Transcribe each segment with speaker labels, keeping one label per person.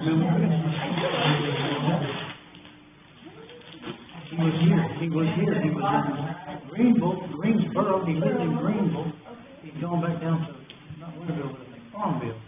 Speaker 1: He was here, he was in Greensboro, he lived in Greenville, he's gone back down to, not Winterville, but Farmville.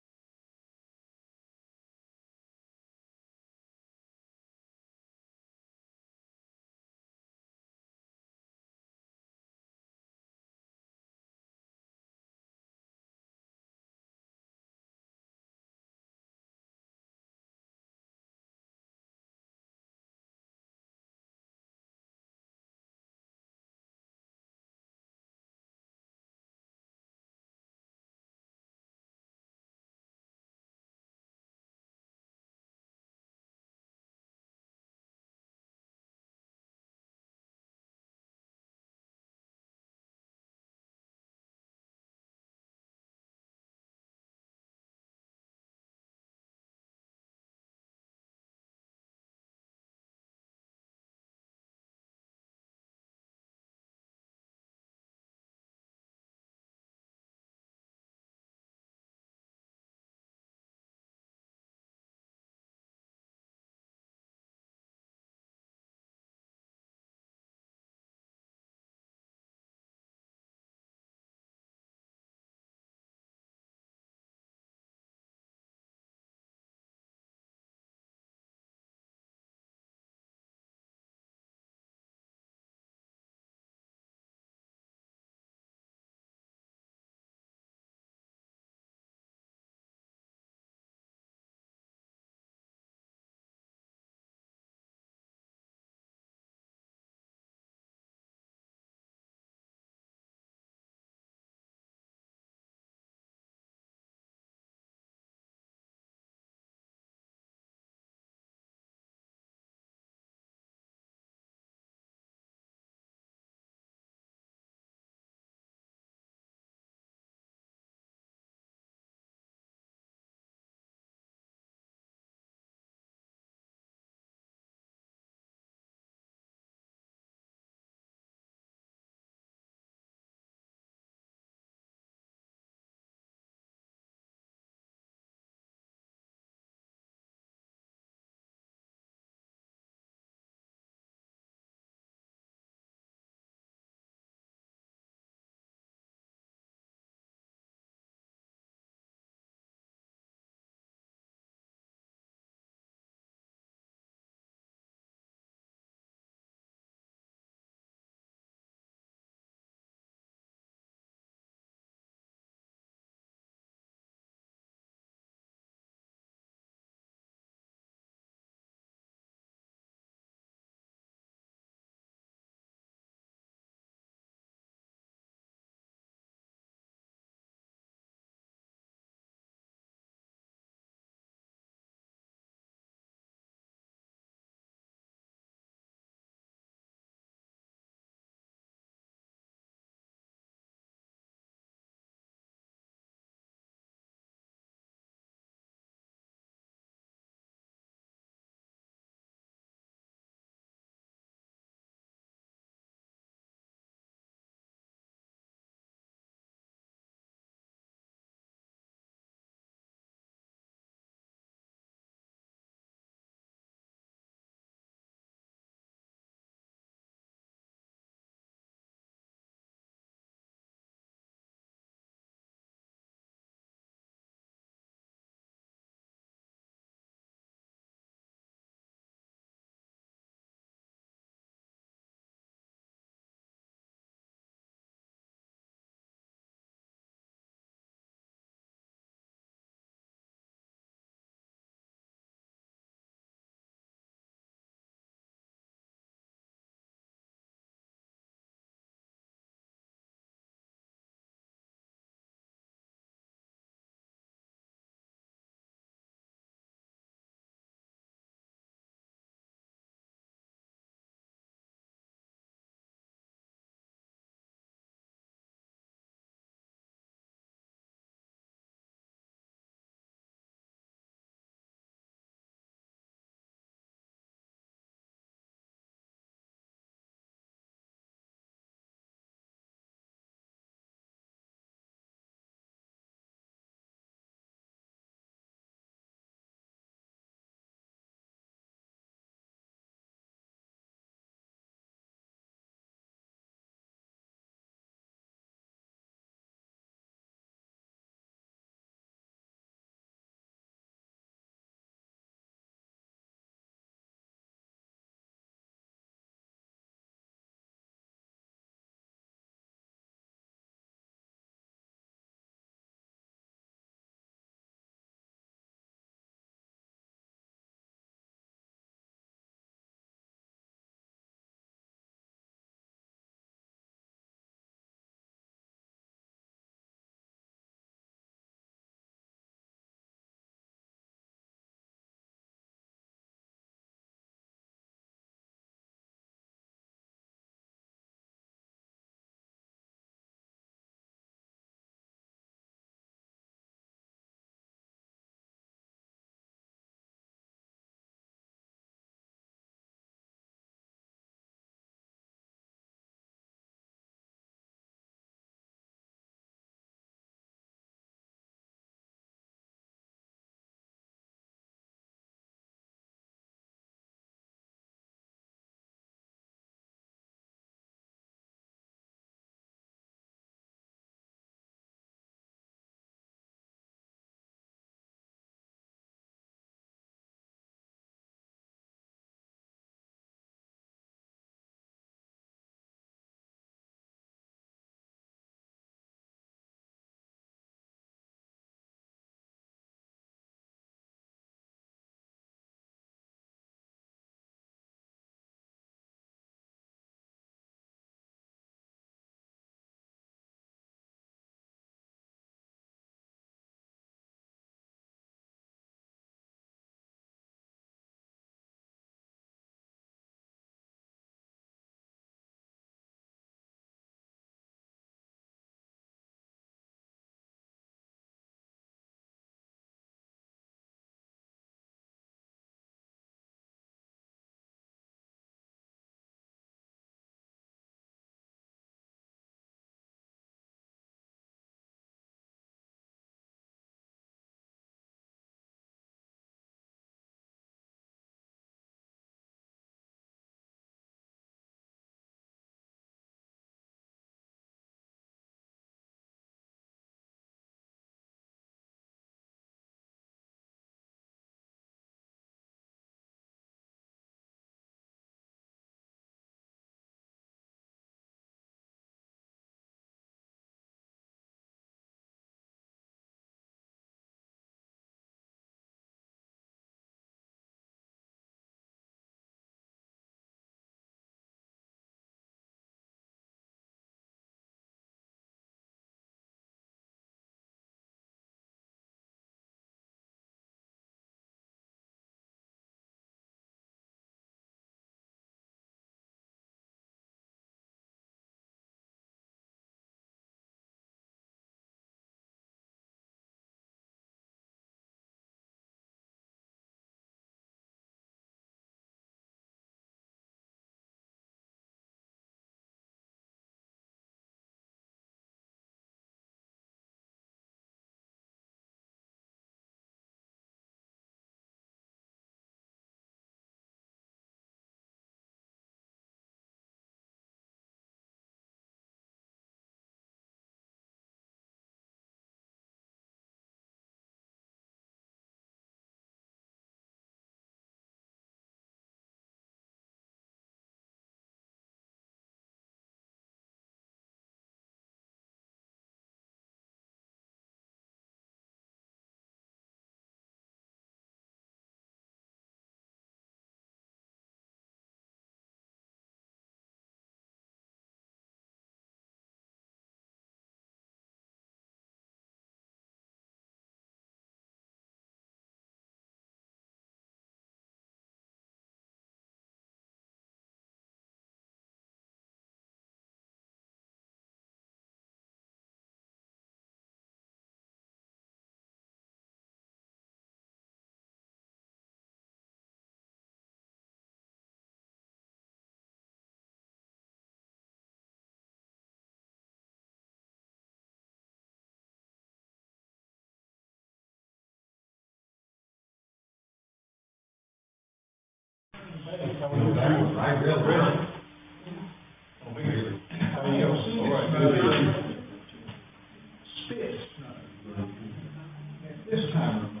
Speaker 1: This time.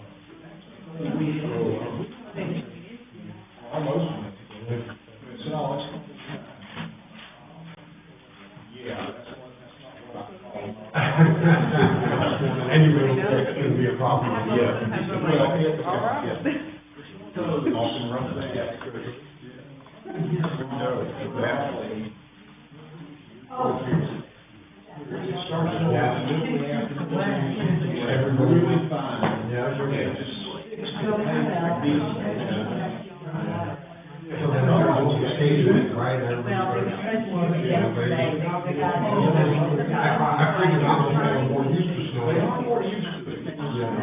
Speaker 1: Almost. It's all. Yeah, that's not what I call.
Speaker 2: Anyway, that's gonna be a problem.
Speaker 3: Yeah.
Speaker 4: All right.
Speaker 3: Often run that. No,
Speaker 2: Everybody was fine. Yeah,
Speaker 3: okay.
Speaker 2: So then all the stages, right? I figured I'm more used to snow. Yeah.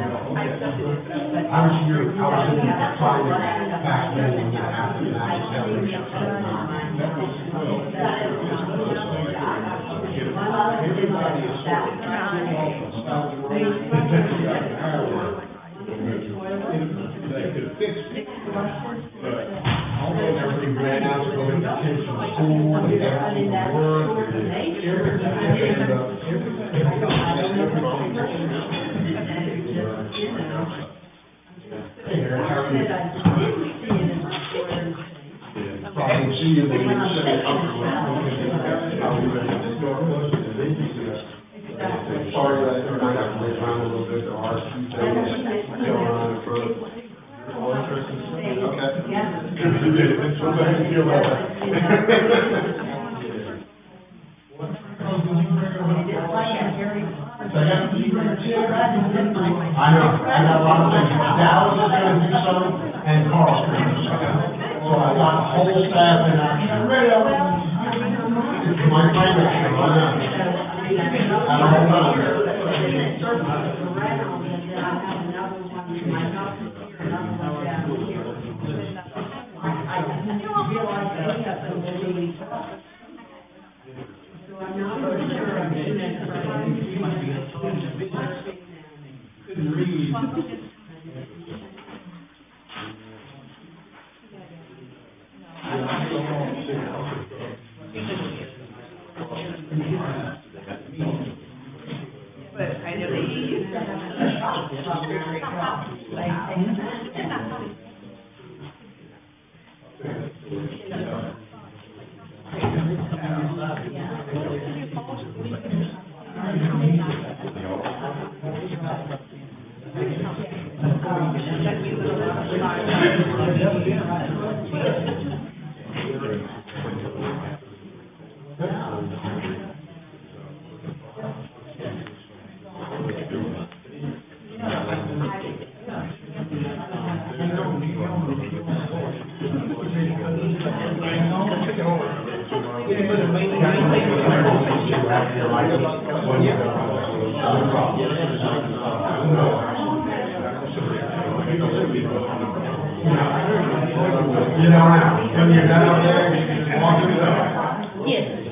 Speaker 2: I was here, I was in the private back then when that happened, and I was having
Speaker 1: They could fix it.
Speaker 2: everybody ran out to go to the kids from school, and they had to work, and hey, Eric, how are you? Probably see you when you sorry that I got to lay around a little bit, there are some things going on in front of. I know, I got a lot of things. Dallas is gonna do some, and Carl's gonna do some. So I got the whole staff in action. It's my favorite show, I know. I don't know.
Speaker 1: Couldn't read.
Speaker 4: But I know they used to have a shop very You know, when you're done up there, walk through the. Yes,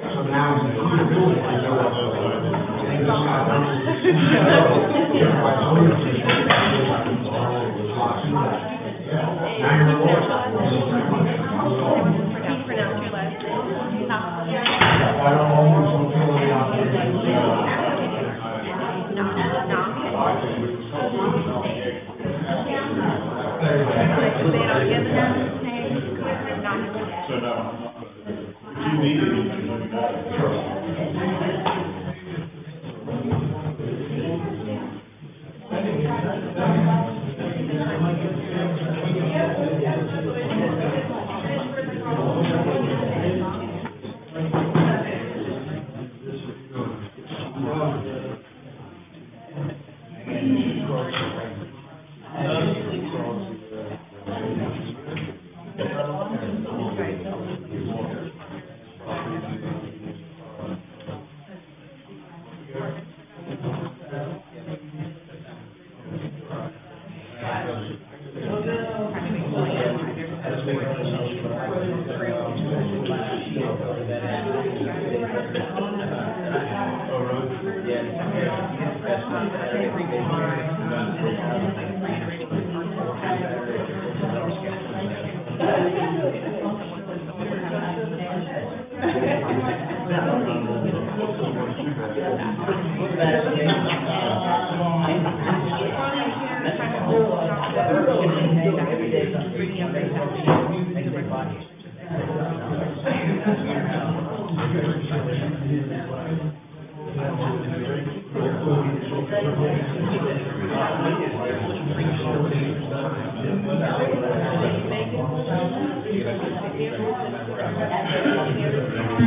Speaker 2: So now you do it.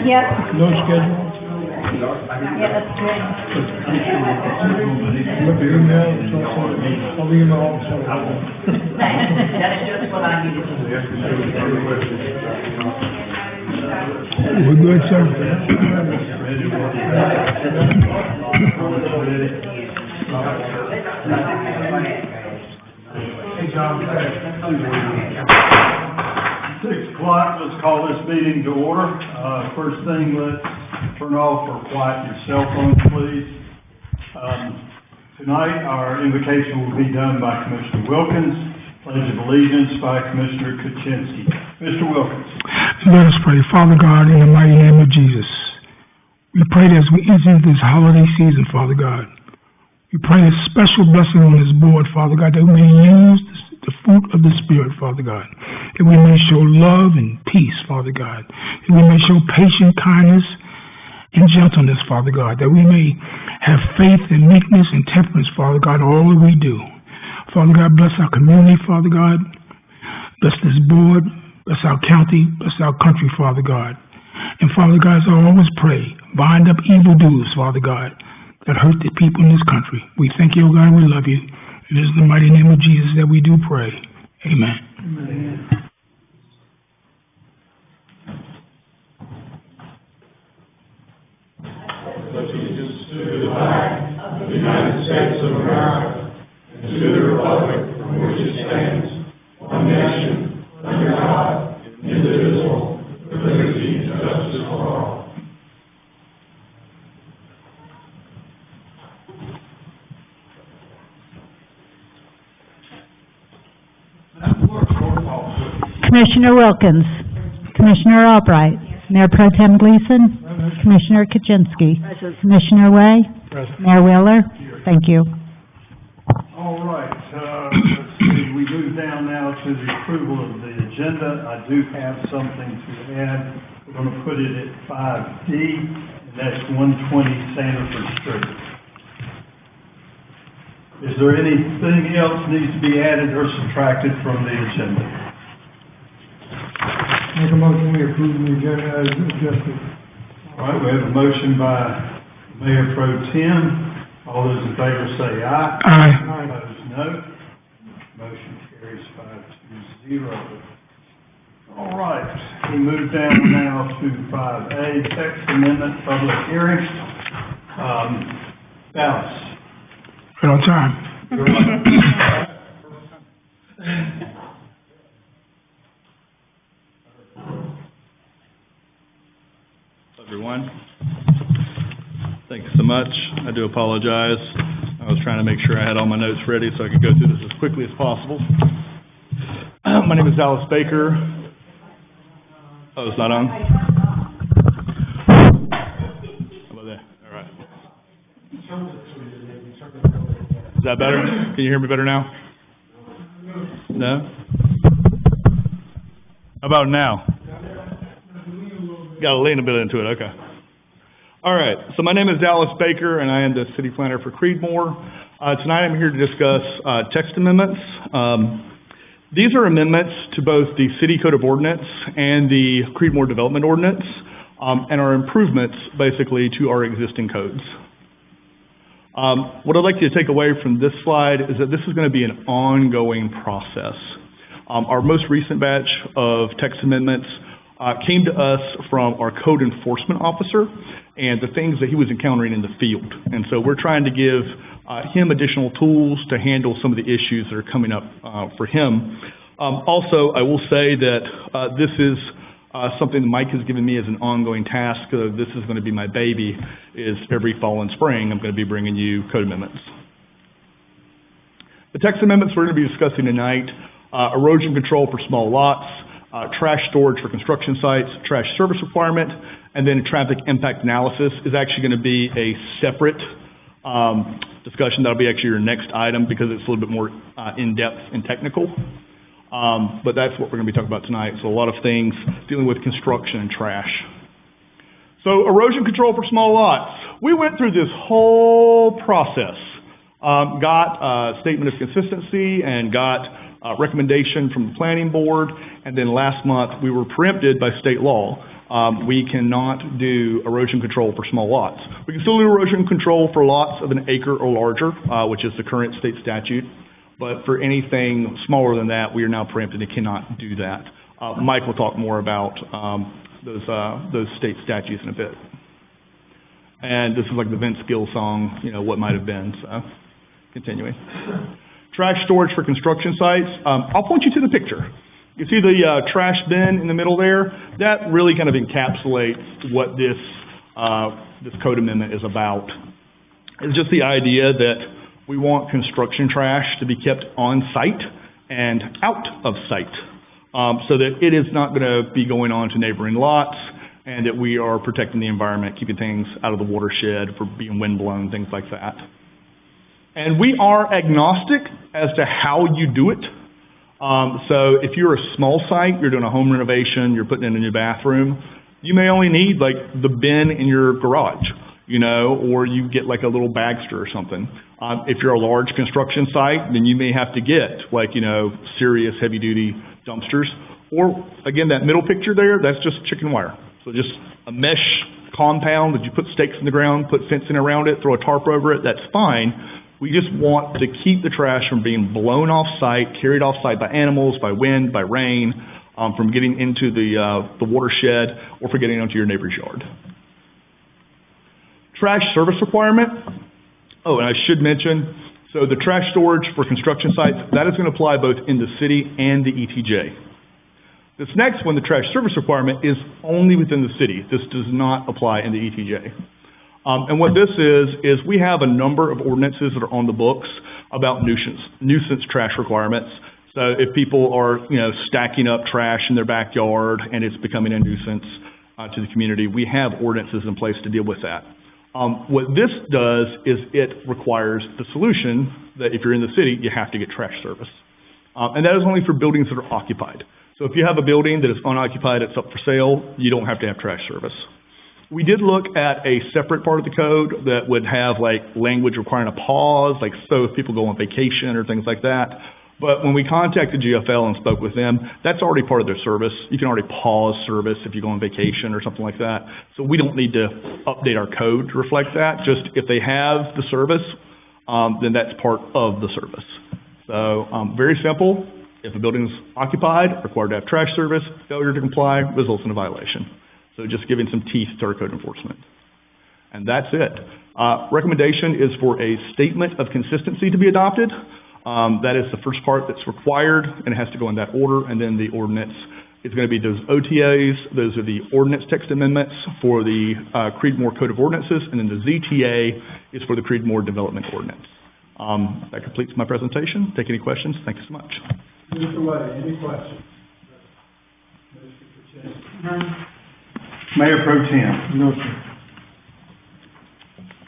Speaker 5: Yep.
Speaker 1: No schedule?
Speaker 5: Yeah, that's good.
Speaker 1: Look at your email, I'll be in my office.
Speaker 5: That's just what I needed to hear.
Speaker 1: We're good, sir.
Speaker 2: Hey, John, 6 o'clock, let's call this meeting to order. First thing, let's turn off or quiet your cell phones, please. Tonight, our invocation will be done by Commissioner Wilkins, Pledge of Allegiance by Commissioner Kuczynski. Mr. Wilkins.
Speaker 6: Let us pray. Father God, in the mighty name of Jesus, we pray that as we enter this holiday season, Father God, we pray a special blessing on this board, Father God, that we may use the fruit of the Spirit, Father God, that we may show love and peace, Father God, that we may show patient kindness and gentleness, Father God, that we may have faith and meekness and temperance, Father God, all that we do. Father God, bless our community, Father God, bless this board, bless our county, bless our country, Father God. And Father God, as I always pray, bind up evildoers, Father God, that hurt the people in this country. We thank you, God, and we love you. It is in the mighty name of Jesus that we do pray. Amen.
Speaker 1: Amen.
Speaker 4: Allegiance to the flag of the United States of America and to the republic for which it stands, one nation, under God, indivisible, with liberty and justice for all.
Speaker 5: Commissioner Wilkins, Commissioner Albright, Mayor Pro Tem Gleason, Commissioner Kuczynski, Commissioner Way, Mayor Wheeler. Thank you.
Speaker 2: All right, let's see, we move down now to the approval of the agenda. I do have something to add. We're going to put it at 5D, and that's 120 Sanford Street. Is there anything else needs to be added or subtracted from the agenda?
Speaker 1: Make a motion, we approve the agenda as adjusted.
Speaker 2: All right, we have a motion by Mayor Pro Tem. All those in favor say aye.
Speaker 6: Aye.
Speaker 2: Opposed, no. Motion carries 5-0. All right, we move down now to 5A, text amendment, public hearing. Dallas.
Speaker 6: Right on time.
Speaker 3: Everyone. Thank you so much. I do apologize. I was trying to make sure I had all my notes ready so I could go through this as quickly as possible. My name is Dallas Baker. Oh, it's not on? How about that? All right. Is that better? Can you hear me better now? No? How about now? Got to lean a bit into it, okay. All right, so my name is Dallas Baker, and I am the city planner for Creedmoor. Tonight I'm here to discuss text amendments. These are amendments to both the City Code of Ordinance and the Creedmoor Development Ordinance, and are improvements, basically, to our existing codes. What I'd like you to take away from this slide is that this is going to be an ongoing process. Our most recent batch of text amendments came to us from our code enforcement officer and the things that he was encountering in the field. And so we're trying to give him additional tools to handle some of the issues that are coming up for him. Also, I will say that this is Something Mike has given me as an ongoing task, this is going to be my baby, is every fall and spring I'm going to be bringing you code amendments. The text amendments we're going to be discussing tonight, erosion control for small lots, trash storage for construction sites, trash service requirement, and then traffic impact analysis is actually going to be a separate discussion. That'll be actually your next item because it's a little bit more in-depth and technical. But that's what we're going to be talking about tonight. So a lot of things dealing with construction and trash. So erosion control for small lots. We went through this whole process. Got a statement of consistency and got a recommendation from the planning board, and then last month we were preempted by state law. We cannot do erosion control for small lots. We can still do erosion control for lots of an acre or larger, which is the current state statute, but for anything smaller than that, we are now preempted and cannot do that. Mike will talk more about those state statutes in a bit. And this is like the Vince Gill song, you know, what might have been, so. Continuing. Trash storage for construction sites. I'll point you to the picture. You see the trash bin in the middle there? That really kind of encapsulates what this code amendment is about. It's just the idea that we want construction trash to be kept on site and out of sight, so that it is not going to be going on to neighboring lots, and that we are protecting the environment, keeping things out of the watershed for being windblown, things like that. And we are agnostic as to how you do it. So if you're a small site, you're doing a home renovation, you're putting in a new bathroom, you may only need like the bin in your garage, you know, or you get like a little bagster or something. If you're a large construction site, then you may have to get like, you know, serious heavy duty dumpsters. Or again, that middle picture there, that's just chicken wire. So just a mesh compound that you put stakes in the ground, put fencing around it, throw a tarp over it, that's fine. We just want to keep the trash from being blown off-site, carried off-site by animals, by wind, by rain, from getting into the watershed, or for getting onto your neighbor's yard. Trash service requirement. Oh, and I should mention, so the trash storage for construction sites, that is going to apply both in the city and the ETJ. This next one, the trash service requirement, is only within the city. This does not apply in the ETJ. And what this is we have a number of ordinances that are on the books about nuisance trash requirements. So if people are, you know, stacking up trash in their backyard and it's becoming a nuisance to the community, we have ordinances in place to deal with that. What this does is it requires the solution that if you're in the city, you have to get trash service. And that is only for buildings that are occupied. So if you have a building that is unoccupied, it's up for sale, you don't have to have trash service. We did look at a separate part of the code that would have like language requiring a pause, like so if people go on vacation or things like that. But when we contacted GFL and spoke with them, that's already part of their service. You can already pause service if you go on vacation or something like that. So we don't need to update our code to reflect that. Just if they have the service, then that's part of the service. So very simple. If a building is occupied, required to have trash service, failure to comply results in a violation. So just giving some teeth to our code enforcement. And that's it. Recommendation is for a statement of consistency to be adopted. That is the first part that's required, and it has to go in that order. And then the ordinance is going to be those OTAs. Those are the ordinance text amendments for the Creedmoor Code of Ordinances. And then the ZTA is for the Creedmoor Development Ordinance. That completes my presentation. Take any questions. Thank you so much.
Speaker 2: Mr. Way, any questions? Mr. Kaczynski? Mayor Pro Tem.
Speaker 6: No, sir.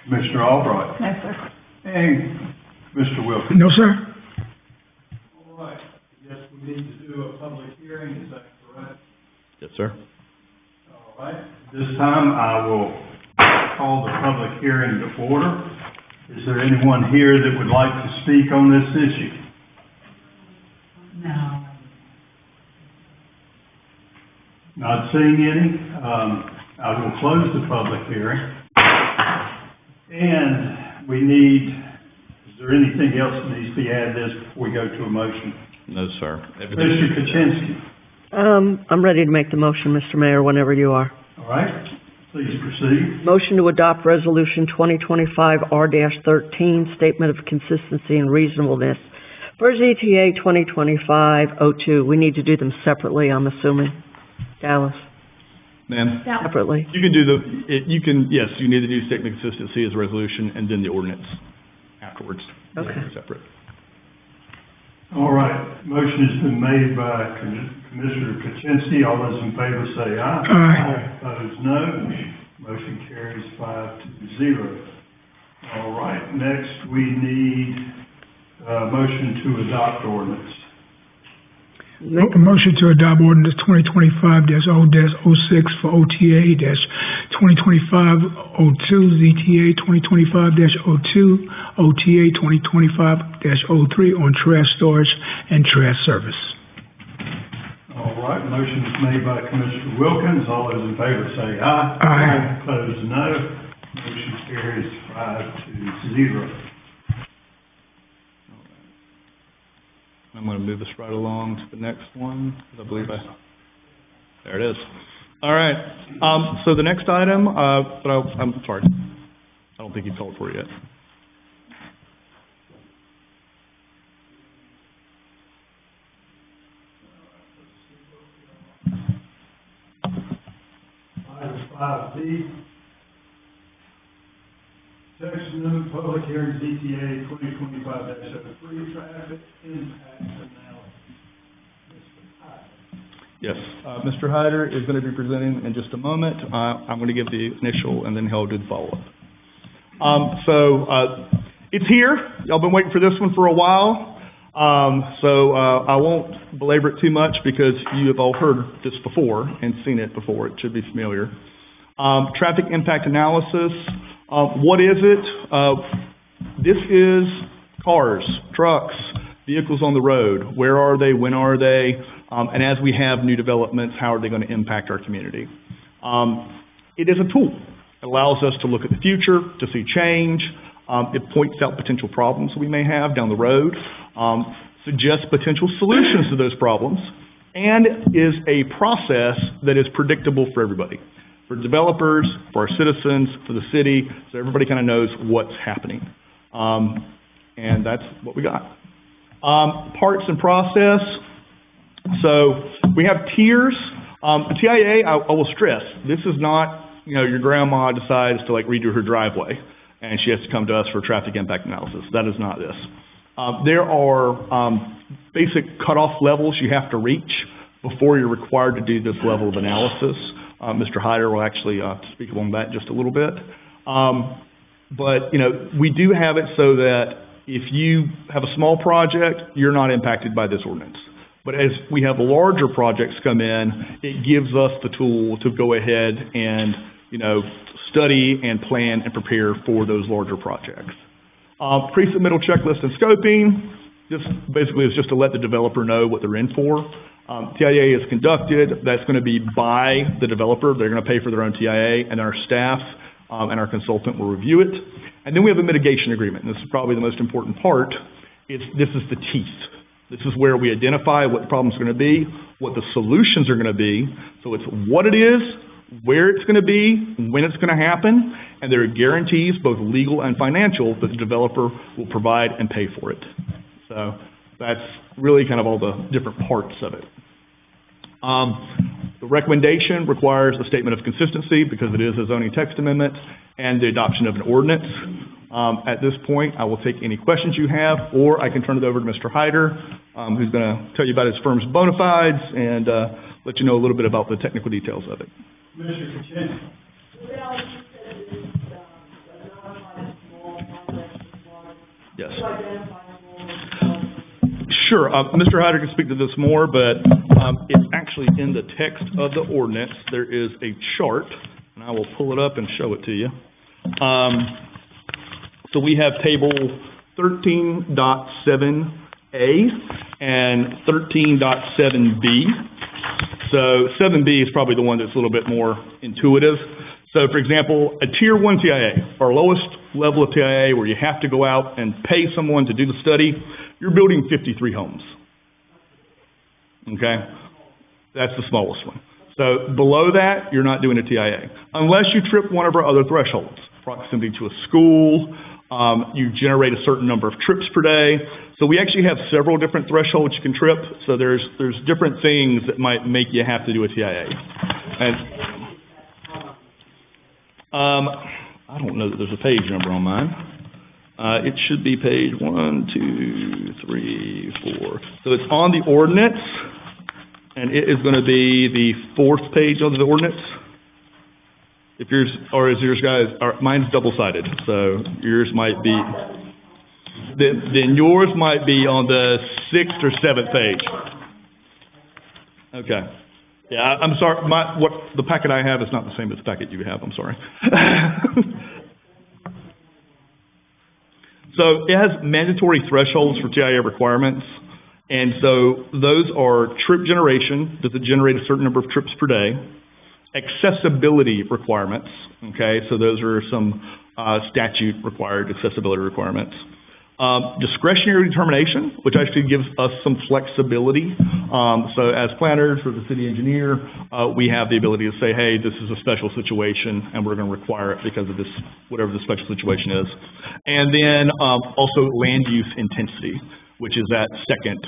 Speaker 2: Commissioner Albright.
Speaker 5: No, sir.
Speaker 2: And Mr. Wilkins.
Speaker 6: No, sir.
Speaker 2: All right. Yes, we need to do a public hearing. Is that correct?
Speaker 3: Yes, sir.
Speaker 2: All right. This time I will call the public hearing to order. Is there anyone here that would like to speak on this issue?
Speaker 5: No.
Speaker 2: Not seeing any. I will close the public hearing. And we need, is there anything else that needs to be added to this before we go to a motion?
Speaker 3: No, sir.
Speaker 2: Mr. Kaczynski.
Speaker 7: I'm ready to make the motion, Mr. Mayor, whenever you are.
Speaker 2: All right. Please proceed.
Speaker 7: Motion to adopt Resolution 2025-R-13, Statement of Consistency and Reasonableness. For ZTA 2025-02, we need to do them separately, I'm assuming. Dallas?
Speaker 3: Ma'am?
Speaker 7: separately.
Speaker 3: You can do yes, you need to do statement of consistency as a resolution and then the ordinance afterwards.
Speaker 7: Okay.
Speaker 3: Separate.
Speaker 2: All right, motion has been made by Commissioner Kaczynski. All those in favor say aye.
Speaker 6: Aye.
Speaker 2: Opposed, no. Motion carries 5-0. All right, next we need a motion to adopt ordinance.
Speaker 6: A motion to adopt ordinance 2025-0-06 for OTA-2025-02, ZTA 2025-02, OTA 2025-03 on trash storage and trash service.
Speaker 2: All right, motion is made by Commissioner Wilkins. All those in favor say aye.
Speaker 6: Aye.
Speaker 2: Opposed, no. Motion carries 5-0.
Speaker 3: I'm going to move this right along to the next one, because I believe there it is. All right, so the next item, I'm sorry, I don't think you called for it yet.
Speaker 2: Item 5D, text amendment public hearing ZTA 2025-03 traffic impact analysis.
Speaker 3: Yes, Mr. Hyder is going to be presenting in just a moment. I'm going to give the initial and then he'll do the follow-up. It's here. Y'all been waiting for this one for a while. I won't belabor it too much because you have all heard this before and seen it before. It should be familiar. Traffic impact analysis. What is it? This is cars, trucks, vehicles on the road. Where are they? When are they? And as we have new developments, how are they going to impact our community? It is a tool. It allows us to look at the future, to see change. It points out potential problems we may have down the road, suggests potential solutions to those problems, and is a process that is predictable for everybody. For developers, for our citizens, for the city, so everybody kind of knows what's happening. And that's what we got. Parts and process. So we have tiers. TIA, I will stress, this is not, your grandma decides to redo her driveway and she has to come to us for traffic impact analysis. That is not this. There are basic cutoff levels you have to reach before you're required to do this level of analysis. Mr. Hyder will actually speak on that just a little bit. But we do have it so that if you have a small project, you're not impacted by this ordinance. But as we have larger projects come in, it gives us the tool to go ahead and, study and plan and prepare for those larger projects. Pre-submittal checklist and scoping. This basically is just to let the developer know what they're in for. TIA is conducted. That's going to be by the developer. They're going to pay for their own TIA, and our staff and our consultant will review it. And then we have a mitigation agreement. And this is probably the most important part. This is the teeth. This is where we identify what the problem's going to be, what the solutions are going to be. So it's what it is, where it's going to be, when it's going to happen, and there are guarantees, both legal and financial, that the developer will provide and pay for it. So that's really kind of all the different parts of it. The recommendation requires a statement of consistency because it is a zoning text amendment and the adoption of an ordinance. At this point, I will take any questions you have, or I can turn it over to Mr. Hyder, who's going to tell you about his firm's bona fides and let you know a little bit about the technical details of it.
Speaker 2: Commissioner Kaczynski.
Speaker 3: Yes. Sure. Mr. Hyder can speak to this more, but it's actually in the text of the ordinance. There is a chart, and I will pull it up and show it to you. So we have table 13.7A and 13.7B. So 7B is probably the one that's a little bit more intuitive. So, for example, a Tier 1 TIA, our lowest level of TIA where you have to go out and pay someone to do the study, you're building 53 homes. Okay? That's the smallest one. So below that, you're not doing a TIA. Unless you trip one of our other thresholds, proximity to a school, you generate a certain number of trips per day. So we actually have several different thresholds you can trip. So there's different things that might make you have to do a TIA. And I don't know that there's a page number on mine. It should be page 1, 2, 3, 4. So it's on the ordinance, and it is going to be the 4th page on the ordinance. If yours, or is yours guys, mine's double-sided, so yours might be, then yours might be on the 6th or 7th page. Okay. Yeah, I'm sorry, the packet I have is not the same as the packet you have, I'm sorry. So it has mandatory thresholds for TIA requirements, and so those are trip generation, does it generate a certain number of trips per day? Accessibility requirements, okay, so those are some statute required accessibility requirements. Discretionary determination, which actually gives us some flexibility. So as planners or the city engineer, we have the ability to say, hey, this is a special situation and we're going to require it because of this, whatever the special situation is. And then also land use intensity, which is that second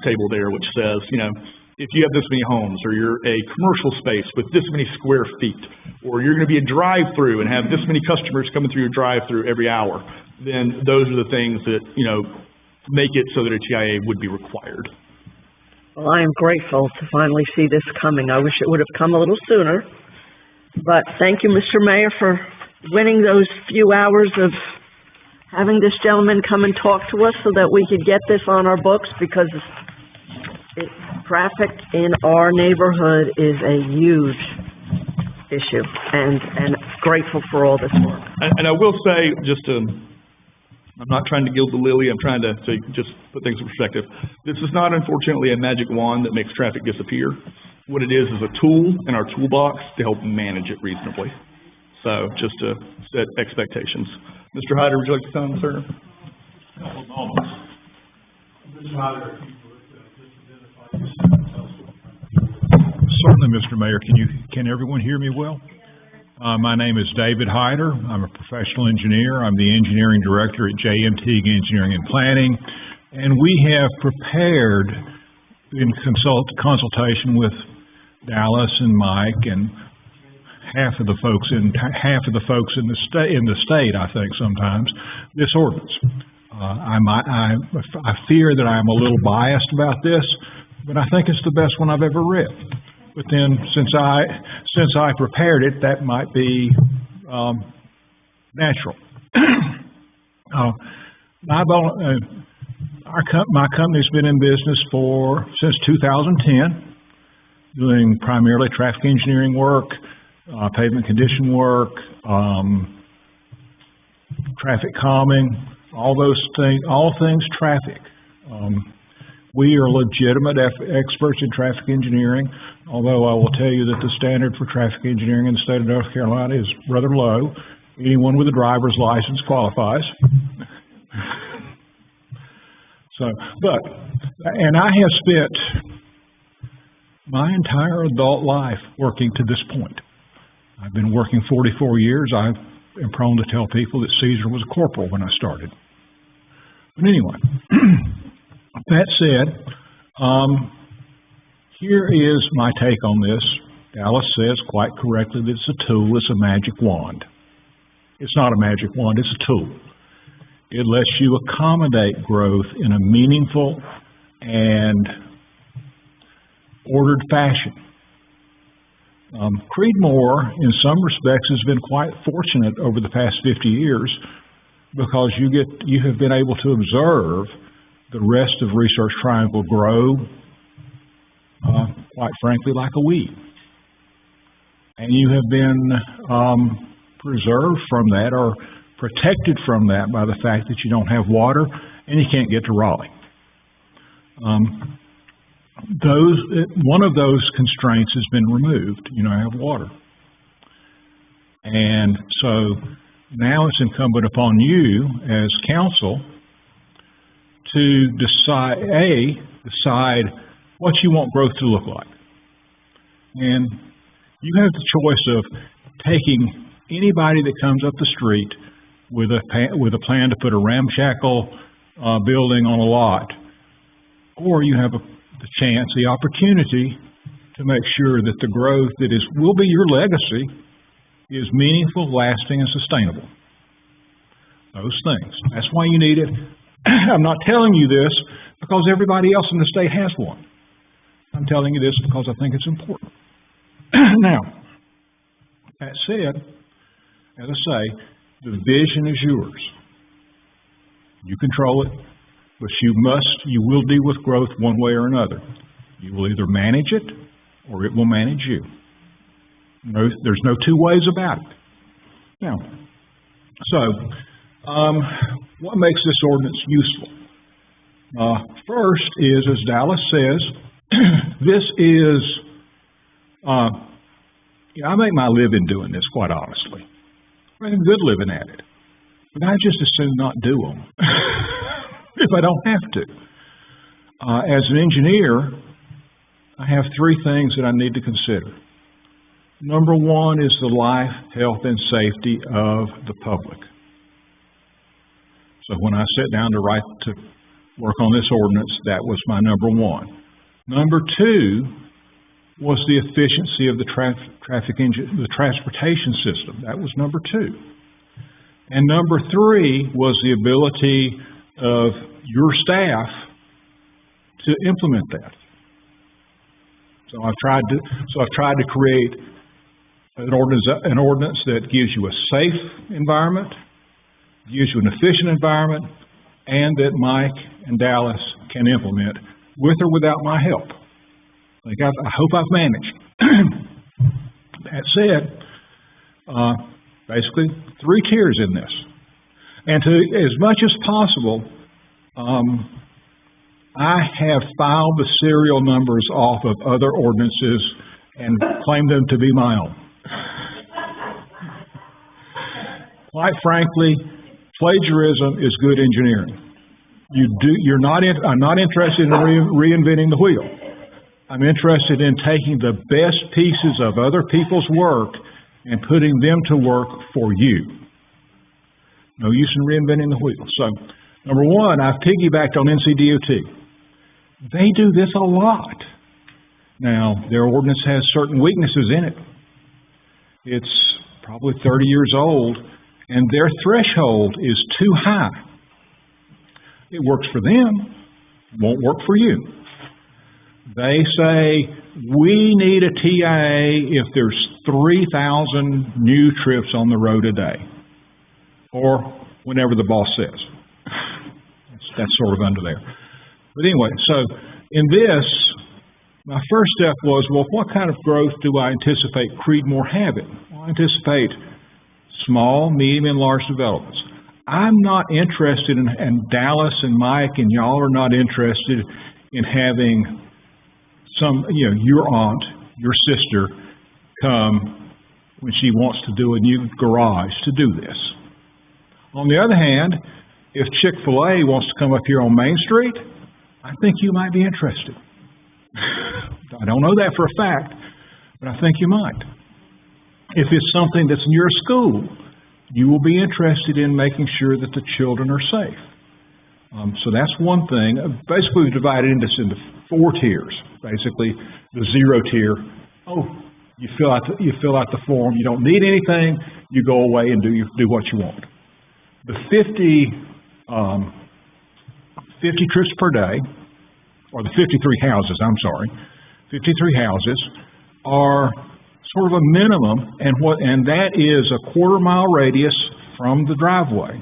Speaker 3: table there, which says, you know, if you have this many homes, or you're a commercial space with this many square feet, or you're going to be a drive-through and have this many customers coming through your drive-through every hour, then those are the things that, you know, make it so that a TIA would be required.
Speaker 7: Well, I am grateful to finally see this coming. I wish it would have come a little sooner. But thank you, Mr. Mayor, for winning those few hours of having this gentleman come and talk to us so that we could get this on our books, because traffic in our neighborhood is a huge issue, and grateful for all this work.
Speaker 3: And I will say, just to, I'm not trying to gild the lily, I'm trying to just put things in perspective. This is not, unfortunately, a magic wand that makes traffic disappear. What it is a tool in our toolbox to help manage it reasonably. So, just to set expectations. Mr. Hyder, would you like to come, sir?
Speaker 2: A couple of moments. Mr. Hyder, if you would just identify yourself and tell us what you're trying to do.
Speaker 8: Certainly, Mr. Mayor. Can everyone hear me well? My name is David Hyder. I'm a professional engineer. I'm the engineering director at JM Teague Engineering and Planning, and we have prepared in consultation with Dallas and Mike and half of the folks in the state, I think sometimes, this ordinance. I fear that I'm a little biased about this, but I think it's the best one I've ever read. But then, since I prepared it, that might be natural. My company's been in business since 2010, doing primarily traffic engineering work, pavement condition work, traffic calming, all those things, all things traffic. We are legitimate experts in traffic engineering, although I will tell you that the standard for traffic engineering in the state of North Carolina is rather low. Anyone with a driver's license qualifies. And I have spent my entire adult life working to this point. I've been working 44 years. I am prone to tell people that Caesar was a corporal when I started. But anyway, that said, here is my take on this. Dallas says quite correctly that it's a tool, it's a magic wand. It's not a magic wand, it's a tool. It lets you accommodate growth in a meaningful and ordered fashion. Creedmoor, in some respects, has been quite fortunate over the past 50 years because you have been able to observe the rest of Research Triangle grow, quite frankly, like a weed. And you have been preserved from that or protected from that by the fact that you don't have water and you can't get to Raleigh. One of those constraints has been removed. You don't have water. And so now it's incumbent upon you as council to decide what you want growth to look like. And you have the choice of taking anybody that comes up the street with a plan to put a ramshackle building on a lot, or you have the opportunity to make sure that the growth that will be your legacy is meaningful, lasting, and sustainable. Those things. That's why you need it. I'm not telling you this because everybody else in the state has one. I'm telling you this because I think it's important. Now, that said, as I say, the vision is yours. You control it, but you will deal with growth one way or another. You will either manage it or it will manage you. There's no two ways about it. Now, so, what makes this ordinance useful? First is, as Dallas says, this is, I make my living doing this, quite honestly. I'm good living at it. But I just as soon not do them if I don't have to. As an engineer, I have three things that I need to consider. Number one is the life, health, and safety of the public. So when I sat down to work on this ordinance, that was my number one. Number two was the efficiency of the the transportation system. That was number two. And number three was the ability of your staff to implement that. So I've tried to create an ordinance that gives you a safe environment, gives you an efficient environment, and that Mike and Dallas can implement with or without my help. I hope I've managed. That said, basically 3 tiers in this. And to as much as possible, I have filed the serial numbers off of other ordinances and claimed them to be my own. Quite frankly, plagiarism is good engineering. I'm not interested in reinventing the wheel. I'm interested in taking the best pieces of other people's work and putting them to work for you. No use in reinventing the wheel. So, number one, I've piggybacked on NCDOT. They do this a lot. Now, their ordinance has certain weaknesses in it. It's probably 30 years old, and their threshold is too high. It works for them, won't work for you. They say, we need a TIA if there's 3,000 new trips on the road a day, or whenever the boss says. That's sort of under there. But anyway, so in this, my first step was, well, what kind of growth do I anticipate Creedmoor having? Well, I anticipate small, medium, and large developments. I'm not interested in, and Dallas and Mike and y'all are not interested in having your aunt, your sister, come when she wants to do a new garage to do this. On the other hand, if Chick-fil-A wants to come up here on Main Street, I think you might be interested. I don't know that for a fact, but I think you might. If it's something that's in your school, you will be interested in making sure that the children are safe. So that's one thing. Basically, we've divided this into 4 tiers. Basically, the 0 tier. Oh, you fill out the form. You don't need anything. You go away and do what you want. The 50 trips per day, or the 53 houses. 53 houses are sort of a minimum, and that is a 1/4 mile radius from the driveway.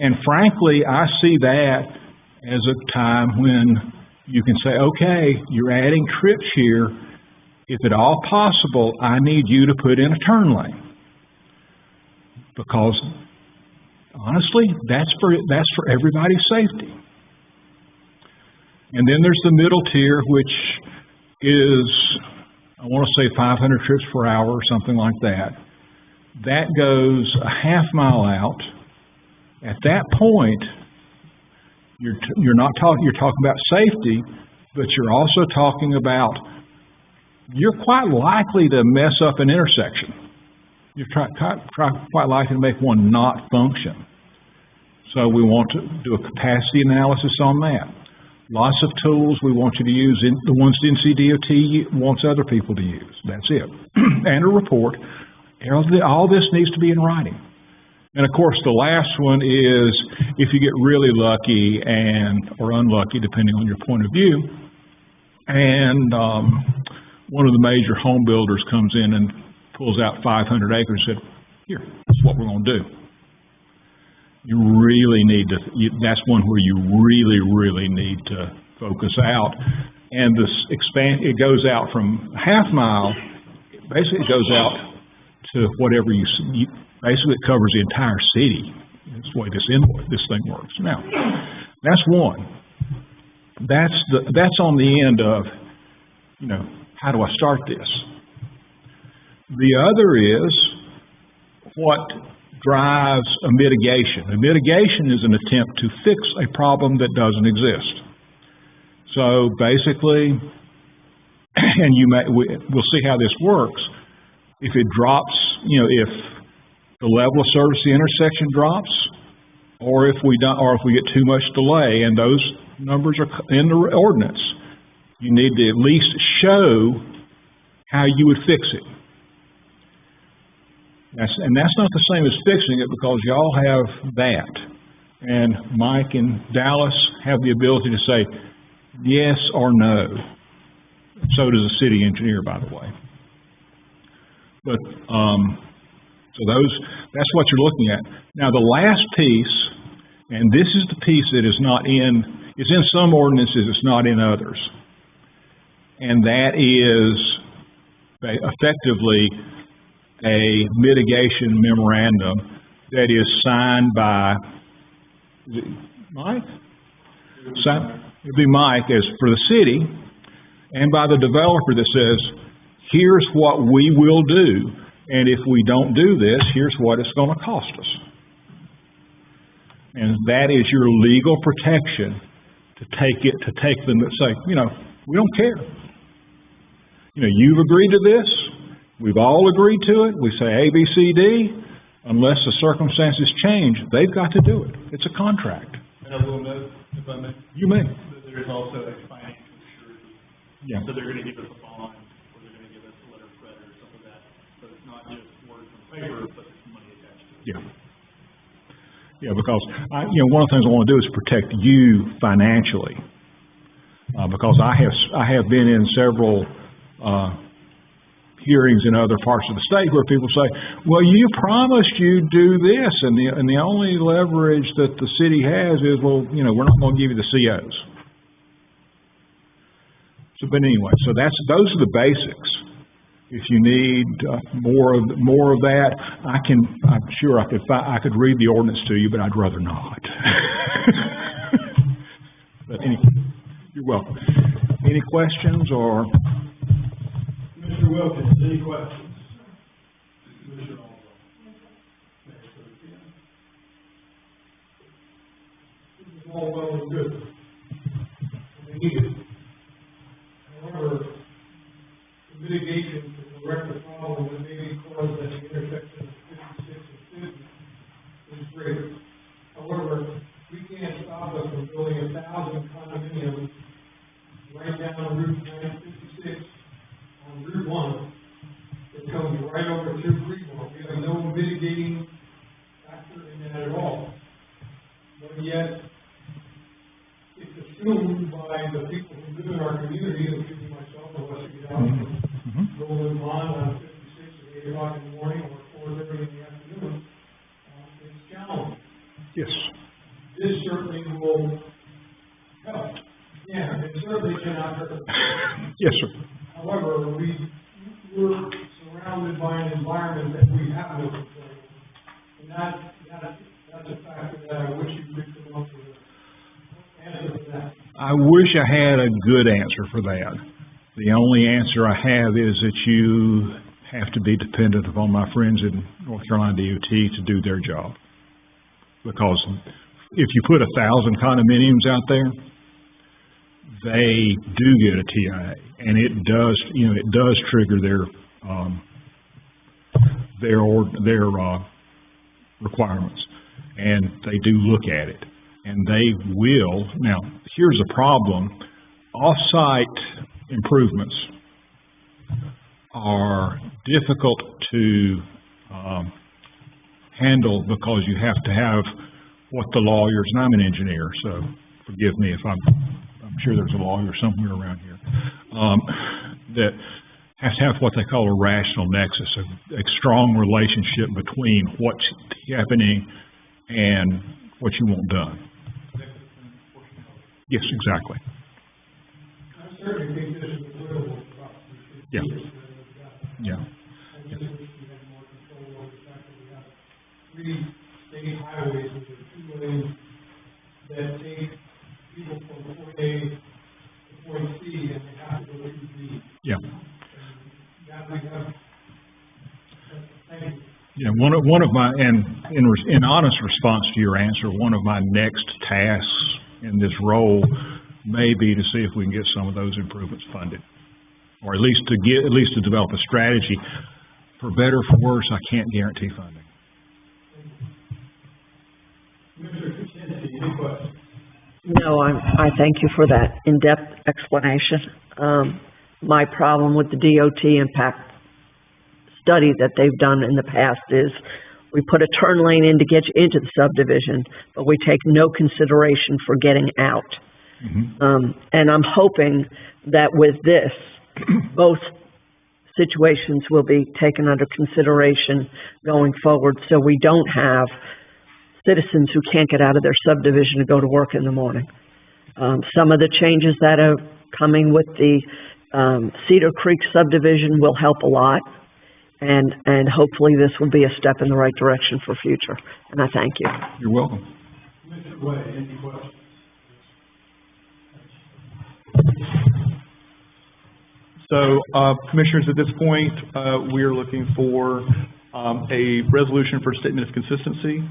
Speaker 8: And frankly, I see that as a time when you can say, okay, you're adding trips here. If at all possible, I need you to put in a turn lane. Because honestly, that's for everybody's safety. And then there's the middle tier, which is, I want to say 500 trips per hour or something like that. That goes a 1/2 mile out. At that point, you're talking about safety, but you're also talking about, you're quite likely to mess up an intersection. You're quite likely to make one not function. So we want to do a capacity analysis on that. Lots of tools we want you to use, the ones NCDOT wants other people to use. That's it. And a report. All this needs to be in writing. And of course, the last one is if you get really lucky or unlucky, depending on your point of view, and one of the major home builders comes in and pulls out 500 acres and said, here, that's what we're going to do. You really need to, that's one where you really, really need to focus out. And it goes out from half mile, basically it goes out to whatever basically it covers the entire city. That's the way this thing works. Now, that's one. That's on the end of, how do I start this? The other is what drives a mitigation. A mitigation is an attempt to fix a problem that doesn't exist. So basically, and we'll see how this works. If it drops, if the level of service at the intersection drops, or if we get too much delay, and those numbers are in the ordinance, you need to at least show how you would fix it. And that's not the same as fixing it, because y'all have that. And Mike and Dallas have the ability to say yes or no. So does the city engineer, by the way. But, so that's what you're looking at. Now, the last piece, and this is the piece that it's in some ordinances, it's not in others. And that is effectively a mitigation memorandum that is signed by, is it Mike? It'd be Mike as for the city, and by the developer that says, here's what we will do, and if we don't do this, here's what it's going to cost us. And that is your legal protection to take them that say, we don't care. You've agreed to this. We've all agreed to it. We say A, B, C, D. Unless the circumstances change, they've got to do it. It's a contract.
Speaker 3: And I will note, if I may.
Speaker 8: You may.
Speaker 3: That there is also a financial surety.
Speaker 8: Yeah.
Speaker 3: So they're going to give us a bond, or they're going to give us a letter of credit or something like that. So it's not just words on paper, but there's money attached to it.
Speaker 8: Yeah. Yeah, because one of the things I want to do is protect you financially, because I have been in several hearings in other parts of the state where people say, well, you promised you'd do this, and the only leverage that the city has is, well, we're not going to give you the COs. So, but anyway, so those are the basics. If you need more of that, I'm sure I could read the ordinance to you, but I'd rather not. But anyway, you're welcome. Any questions or?
Speaker 2: Mr. Wilkins, any questions? Mr. Albright. This is all well and good. We need it. However, the mitigation to correct the problem that may be caused at the intersection of 56 and 50 is great. However, we can't stop us from building 1,000 condominiums right down Route 956 on Route 1. It comes right over to Creedmoor. We have no mitigating factor in that at all. But yet, it's assumed by the people who live in our community, including myself, unless you get out and Golden Pond on 56 at 8 o'clock in the morning or 4:30 in the afternoon, it's challenging.
Speaker 8: Yes.
Speaker 2: This certainly will help. Yeah, it certainly cannot hurt.
Speaker 8: Yes, sir.
Speaker 2: However, we're surrounded by an environment that we have no control over. And that's a factor that I wish you could come up with an answer for that.
Speaker 8: I wish I had a good answer for that. The only answer I have is that you have to be dependent upon my friends in North Carolina DOT to do their job. Because if you put 1,000 condominiums out there, they do get a TIA, and it does trigger their requirements, and they do look at it, and they will. Now, here's the problem: off-site improvements are difficult to handle, because you have to have what the lawyers, and I'm an engineer, so forgive me if I'm sure there's a lawyer somewhere around here, that has to have what they call a rational nexus, a strong relationship between what's happening and what you want done. Yes, exactly.
Speaker 4: I certainly think this is a little
Speaker 8: Yeah. Yeah.
Speaker 4: I just wish we had more control over the fact that we have 3 state highways, which are 2 lanes, that take people from point A to point C, and they have to go through B.
Speaker 8: Yeah.
Speaker 4: And that we have, thank you.
Speaker 8: Yeah, one of my, and in honest response to your answer, one of my next tasks in this role may be to see if we can get some of those improvements funded, or at least to develop a strategy. For better or for worse, I can't guarantee funding.
Speaker 4: Mr. Kuczynski, any questions?
Speaker 7: No, I thank you for that in-depth explanation. My problem with the DOT impact study that they've done in the past is we put a turn lane in to get you into the subdivision, but we take no consideration for getting out.
Speaker 8: Mm-hmm.
Speaker 7: And I'm hoping that with this, both situations will be taken under consideration going forward, so we don't have citizens who can't get out of their subdivision to go to work in the morning. Some of the changes that are coming with the Cedar Creek subdivision will help a lot, and hopefully this will be a step in the right direction for future. And I thank you.
Speaker 8: You're welcome.
Speaker 4: Mr. Way, any questions?
Speaker 3: So, Commissioners, at this point, we are looking for a resolution for statement of consistency,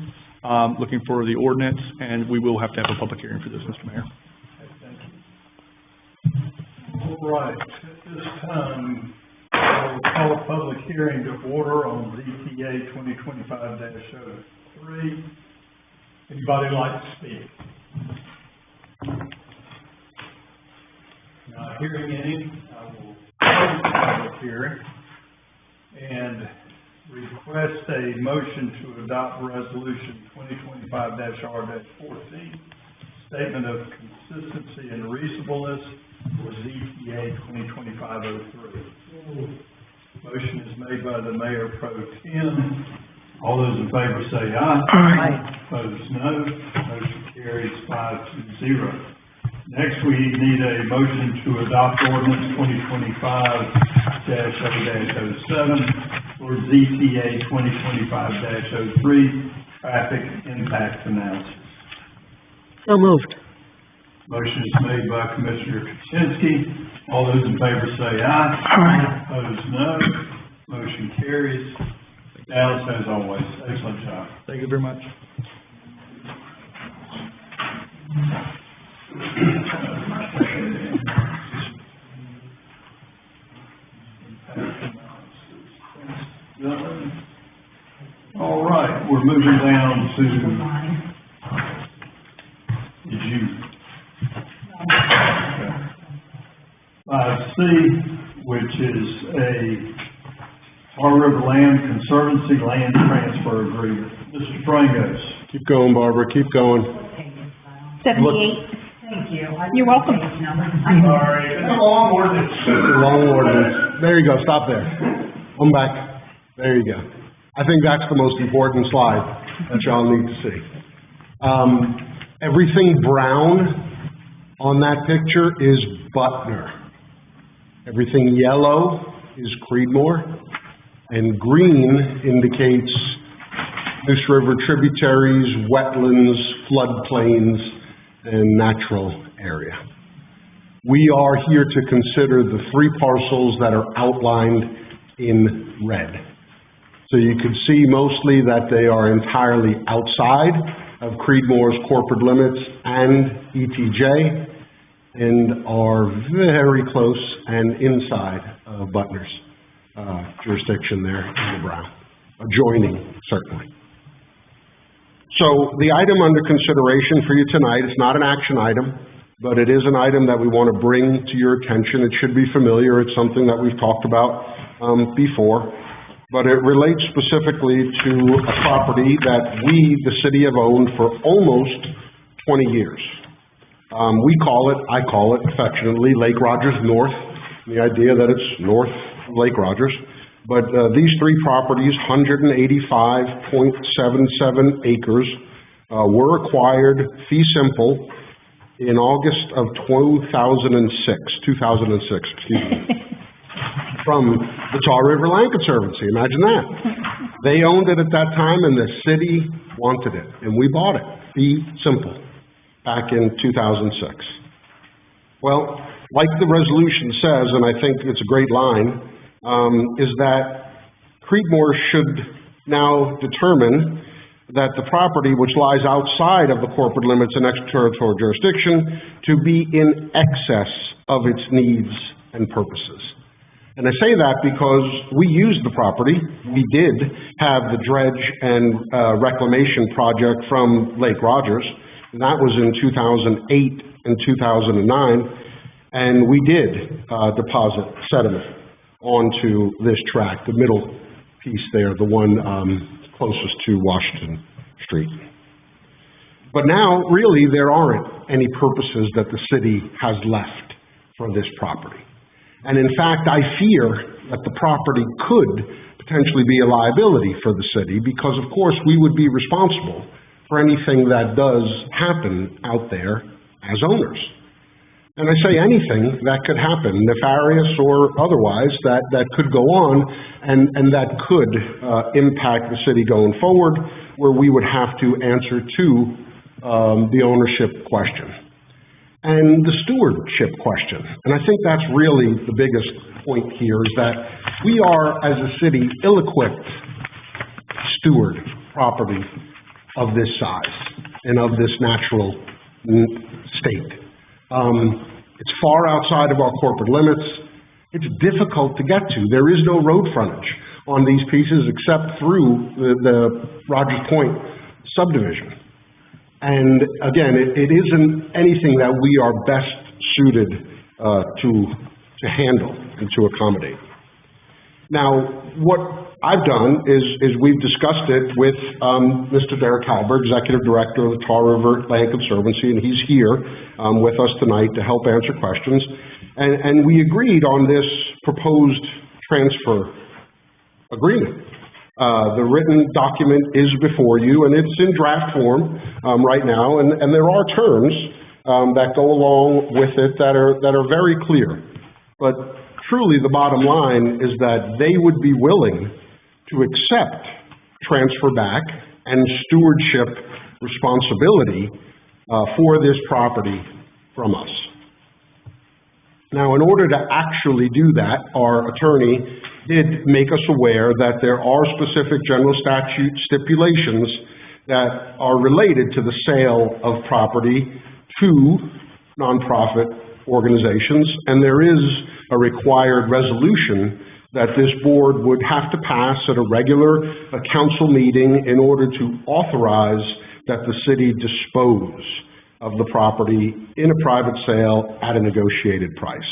Speaker 3: looking for the ordinance, and we will have to have a public hearing for this, Mr. Mayor.
Speaker 2: All right, at this time, I will call a public hearing to order on ZTA 2025-03. Anybody like to speak? Not hearing any, I will close the public hearing and request a motion to adopt resolution 2025-R-14, statement of consistency and reasonableness for ZTA 2025-03. Motion is made by the Mayor Pro Tem. All those in favor say aye.
Speaker 6: Aye.
Speaker 2: Opposed, no. Motion carries 5-0. Next, we need a motion to adopt ordinance 2025-0-07 for ZTA 2025-03, traffic impact analysis.
Speaker 7: So moved.
Speaker 2: Motion is made by Commissioner Kuczynski. All those in favor say aye.
Speaker 6: Aye.
Speaker 2: Opposed, no. Motion carries. Dallas, as always, excellent job.
Speaker 3: Thank you very much.
Speaker 2: All right, we're moving down to, did you? 5C, which is a Far River Land Conservancy land transfer agreement. Mr. Frangos.
Speaker 9: Keep going, Barbara, keep going.
Speaker 5: 78. Thank you.
Speaker 10: You're welcome.
Speaker 2: Sorry, it's a long ordinance.
Speaker 9: Long ordinance. There you go, stop there. Come back. There you go. I think that's the most important slide that y'all need to see. Everything brown on that picture is Butner. Everything yellow is Creedmoor, and green indicates Moose River tributaries, wetlands, floodplains, and natural area. We are here to consider the 3 parcels that are outlined in red. So you can see mostly that they are entirely outside of Creedmoor's corporate limits and ETJ, and are very close and inside of Butner's jurisdiction there in the brown, adjoining, certainly. So the item under consideration for you tonight, it's not an action item, but it is an item that we want to bring to your attention. It should be familiar. It's something that we've talked about before. but it relates specifically to a property that we, the city, have owned for almost 20 years. I call it affectionately Lake Rogers North, the idea that it's north of Lake Rogers. But these three properties, 185.77 acres, were acquired fee simple in August of 2006, from the Tar River Land Conservancy. Imagine that. They owned it at that time, and the city wanted it, and we bought it, fee simple, back in 2006. Well, like the resolution says, and I think it's a great line, is that Creedmoor should now determine that the property which lies outside of the corporate limits and extraterritorial jurisdiction to be in excess of its needs and purposes. And I say that because we used the property. We did have the dredge and reclamation project from Lake Rogers, and that was in 2008 and 2009, and we did deposit sediment onto this tract, the middle piece there, the one closest to Washington Street. But now, really, there aren't any purposes that the city has left for this property. And in fact, I fear that the property could potentially be a liability for the city because, of course, we would be responsible for anything that does happen out there as owners. And I say anything that could happen, nefarious or otherwise, that could go on and that could impact the city going forward, where we would have to answer to the ownership question and the stewardship question. And I think that's really the biggest point here, is that we are, as a city, ill-equipped to steward property of this size and of this natural state. It's far outside of our corporate limits. It's difficult to get to. There is no road frontage on these pieces except through the Rogers Point subdivision. And again, it isn't anything that we are best suited to handle and to accommodate. Now, what I've done is we've discussed it with Mr. Derek Halber, Executive Director of the Tar River Land Conservancy, and he's here with us tonight to help answer questions. And we agreed on this proposed transfer agreement. The written document is before you, and it's in draft form right now, and there are terms that go along with it that are very clear. But truly, the bottom line is that they would be willing to accept transfer back and stewardship responsibility for this property from us. Now, in order to actually do that, our attorney did make us aware that there are specific general statute stipulations that are related to the sale of property to nonprofit organizations, and there is a required resolution that this board would have to pass at a regular council meeting in order to authorize that the city dispose of the property in a private sale at a negotiated price.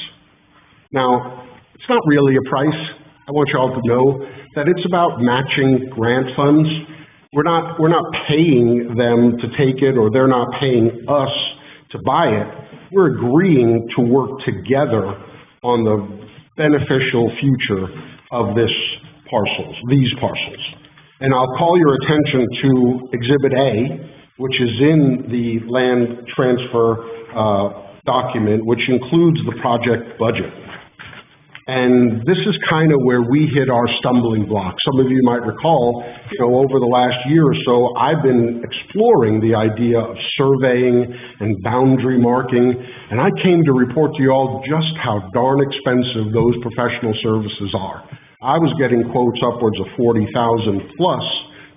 Speaker 9: Now, it's not really a price. I want you all to know that it's about matching grant funds. We're not paying them to take it, or they're not paying us to buy it. We're agreeing to work together on the beneficial future of these parcels. And I'll call your attention to Exhibit A, which is in the land transfer document, which includes the project budget. And this is kind of where we hit our stumbling block. Some of you might recall, over the last year or so, I've been exploring the idea of surveying and boundary marking, and I came to report to you all just how darn expensive those professional services are. I was getting quotes upwards of $40,000 plus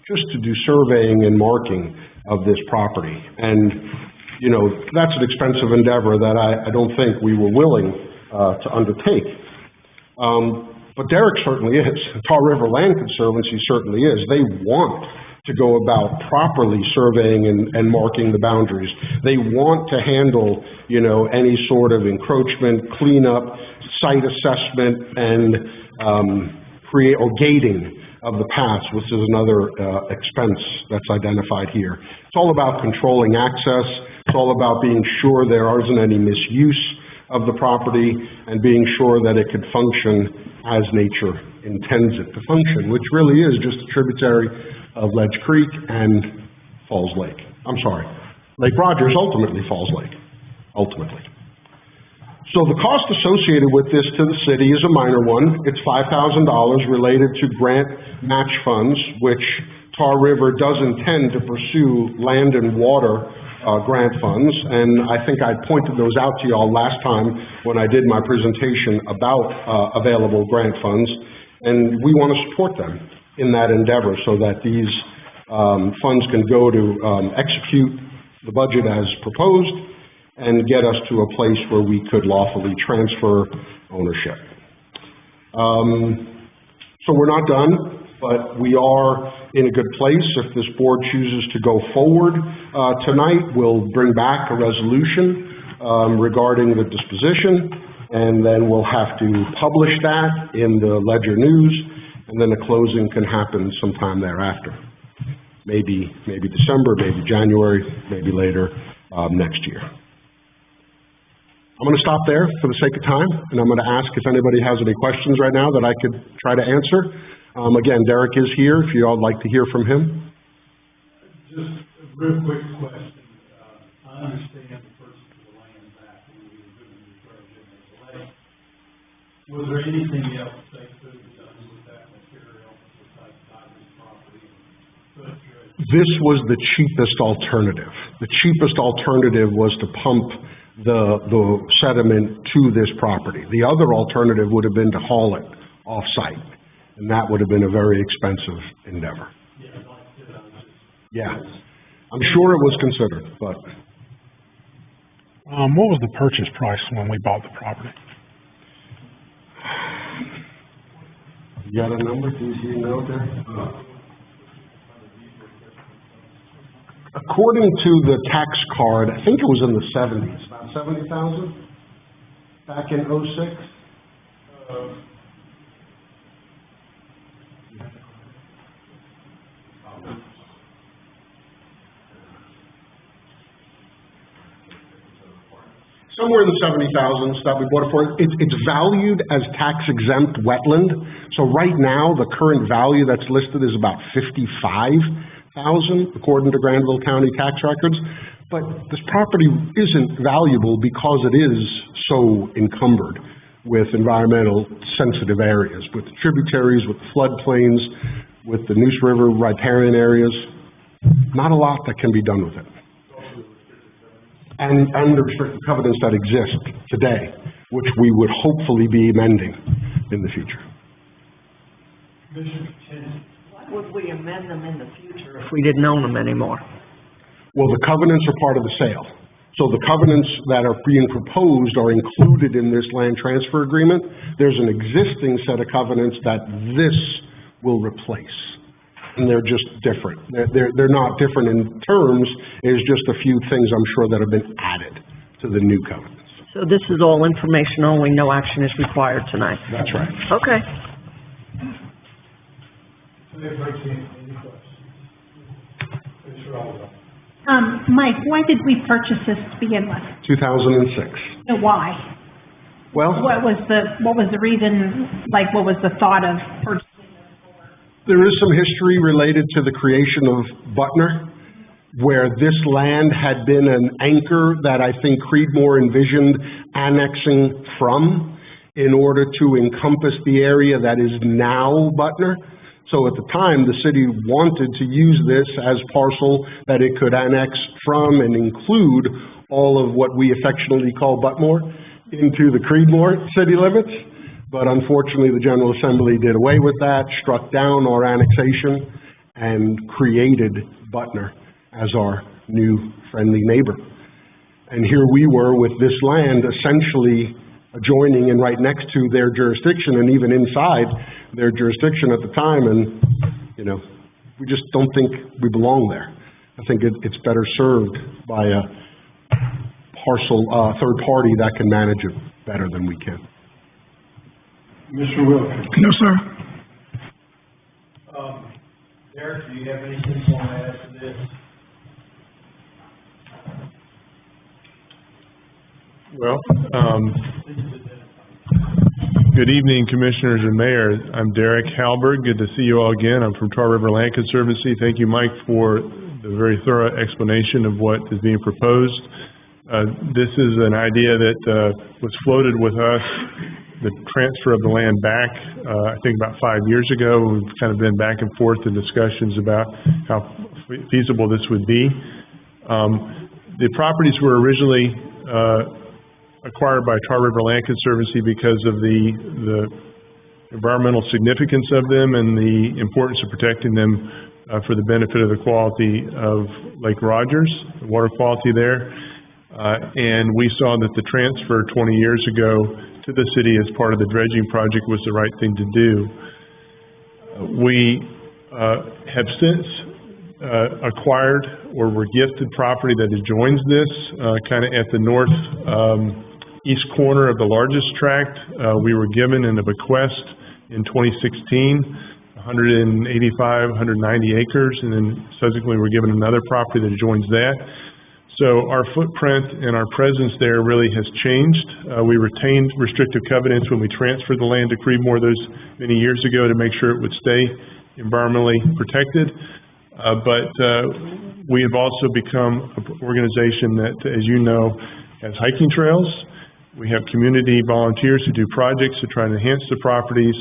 Speaker 9: just to do surveying and marking of this property. And, that's an expensive endeavor that I don't think we were willing to undertake. But Derek certainly is. Tar River Land Conservancy certainly is. They want to go about properly surveying and marking the boundaries. They want to handle, any sort of encroachment, cleanup, site assessment, and gating of the paths, which is another expense that's identified here. It's all about controlling access. It's all about being sure there isn't any misuse of the property and being sure that it could function as nature intends it to function, which really is just a tributary of Ledge Creek and Falls Lake. I'm sorry, Lake Rogers, ultimately Falls Lake, ultimately. So the cost associated with this to the city is a minor one. It's $5,000 related to grant match funds, which Tar River does intend to pursue land and water grant funds, and I think I pointed those out to y'all last time when I did my presentation about available grant funds, and we want to support them in that endeavor so that these funds can go to execute the budget as proposed and get us to a place where we could lawfully transfer ownership. So we're not done, but we are in a good place. If this board chooses to go forward tonight, we'll bring back a resolution regarding the disposition, and then we'll have to publish that in the Ledger News, and then a closing can happen sometime thereafter. Maybe December, maybe January, maybe later next year. I'm going to stop there for the sake of time, and I'm going to ask if anybody has any questions right now that I could try to answer. Again, Derek is here, if you all would like to hear from him.
Speaker 2: Just a real quick question. I understand the purchase of the land back when we were doing the project in the lake. Was there anything else they could have done with that material besides buy this property?
Speaker 9: This was the cheapest alternative. The cheapest alternative was to pump the sediment to this property. The other alternative would have been to haul it off-site, and that would have been a very expensive endeavor. Yeah, I'm sure it was considered, but...
Speaker 6: what was the purchase price when we bought the property?
Speaker 9: You got a number? Do you know there? According to the tax card, I think it was in the 70s, about 70,000 back in '06. Somewhere in the 70,000s that we bought it for. It's valued as tax-exempt wetland. So right now, the current value that's listed is about $55,000, according to Granville County tax records. But this property isn't valuable because it is so encumbered with environmental sensitive areas, with tributaries, with floodplains, with the Neuse River riparian areas. Not a lot that can be done with it. And the restricted covenants that exist today, which we would hopefully be amending in the future.
Speaker 7: Why would we amend them in the future if we didn't own them anymore?
Speaker 9: Well, the covenants are part of the sale. So the covenants that are being proposed are included in this land transfer agreement. There's an existing set of covenants that this will replace. And they're just different. They're not different in terms. There's just a few things I'm sure that have been added to the new covenants.
Speaker 7: So this is all information only, no action is required tonight?
Speaker 9: That's right.
Speaker 7: Okay.
Speaker 10: Mike, why did we purchase this to begin with?
Speaker 9: 2006.
Speaker 10: So why?
Speaker 9: Well,
Speaker 10: What was the reason, like, what was the thought of purchasing?
Speaker 9: there is some history related to the creation of Butner, where this land had been an anchor that I think Creedmoor envisioned annexing from in order to encompass the area that is now Butner. So at the time, the city wanted to use this as parcel that it could annex from and include all of what we affectionately call Butmore into the Creedmoor city limits. But unfortunately, the General Assembly did away with that, struck down our annexation, and created Butner as our new friendly neighbor. And here we were with this land essentially adjoining and right next to their jurisdiction and even inside their jurisdiction at the time. And, you know, we just don't think we belong there. I think it's better served by a third party that can manage it better than we can.
Speaker 2: Mr. Wilkins.
Speaker 6: No, sir.
Speaker 1: Derek, do you have anything you want to add to this?
Speaker 11: Well, good evening, Commissioners and Mayor. I'm Derek Halberg. Good to see you all again. I'm from Tar River Land Conservancy. Thank you, Mike, for the very thorough explanation of what is being proposed. This is an idea that was floated with us, the transfer of the land back, I think about 5 years ago. We've kind of been back and forth in discussions about how feasible this would be. The properties were originally acquired by Tar River Land Conservancy because of the environmental significance of them and the importance of protecting them for the benefit of the quality of Lake Rogers, the water quality there. And we saw that the transfer 20 years ago to the city as part of the dredging project was the right thing to do. We have since acquired or were gifted property that adjoins this, kind of at the north east corner of the largest tract. We were given in a bequest in 2016, 185, 190 acres, and then subsequently we're given another property that adjoins that. So our footprint and our presence there really has changed. We retained restrictive covenants when we transferred the land to Creedmoor those many years ago to make sure it would stay environmentally protected. But we have also become an organization that, as you know, has hiking trails. We have community volunteers who do projects to try to enhance the properties.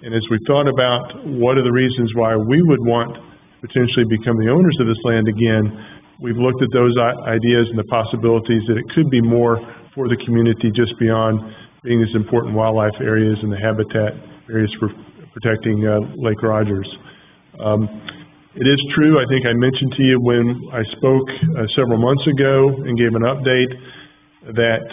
Speaker 11: And as we thought about what are the reasons why we would want to potentially become the owners of this land again, we've looked at those ideas and the possibilities that it could be more for the community just beyond being as important wildlife areas and the habitat areas for protecting Lake Rogers. It is true, I think I mentioned to you when I spoke several months ago and gave an update that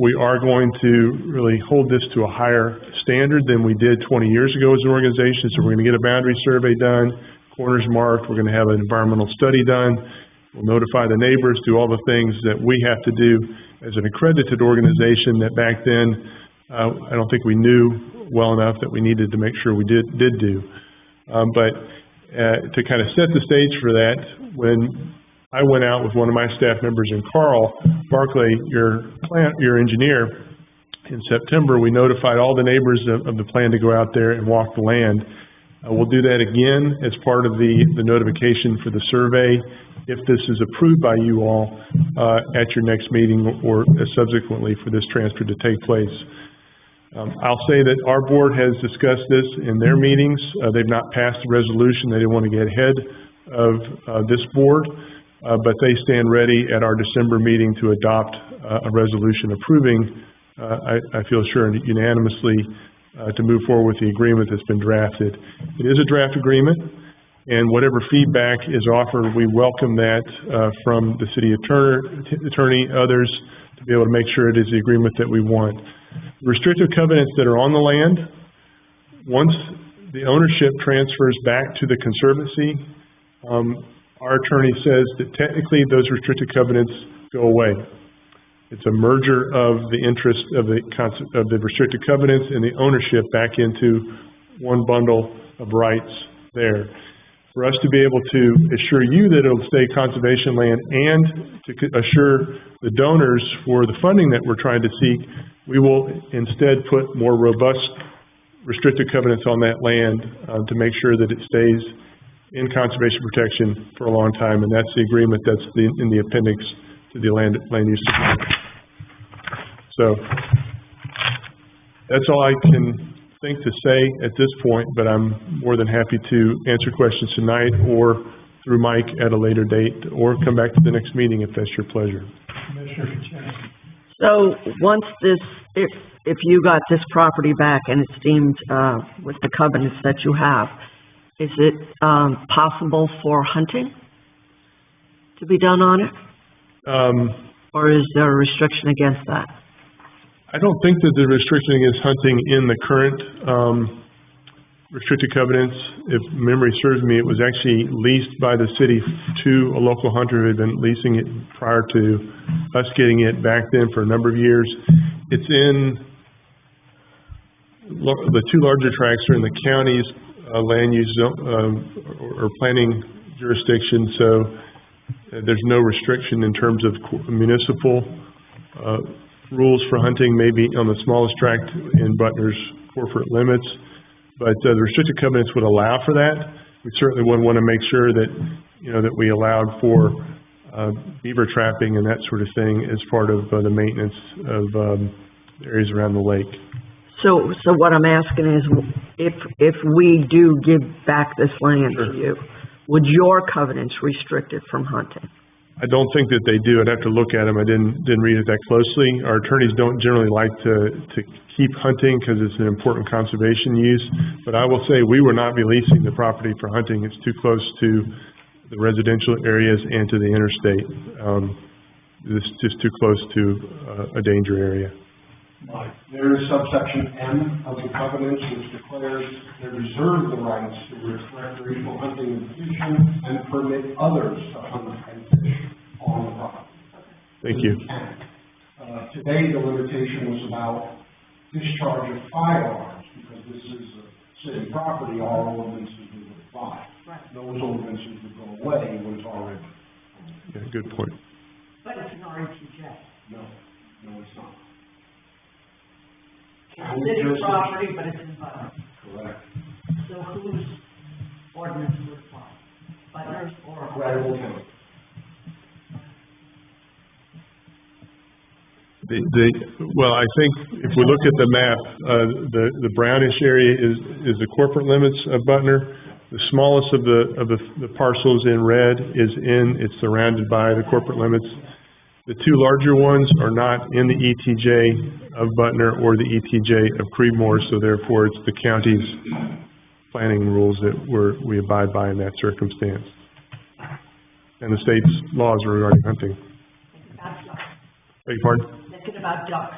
Speaker 11: we are going to really hold this to a higher standard than we did 20 years ago as an organization. So we're going to get a boundary survey done, corners marked, we're going to have an environmental study done, we'll notify the neighbors, do all the things that we have to do as an accredited organization that back then I don't think we knew well enough that we needed to make sure we did do. But to kind of set the stage for that, when I went out with one of my staff members and Carl Barclay, your engineer, in September, we notified all the neighbors of the plan to go out there and walk the land. We'll do that again as part of the notification for the survey if this is approved by you all at your next meeting or subsequently for this transfer to take place. I'll say that our board has discussed this in their meetings. They've not passed a resolution. They didn't want to get ahead of this board, but they stand ready at our December meeting to adopt a resolution approving, I feel sure unanimously, to move forward with the agreement that's been drafted. It is a draft agreement, and whatever feedback is offered, we welcome that from the city attorney, others, to be able to make sure it is the agreement that we want. Restrictive covenants that are on the land, once the ownership transfers back to the Conservancy, our attorney says that technically those restrictive covenants go away. It's a merger of the interest of the restricted covenants and the ownership back into one bundle of rights there. For us to be able to assure you that it'll stay conservation land and to assure the donors for the funding that we're trying to seek, we will instead put more robust restricted covenants on that land to make sure that it stays in conservation protection for a long time, and that's the agreement that's in the appendix to the land use agreement. So that's all I can think to say at this point, but I'm more than happy to answer questions tonight or through Mike at a later date, or come back to the next meeting if that's your pleasure.
Speaker 1: Commissioner Kaczynski.
Speaker 7: So once this, if you got this property back and it's deemed with the covenants that you have, is it possible for hunting to be done on it? Or is there a restriction against that?
Speaker 11: I don't think that the restriction against hunting in the current restricted covenants, if memory serves me, it was actually leased by the city to a local hunter who had been leasing it prior to us getting it back then for a number of years. It's in, the two larger tracts are in the counties land use or planning jurisdiction, so there's no restriction in terms of municipal rules for hunting, maybe on the smallest tract in Butner's corporate limits, but the restricted covenants would allow for that. We certainly would want to make sure that, that we allowed for beaver trapping and that sort of thing as part of the maintenance of areas around the lake.
Speaker 7: So what I'm asking is, if we do give back this land to you, would your covenants restrict it from hunting?
Speaker 11: I don't think that they do. I'd have to look at them. I didn't read it that closely. Our attorneys don't generally like to keep hunting because it's an important conservation use. But I will say we will not be leasing the property for hunting. It's too close to the residential areas and to the interstate. It's just too close to a danger area.
Speaker 9: There is subsection M of the covenants which declares they reserve the rights to recreational hunting and fishing and permit others to hunt and fish on the property.
Speaker 11: Thank you.
Speaker 9: Today the limitation was about discharge of firearms, because this is a city property, all ordinances would apply. Those ordinances would go away when it's already.
Speaker 11: Yeah, good point.
Speaker 7: But it's an RETJ.
Speaker 9: No, it's not.
Speaker 7: It's city property, but it's in Butner.
Speaker 9: Correct.
Speaker 7: So whose ordinance would apply? Butner's or?
Speaker 9: Granville County.
Speaker 11: Well, I think if we look at the map, the brownish area is the corporate limits of Butner. The smallest of the parcels in red it's surrounded by the corporate limits. The two larger ones are not in the ETJ of Butner or the ETJ of Creedmoor, so therefore it's the county's planning rules that we abide by in that circumstance. And the state's laws regarding hunting. Beg your pardon?
Speaker 7: Thinking about ducks.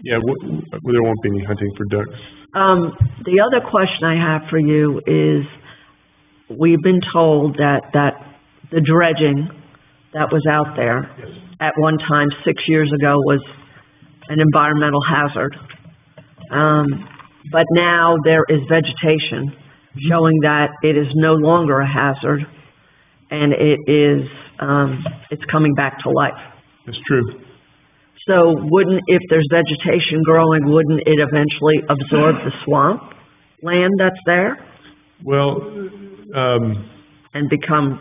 Speaker 9: Yeah, there won't be any hunting for ducks.
Speaker 7: The other question I have for you is, we've been told that the dredging that was out there at one time 6 years ago was an environmental hazard. But now there is vegetation showing that it is no longer a hazard, and it's coming back to life.
Speaker 11: That's true.
Speaker 7: So if there's vegetation growing, wouldn't it eventually absorb the swamp land that's there?
Speaker 11: Well,
Speaker 7: and become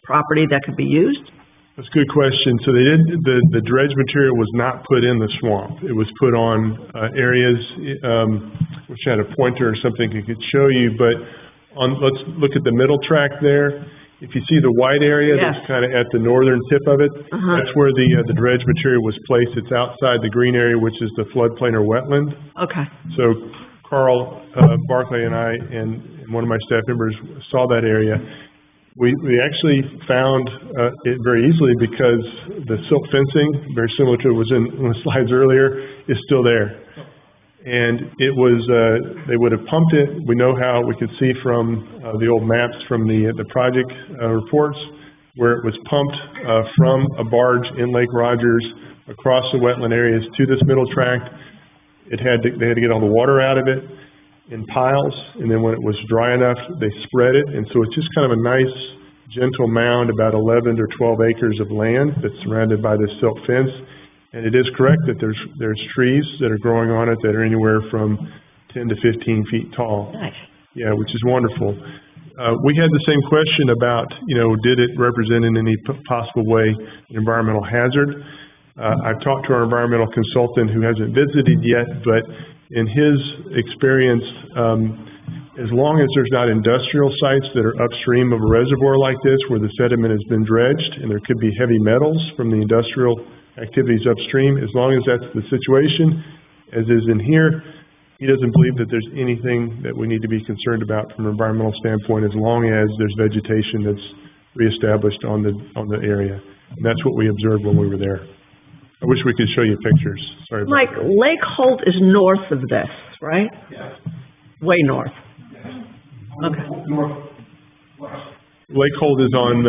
Speaker 7: property that could be used?
Speaker 11: That's a good question. So the dredge material was not put in the swamp. It was put on areas, which had a pointer or something I could show you, but let's look at the middle track there. If you see the white area that's kind of at the northern tip of it, that's where the dredge material was placed. It's outside the green area, which is the floodplain or wetland.
Speaker 7: Okay.
Speaker 11: So Carl Barclay and I and one of my staff members saw that area. We actually found it very easily because the silt fencing, very similar to what was in the slides earlier, is still there. And it was, they would have pumped it. We know how, we could see from the old maps from the project reports, where it was pumped from a barge in Lake Rogers across the wetland areas to this middle tract. They had to get all the water out of it in piles, and then when it was dry enough, they spread it. And so it's just kind of a nice, gentle mound, about 11 or 12 acres of land that's surrounded by this silt fence. And it is correct that there's trees that are growing on it that are anywhere from 10 to 15 feet tall.
Speaker 7: Nice.
Speaker 11: Yeah, which is wonderful. We had the same question about, did it represent in any possible way an environmental hazard? I've talked to our environmental consultant who hasn't visited yet, but in his experience, as long as there's not industrial sites that are upstream of a reservoir like this where the sediment has been dredged and there could be heavy metals from the industrial activities upstream, as long as that's the situation, as is in here, he doesn't believe that there's anything that we need to be concerned about from an environmental standpoint, as long as there's vegetation that's reestablished on the area. And that's what we observed when we were there. I wish we could show you pictures. Sorry about
Speaker 7: Mike,
Speaker 11: that.
Speaker 7: Lake Holt is north of this, right?
Speaker 9: Yes.
Speaker 7: Way north.
Speaker 9: Yes.
Speaker 7: Okay.
Speaker 9: Northwest.
Speaker 11: Lake Holt is on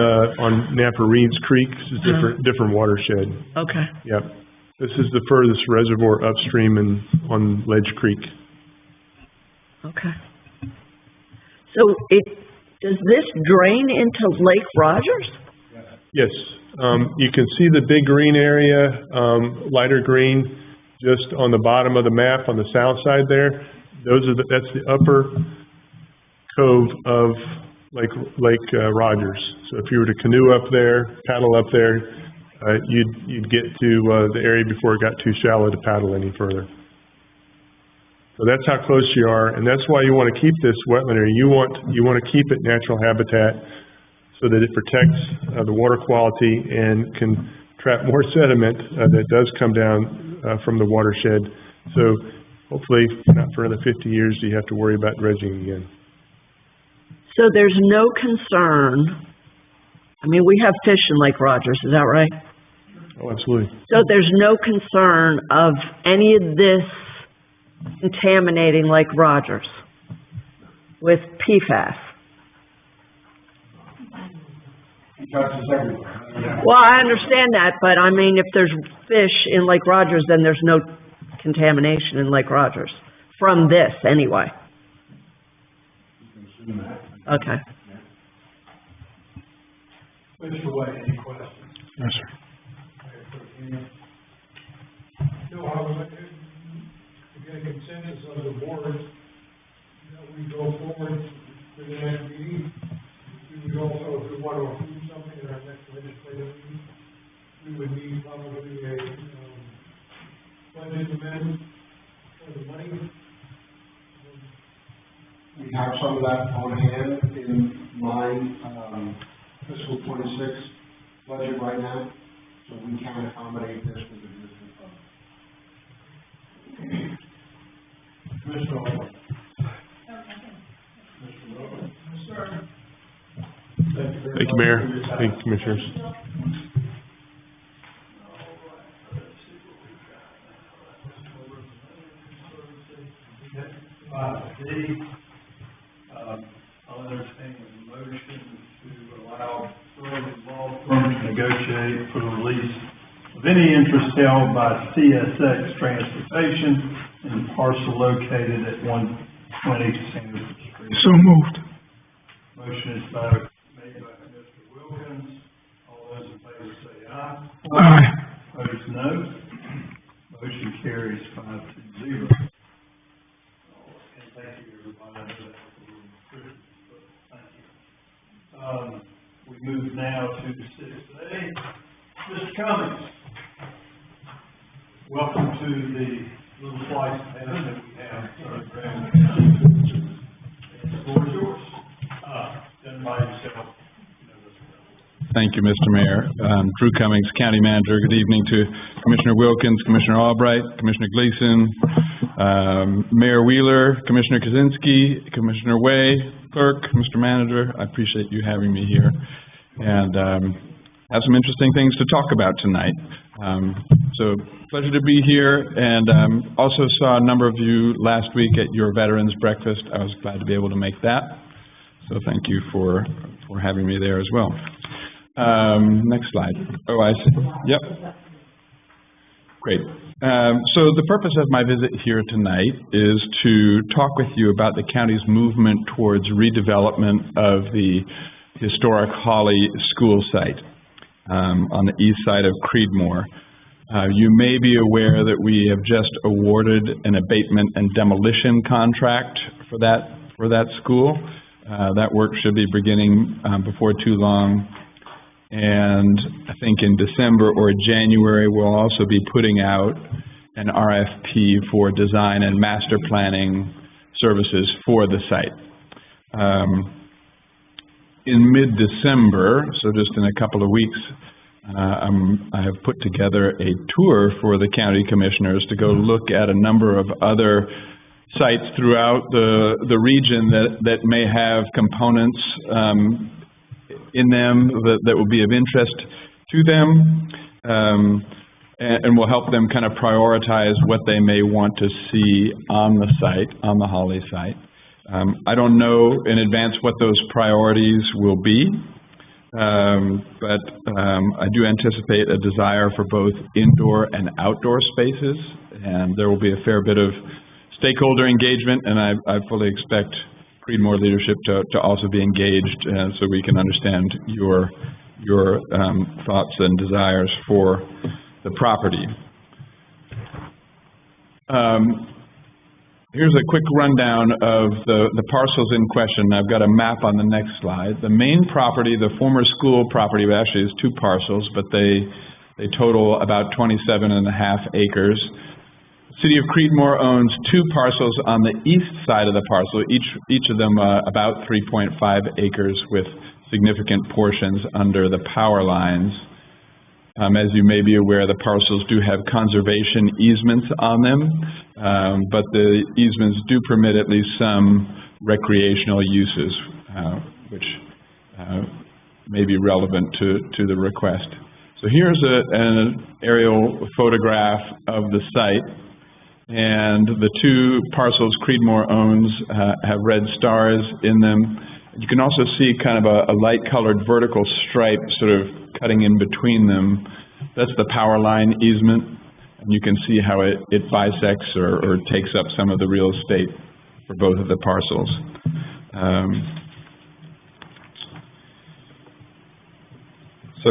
Speaker 11: Napa Reeves Creek. It's a different watershed.
Speaker 7: Okay.
Speaker 11: Yep. This is the furthest reservoir upstream on Ledge Creek.
Speaker 7: Okay. So does this drain into Lake Rogers?
Speaker 11: Yes, you can see the big green area, lighter green, just on the bottom of the map on the south side there. That's the upper cove of Lake Rogers. So if you were to canoe up there, paddle up there, you'd get to the area before it got too shallow to paddle any further. So that's how close you are, and that's why you want to keep this wetland area. You want to keep it natural habitat so that it protects the water quality and can trap more sediment that does come down from the watershed. So hopefully, not for another 50 years, do you have to worry about dredging again.
Speaker 7: So there's no concern, I mean, we have fish in Lake Rogers, is that right?
Speaker 11: Oh, absolutely.
Speaker 7: So there's no concern of any of this contaminating Lake Rogers with PFAS? Well, I understand that, but I mean, if there's fish in Lake Rogers, then there's no contamination in Lake Rogers. From this, anyway. Okay.
Speaker 2: Mr. Way, any questions?
Speaker 3: Yes, sir.
Speaker 4: No, I was, to get a consensus of the board, that we go forward to the next meeting. We would also, if we want to approve something in our next legislative meeting, we would need probably a, budget amendment for the money.
Speaker 9: We have some of that on hand in my fiscal 26 budget right now, so we can accommodate this with existing funds.
Speaker 2: Mr. Owen. Mr. Owen. Sir.
Speaker 11: Thank you, Mayor. Thank you, Commissioners.
Speaker 2: I'll entertain a motion to allow firm involved firms to negotiate for the release of any interest held by CSX Transportation in the parcel located at 120 Sanderson Street.
Speaker 6: So moved.
Speaker 2: Motion is made by Mr. Wilkins. All those in favor say aye.
Speaker 6: Aye.
Speaker 2: Opposed, no. Motion carries 5-0. And thank you, everybody. Thank you. We move now to 6A. Mr. Cummings, welcome to the little slice of heaven that we have. The floor is yours. Done by yourself.
Speaker 12: Thank you, Mr. Mayor. Drew Cummings, County Manager. Good evening to Commissioner Wilkins, Commissioner Albright, Commissioner Gleason, Mayor Wheeler, Commissioner Kaczynski, Commissioner Way, Clerk, Mr. Manager. I appreciate you having me here. And have some interesting things to talk about tonight. So pleasure to be here, and also saw a number of you last week at your Veterans Breakfast. I was glad to be able to make that. So thank you for having me there as well. Next slide. Oh, I see. Yep. Great. So the purpose of my visit here tonight is to talk with you about the county's movement towards redevelopment of the historic Hawley School site on the east side of Creedmoor. You may be aware that we have just awarded an abatement and demolition contract for that school. That work should be beginning before too long. And I think in December or January, we'll also be putting out an RFP for design and master planning services for the site. In mid-December, so just in a couple of weeks, I have put together a tour for the county commissioners to go look at a number of other sites throughout the region that may have components in them that will be of interest to them, and will help them kind of prioritize what they may want to see on the site, on the Hawley site. I don't know in advance what those priorities will be, but I do anticipate a desire for both indoor and outdoor spaces, and there will be a fair bit of stakeholder engagement, and I fully expect Creedmoor leadership to also be engaged, so we can understand your thoughts and desires for the property. Here's a quick rundown of the parcels in question. I've got a map on the next slide. The main property, the former school property, actually is 2 parcels, but they total about 27.5 acres. The City of Creedmoor owns 2 parcels on the east side of the parcel, each of them about 3.5 acres with significant portions under the power lines. As you may be aware, the parcels do have conservation easements on them, but the easements do permit at least some recreational uses, which may be relevant to the request. So here's an aerial photograph of the site, and the 2 parcels Creedmoor owns have red stars in them. You can also see kind of a light-colored vertical stripe sort of cutting in between them. That's the power line easement, and you can see how it bisects or takes up some of the real estate for both of the parcels. So,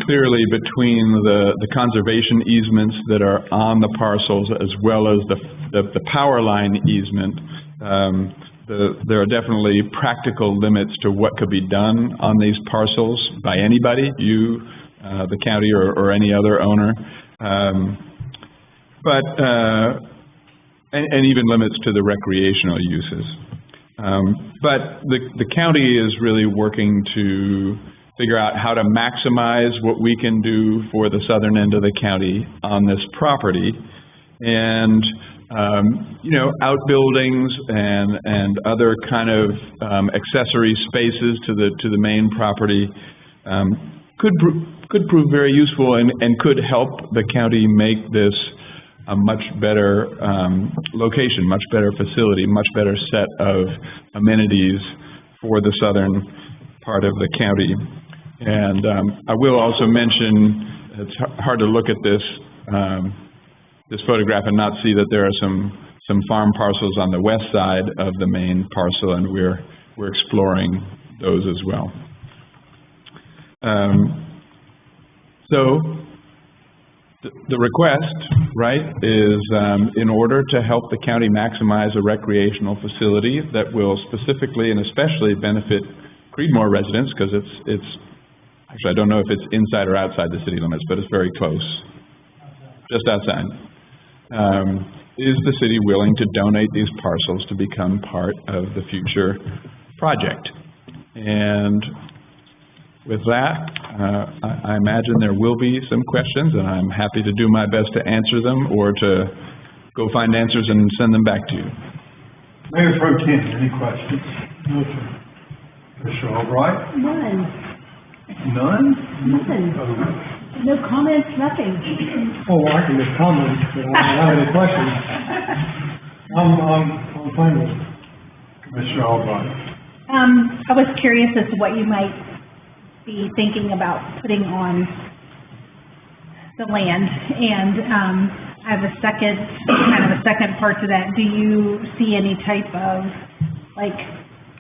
Speaker 12: clearly between the conservation easements that are on the parcels as well as the power line easement, there are definitely practical limits to what could be done on these parcels by anybody, you, the county, or any other owner. And even limits to the recreational uses. But the county is really working to figure out how to maximize what we can do for the southern end of the county on this property. And outbuildings and other kind of accessory spaces to the main property could prove very useful and could help the county make this a much better location, much better facility, much better set of amenities for the southern part of the county. And I will also mention, it's hard to look at this photograph and not see that there are some farm parcels on the west side of the main parcel, and we're exploring those as well. So the request, right, is in order to help the county maximize a recreational facility that will specifically and especially benefit Creedmoor residents, because it's actually, I don't know if it's inside or outside the city limits, but it's very close, just outside. Is the city willing to donate these parcels to become part of the future project? And with that, I imagine there will be some questions, and I'm happy to do my best to answer them or to go find answers and send them back to you.
Speaker 2: Mayor Pro Tem, any questions? No, sir. Commissioner Albright?
Speaker 13: None.
Speaker 2: None?
Speaker 13: Nothing. No comments, nothing.
Speaker 1: Oh, I can make comments, but I don't have any questions. I'm fine with it.
Speaker 2: Commissioner Albright?
Speaker 10: I was curious as to what you might be thinking about putting on the land, and I have a second part to that. Do you see any type of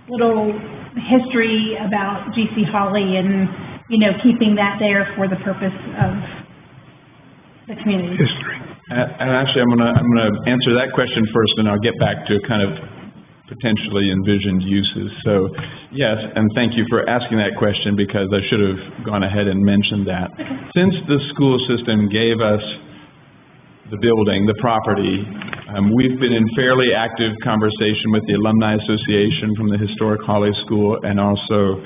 Speaker 10: little history about G.C. Holly and keeping that there for the purpose of the community?
Speaker 6: History.
Speaker 12: And actually, I'm gonna answer that question first, and I'll get back to kind of potentially envisioned uses. So, yes, and thank you for asking that question, because I should have gone ahead and mentioned that. Since the school system gave us the building, the property, we've been in fairly active conversation with the Alumni Association from the historic Holly School, and also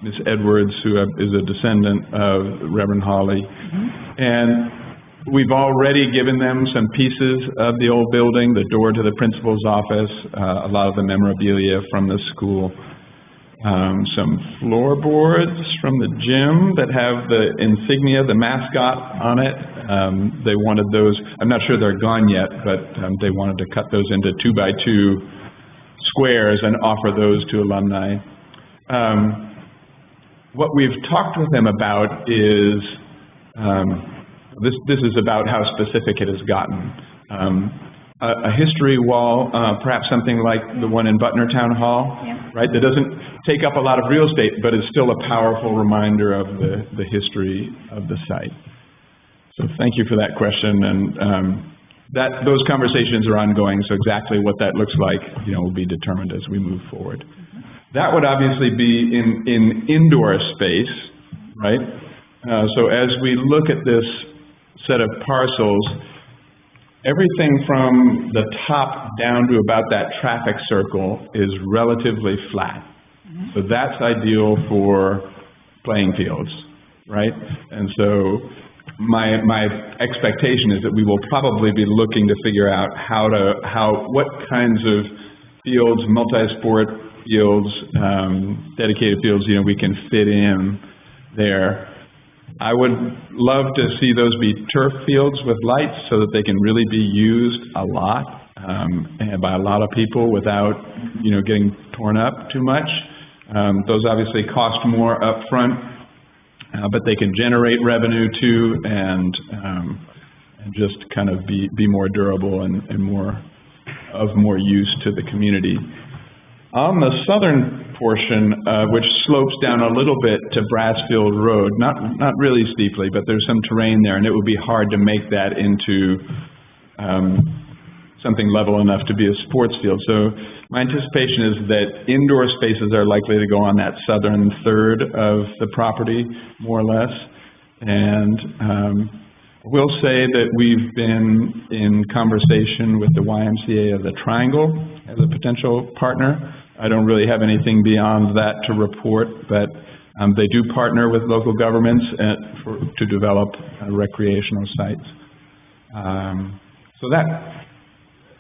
Speaker 12: Ms. Edwards, who is a descendant of Reverend Holly. And we've already given them some pieces of the old building, the door to the principal's office, a lot of the memorabilia from the school, some floorboards from the gym that have the insignia, the mascot on it. They wanted those. I'm not sure they're gone yet, but they wanted to cut those into 2x2 squares and offer those to alumni. What we've talked with them about is, this is about how specific it has gotten. a history wall, perhaps something like the one in Butner Town Hall, right? That doesn't take up a lot of real estate, but is still a powerful reminder of the history of the site. So thank you for that question, and those conversations are ongoing, so exactly what that looks like, will be determined as we move forward. That would obviously be in indoor space, right? So as we look at this set of parcels, everything from the top down to about that traffic circle is relatively flat. So that's ideal for playing fields, right? And so my expectation is that we will probably be looking to figure out what kinds of fields, multi-sport fields, dedicated fields, we can fit in there. I would love to see those be turf fields with lights so that they can really be used a lot, and by a lot of people without, getting torn up too much. Those obviously cost more up front, but they can generate revenue too, and just kind of be more durable and more use to the community. On the southern portion, which slopes down a little bit to Brassfield Road, not really steeply, but there's some terrain there, and it would be hard to make that into something level enough to be a sports field. So my anticipation is that indoor spaces are likely to go on that southern third of the property, more or less. And we'll say that we've been in conversation with the YMCA of the Triangle as a potential partner. I don't really have anything beyond that to report, but they do partner with local governments to develop recreational sites. So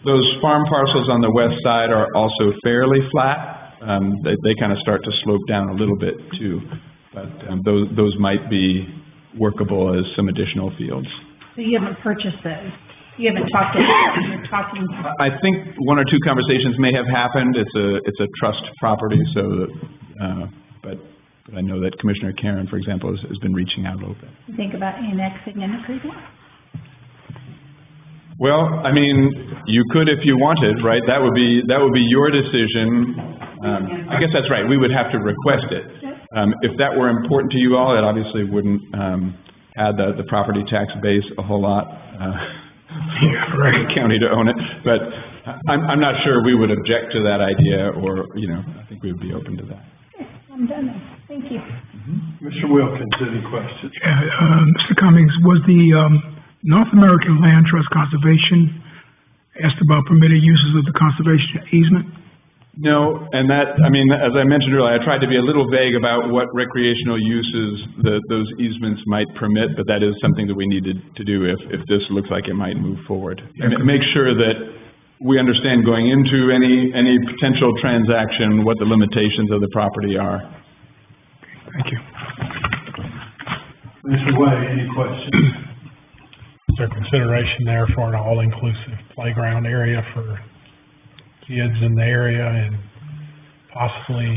Speaker 12: those farm parcels on the west side are also fairly flat. They kind of start to slope down a little bit too, but those might be workable as some additional fields.
Speaker 10: So you haven't purchased those? You haven't talked to them? You're talking?
Speaker 12: I think one or two conversations may have happened. It's a trust property, so but I know that Commissioner Karen, for example, has been reaching out a little bit.
Speaker 10: You think about annexing into Creedmoor?
Speaker 12: Well, I mean, you could if you wanted, right? That would be your decision. I guess that's right. We would have to request it. If that were important to you all, it obviously wouldn't add the property tax base a whole lot. For the county to own it, but I'm not sure we would object to that idea, or I think we would be open to that.
Speaker 10: Okay, I'm done then. Thank you.
Speaker 2: Mr. Wilkins, any questions?
Speaker 6: Mr. Cummings, was the North American Land Trust Conservation asked about permitted uses of the conservation easement?
Speaker 12: No, and as I mentioned earlier, I tried to be a little vague about what recreational uses those easements might permit, but that is something that we needed to do if this looks like it might move forward. And make sure that we understand going into any potential transaction what the limitations of the property are.
Speaker 6: Thank you.
Speaker 2: Mr. Way, any questions?
Speaker 14: Is there consideration there for an all-inclusive playground area for kids in the area, and possibly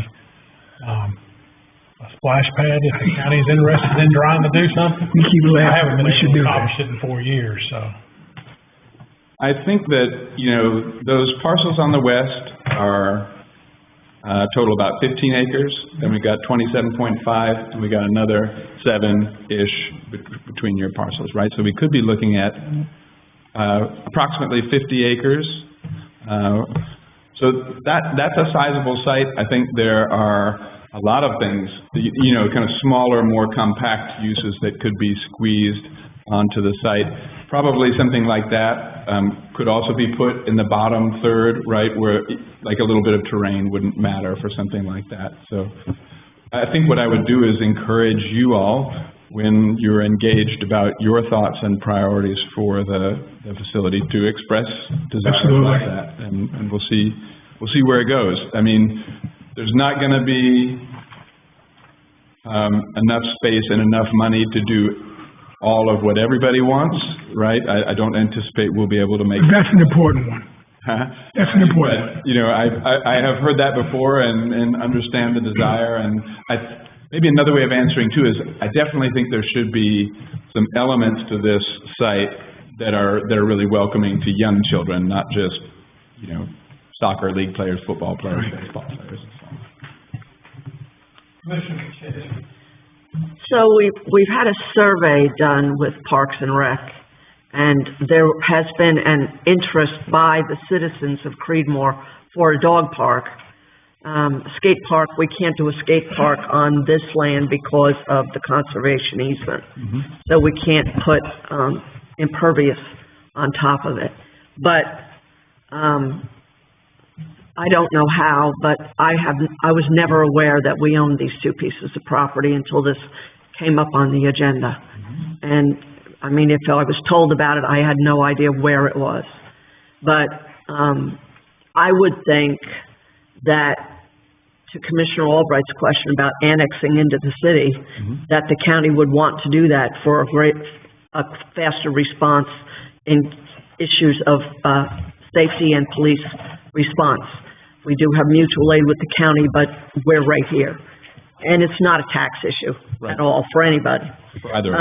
Speaker 14: a splash pad if the county's interested in trying to do something?
Speaker 6: We keep laughing.
Speaker 14: I haven't been able to
Speaker 6: do
Speaker 14: accomplish it in 4 years, so.
Speaker 12: I think that, those parcels on the west are total about 15 acres. Then we got 27.5, and we got another 7-ish between your parcels, right? So we could be looking at approximately 50 acres. So that's a sizable site. I think there are a lot of things, kind of smaller, more compact uses that could be squeezed onto the site. Probably something like that could also be put in the bottom third, right, where like a little bit of terrain wouldn't matter for something like that. So I think what I would do is encourage you all, when you're engaged, about your thoughts and priorities for the facility, to express desires like that, and we'll see where it goes. I mean, there's not going to be enough space and enough money to do all of what everybody wants, right? I don't anticipate we'll be able to make.
Speaker 6: That's an important one. That's an important one.
Speaker 12: I have heard that before and understand the desire, and maybe another way of answering too is I definitely think there should be some elements to this site that are really welcoming to young children, not just, soccer league players, football players, baseball players, and so on.
Speaker 2: Commissioner Kidd.
Speaker 7: So we've had a survey done with Parks and Rec, and there has been an interest by the citizens of Creedmoor for a dog park. Skate park, we can't do a skate park on this land because of the conservation easement. So we can't put, impervious on top of it. But, I don't know how, but I was never aware that we owned these two pieces of property until this came up on the agenda. And, I mean, if I was told about it, I had no idea where it was. But, I would think that, to Commissioner Albright's question about annexing into the city, that the county would want to do that for a faster response in issues of safety and police response. We do have mutual aid with the county, but we're right here. And it's not a tax issue at all for anybody.
Speaker 12: For either.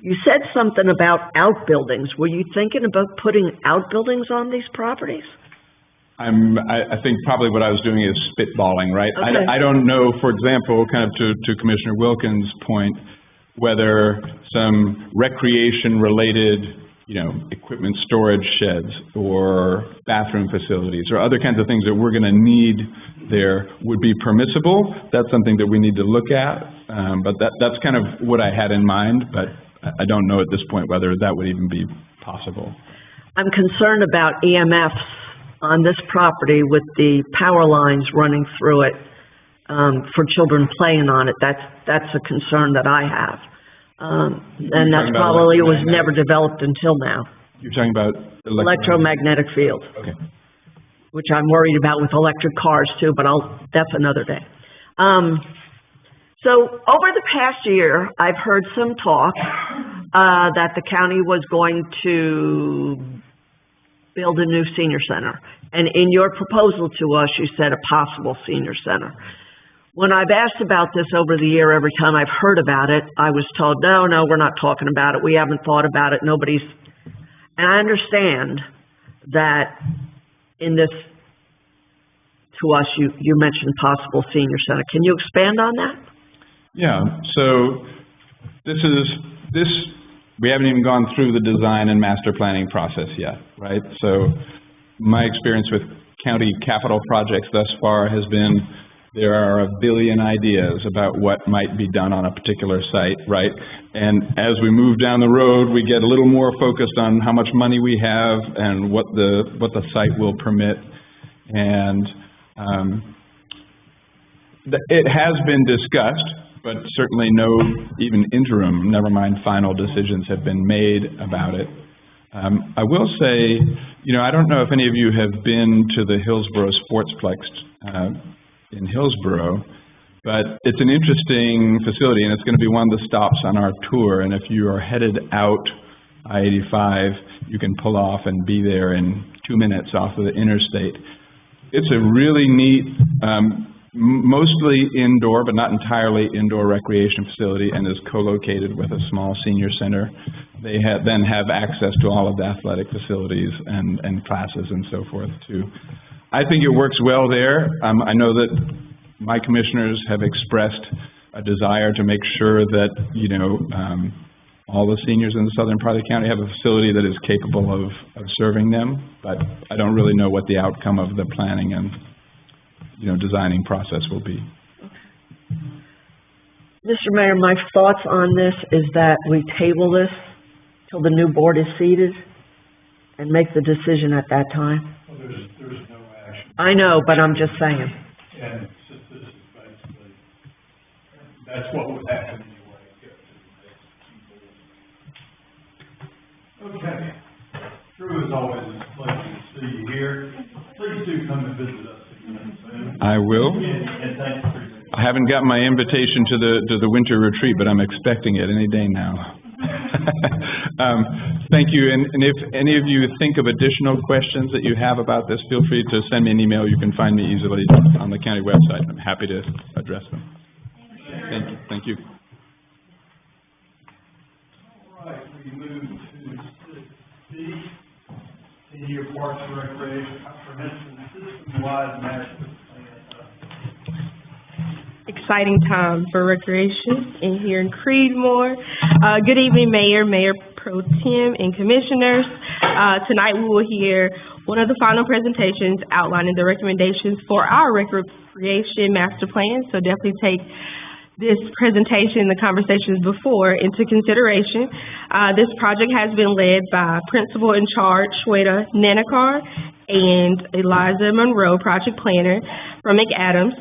Speaker 7: You said something about outbuildings. Were you thinking about putting outbuildings on these properties?
Speaker 12: I think probably what I was doing is spitballing, right?
Speaker 7: Okay.
Speaker 12: I don't know, for example, kind of to Commissioner Wilkins' point, whether some recreation-related, equipment storage sheds or bathroom facilities or other kinds of things that we're going to need there would be permissible. That's something that we need to look at, but that's kind of what I had in mind, but I don't know at this point whether that would even be possible.
Speaker 7: I'm concerned about EMFs on this property with the power lines running through it, for children playing on it. That's a concern that I have. And that's probably was never developed until now.
Speaker 12: You're talking about
Speaker 7: electromagnetic field.
Speaker 12: Okay.
Speaker 7: Which I'm worried about with electric cars too, but that's another day. So over the past year, I've heard some talk, that the county was going to build a new senior center. And in your proposal to us, you said a possible senior center. When I've asked about this over the year, every time I've heard about it, I was told, no, we're not talking about it. We haven't thought about it. And I understand that in this, to us, you mentioned possible senior center. Can you expand on that?
Speaker 12: Yeah, so we haven't even gone through the design and master planning process yet, right? So my experience with county capital projects thus far has been there are a billion ideas about what might be done on a particular site, right? And as we move down the road, we get a little more focused on how much money we have and what the site will permit. And it has been discussed, but certainly no even interim, never mind final decisions have been made about it. I will say, I don't know if any of you have been to the Hillsborough Sportsplex in Hillsborough, but it's an interesting facility, and it's going to be one of the stops on our tour. And if you are headed out I-85, you can pull off and be there in 2 minutes off of the interstate. It's a really neat, mostly indoor, but not entirely indoor recreation facility, and is co-located with a small senior center. They then have access to all of the athletic facilities and classes and so forth too. I think it works well there. I know that my commissioners have expressed a desire to make sure that, all the seniors in the southern part of the county have a facility that is capable of serving them, but I don't really know what the outcome of the planning and, designing process will be.
Speaker 7: Mr. Mayor, my thoughts on this is that we table this till the new board is seated and make the decision at that time.
Speaker 2: Well, there's no action.
Speaker 7: I know, but I'm just saying.
Speaker 2: And since this is basically, that's what would happen anyway. Okay. Drew, as always, it's a pleasure to see you here. Please do come and visit us again soon.
Speaker 12: I will.
Speaker 2: And thank you for your...
Speaker 12: I haven't got my invitation to the winter retreat, but I'm expecting it any day now. Thank you. And if any of you think of additional questions that you have about this, feel free to send me an email. You can find me easily on the county website. I'm happy to address them. Thank you.
Speaker 2: All right, we move to Parks and Recreation Comprehensive System-Wide Master Plan.
Speaker 15: Exciting time for recreation in here in Creedmoor. Good evening, Mayor Pro Tem, and Commissioners. Tonight we will hear one of the final presentations outlining the recommendations for our recreation master plan. So definitely take this presentation, the conversations before, into consideration. This project has been led by Principal in Charge Shweta Nanakar and Eliza Monroe, Project Planner from McAdams.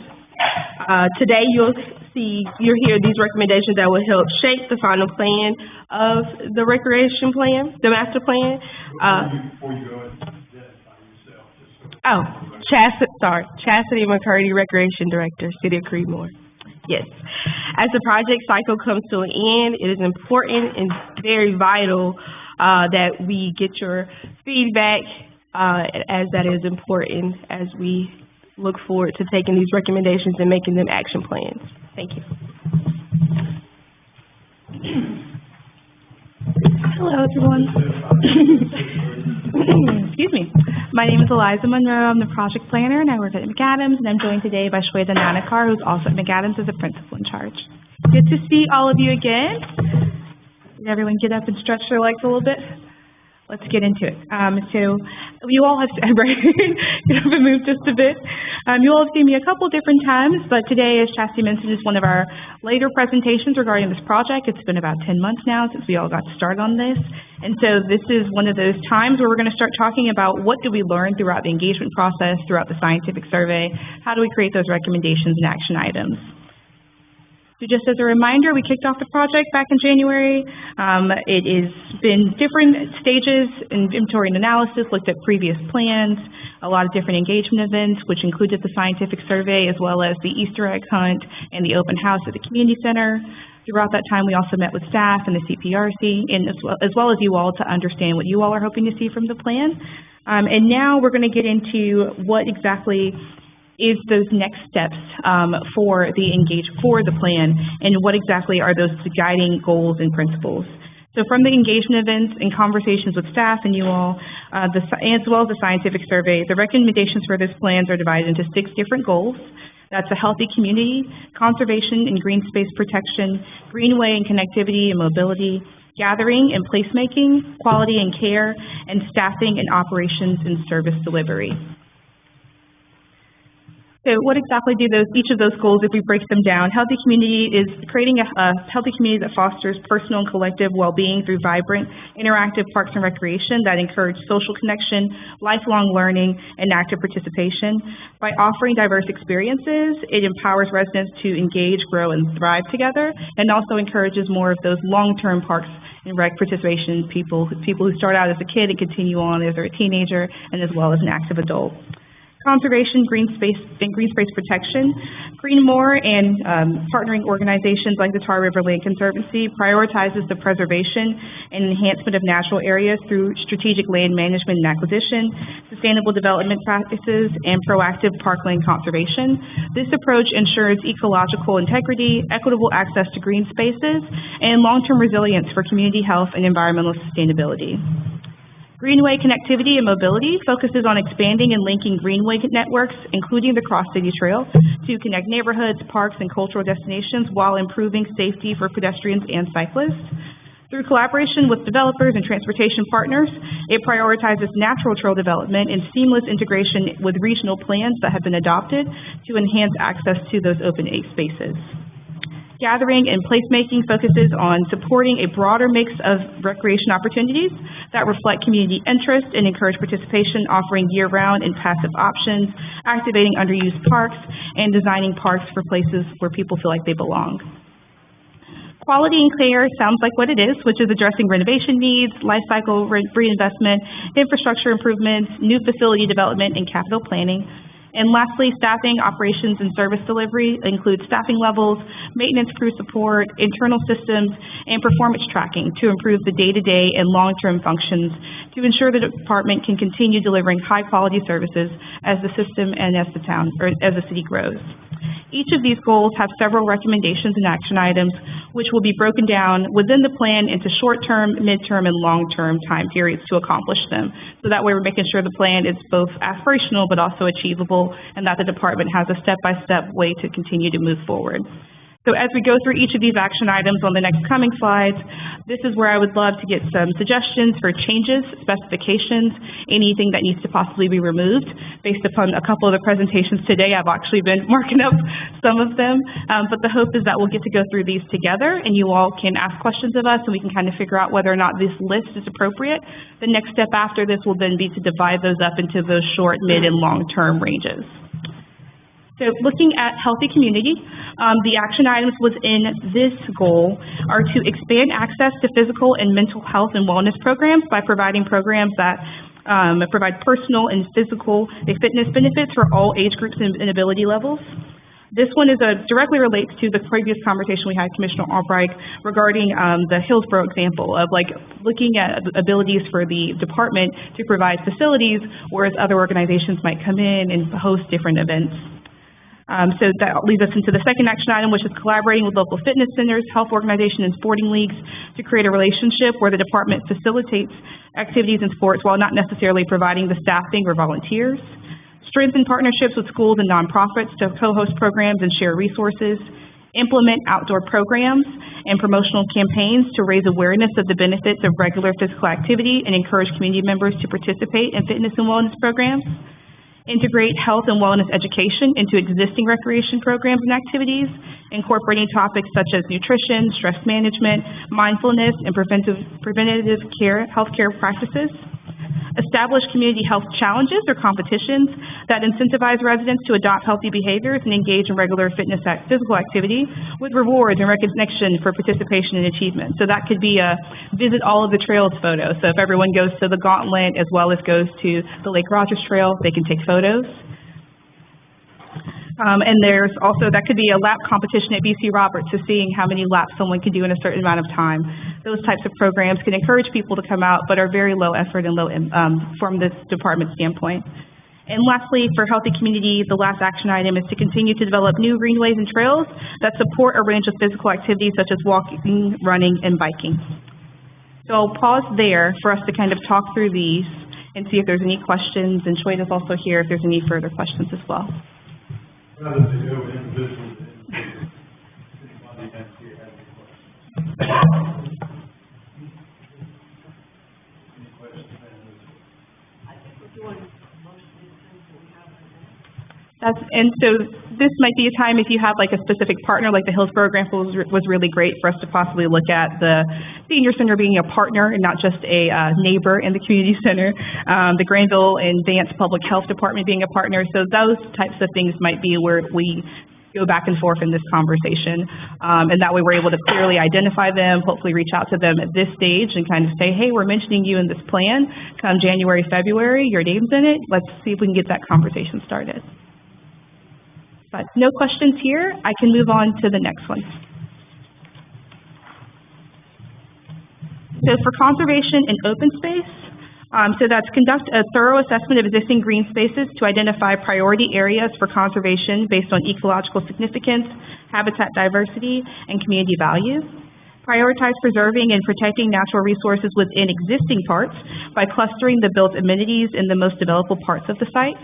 Speaker 15: Today you'll hear these recommendations that will help shape the final plan of the recreation plan, the master plan.
Speaker 2: Before you go ahead, identify yourself.
Speaker 15: Chastity McCurdy, Recreation Director, City of Creedmoor. Yes. As the project cycle comes to an end, it is important and very vital that we get your feedback, as that is important as we look forward to taking these recommendations and making them action plans. Thank you.
Speaker 16: Hello, everyone. Excuse me. My name is Eliza Monroe. I'm the project planner, and I work at McAdams, and I'm joined today by Shweta Nanakar, who's also at McAdams as a principal in charge. Good to see all of you again. Did everyone get up and stretch their legs a little bit? Let's get into it. So you all have, get up and move just a bit. You all have seen me a couple different times, but today, as Chastity mentioned, is one of our later presentations regarding this project. It's been about 10 months now since we all got started on this. And so this is one of those times where we're going to start talking about what do we learn throughout the engagement process, throughout the scientific survey, how do we create those recommendations and action items. So just as a reminder, we kicked off the project back in January. It has been different stages, inventory and analysis, looked at previous plans, a lot of different engagement events, which included the scientific survey as well as the Easter egg hunt and the open house at the community center. Throughout that time, we also met with staff and the CPRC, and as well as you all to understand what you all are hoping to see from the plan. And now we're going to get into what exactly is those next steps for the plan, and what exactly are those guiding goals and principles. So from the engagement events and conversations with staff and you all, as well as the scientific survey, the recommendations for this plans are divided into 6 different goals. That's a healthy community, conservation and green space protection, greenway and connectivity and mobility, gathering and placemaking, quality and care, and staffing and operations and service delivery. So what exactly do each of those goals, if we break them down? Healthy community is creating a healthy community that fosters personal and collective well-being through vibrant, interactive parks and recreation that encourage social connection, lifelong learning, and active participation. By offering diverse experiences, it empowers residents to engage, grow, and thrive together, and also encourages more of those long-term parks and rec participation, people who start out as a kid and continue on as they're a teenager, and as well as an active adult. Conservation, green space protection. Creedmoor and partnering organizations like the Tar River Land Conservancy prioritizes the preservation and enhancement of natural areas through strategic land management and acquisition, sustainable development practices, and proactive parkland conservation. This approach ensures ecological integrity, equitable access to green spaces, and long-term resilience for community health and environmental sustainability. Greenway connectivity and mobility focuses on expanding and linking greenway networks, including the Cross-City Trail, to connect neighborhoods, parks, and cultural destinations while improving safety for pedestrians and cyclists. Through collaboration with developers and transportation partners, it prioritizes natural trail development and seamless integration with regional plans that have been adopted to enhance access to those open spaces. Gathering and placemaking focuses on supporting a broader mix of recreation opportunities that reflect community interest and encourage participation, offering year-round and passive options, activating underused parks, and designing parks for places where people feel like they belong. Quality and care sounds like what it is, which is addressing renovation needs, life cycle reinvestment, infrastructure improvements, new facility development, and capital planning. And lastly, staffing, operations, and service delivery includes staffing levels, maintenance crew support, internal systems, and performance tracking to improve the day-to-day and long-term functions to ensure the department can continue delivering high-quality services as the system and as the town, or as the city grows. Each of these goals have several recommendations and action items, which will be broken down within the plan into short-term, mid-term, and long-term time periods to accomplish them. So that way we're making sure the plan is both aspirational but also achievable, and that the department has a step-by-step way to continue to move forward. So as we go through each of these action items on the next coming slides, this is where I would love to get some suggestions for changes, specifications, anything that needs to possibly be removed. Based upon a couple of the presentations today, I've actually been marking up some of them, but the hope is that we'll get to go through these together and you all can ask questions of us and we can kind of figure out whether or not this list is appropriate. The next step after this will then be to divide those up into those short, mid, and long-term ranges. So looking at healthy community, the action items within this goal are to expand access to physical and mental health and wellness programs by providing programs that provide personal and physical fitness benefits for all age groups and ability levels. This one directly relates to the previous conversation we had, Commissioner Albright, regarding the Hillsborough example of looking at abilities for the department to provide facilities, whereas other organizations might come in and host different events. So that leads us into the second action item, which is collaborating with local fitness centers, health organizations, and sporting leagues to create a relationship where the department facilitates activities and sports while not necessarily providing the staffing or volunteers. Strengthen partnerships with schools and nonprofits to co-host programs and share resources. Implement outdoor programs and promotional campaigns to raise awareness of the benefits of regular physical activity and encourage community members to participate in fitness and wellness programs. Integrate health and wellness education into existing recreation programs and activities, incorporating topics such as nutrition, stress management, mindfulness, and preventative care, healthcare practices. Establish community health challenges or competitions that incentivize residents to adopt healthy behaviors and engage in regular physical activity with rewards and recognition for participation and achievement. So that could be a visit all of the trails photo. So if everyone goes to the Gauntlet as well as goes to the Lake Rogers Trail, they can take photos. And there's also, that could be a lap competition at BC Roberts, so seeing how many laps someone can do in a certain amount of time. Those types of programs can encourage people to come out, but are very low effort and low from this department standpoint. And lastly, for healthy community, the last action item is to continue to develop new greenways and trails that support a range of physical activities such as walking, running, and biking. So I'll pause there for us to kind of talk through these and see if there's any questions, and Choi is also here if there's any further questions as well.
Speaker 2: Rather than go individual to individual, anybody has here has any questions? Any questions?
Speaker 13: I think we're doing most of these things that we have right now.
Speaker 16: And so this might be a time if you have like a specific partner, like the Hillsborough example was really great for us to possibly look at the senior center being a partner and not just a neighbor in the community center, the Granville and Vance Public Health Department being a partner. So those types of things might be where we go back and forth in this conversation. And that way we're able to clearly identify them, hopefully reach out to them at this stage and kind of say, hey, we're mentioning you in this plan. Come January, February, your name's in it. Let's see if we can get that conversation started. But no questions here. I can move on to the next one. So for conservation and open space, so that's conduct a thorough assessment of existing green spaces to identify priority areas for conservation based on ecological significance, habitat diversity, and community value. Prioritize preserving and protecting natural resources within existing parks by clustering the built amenities in the most developable parts of the site.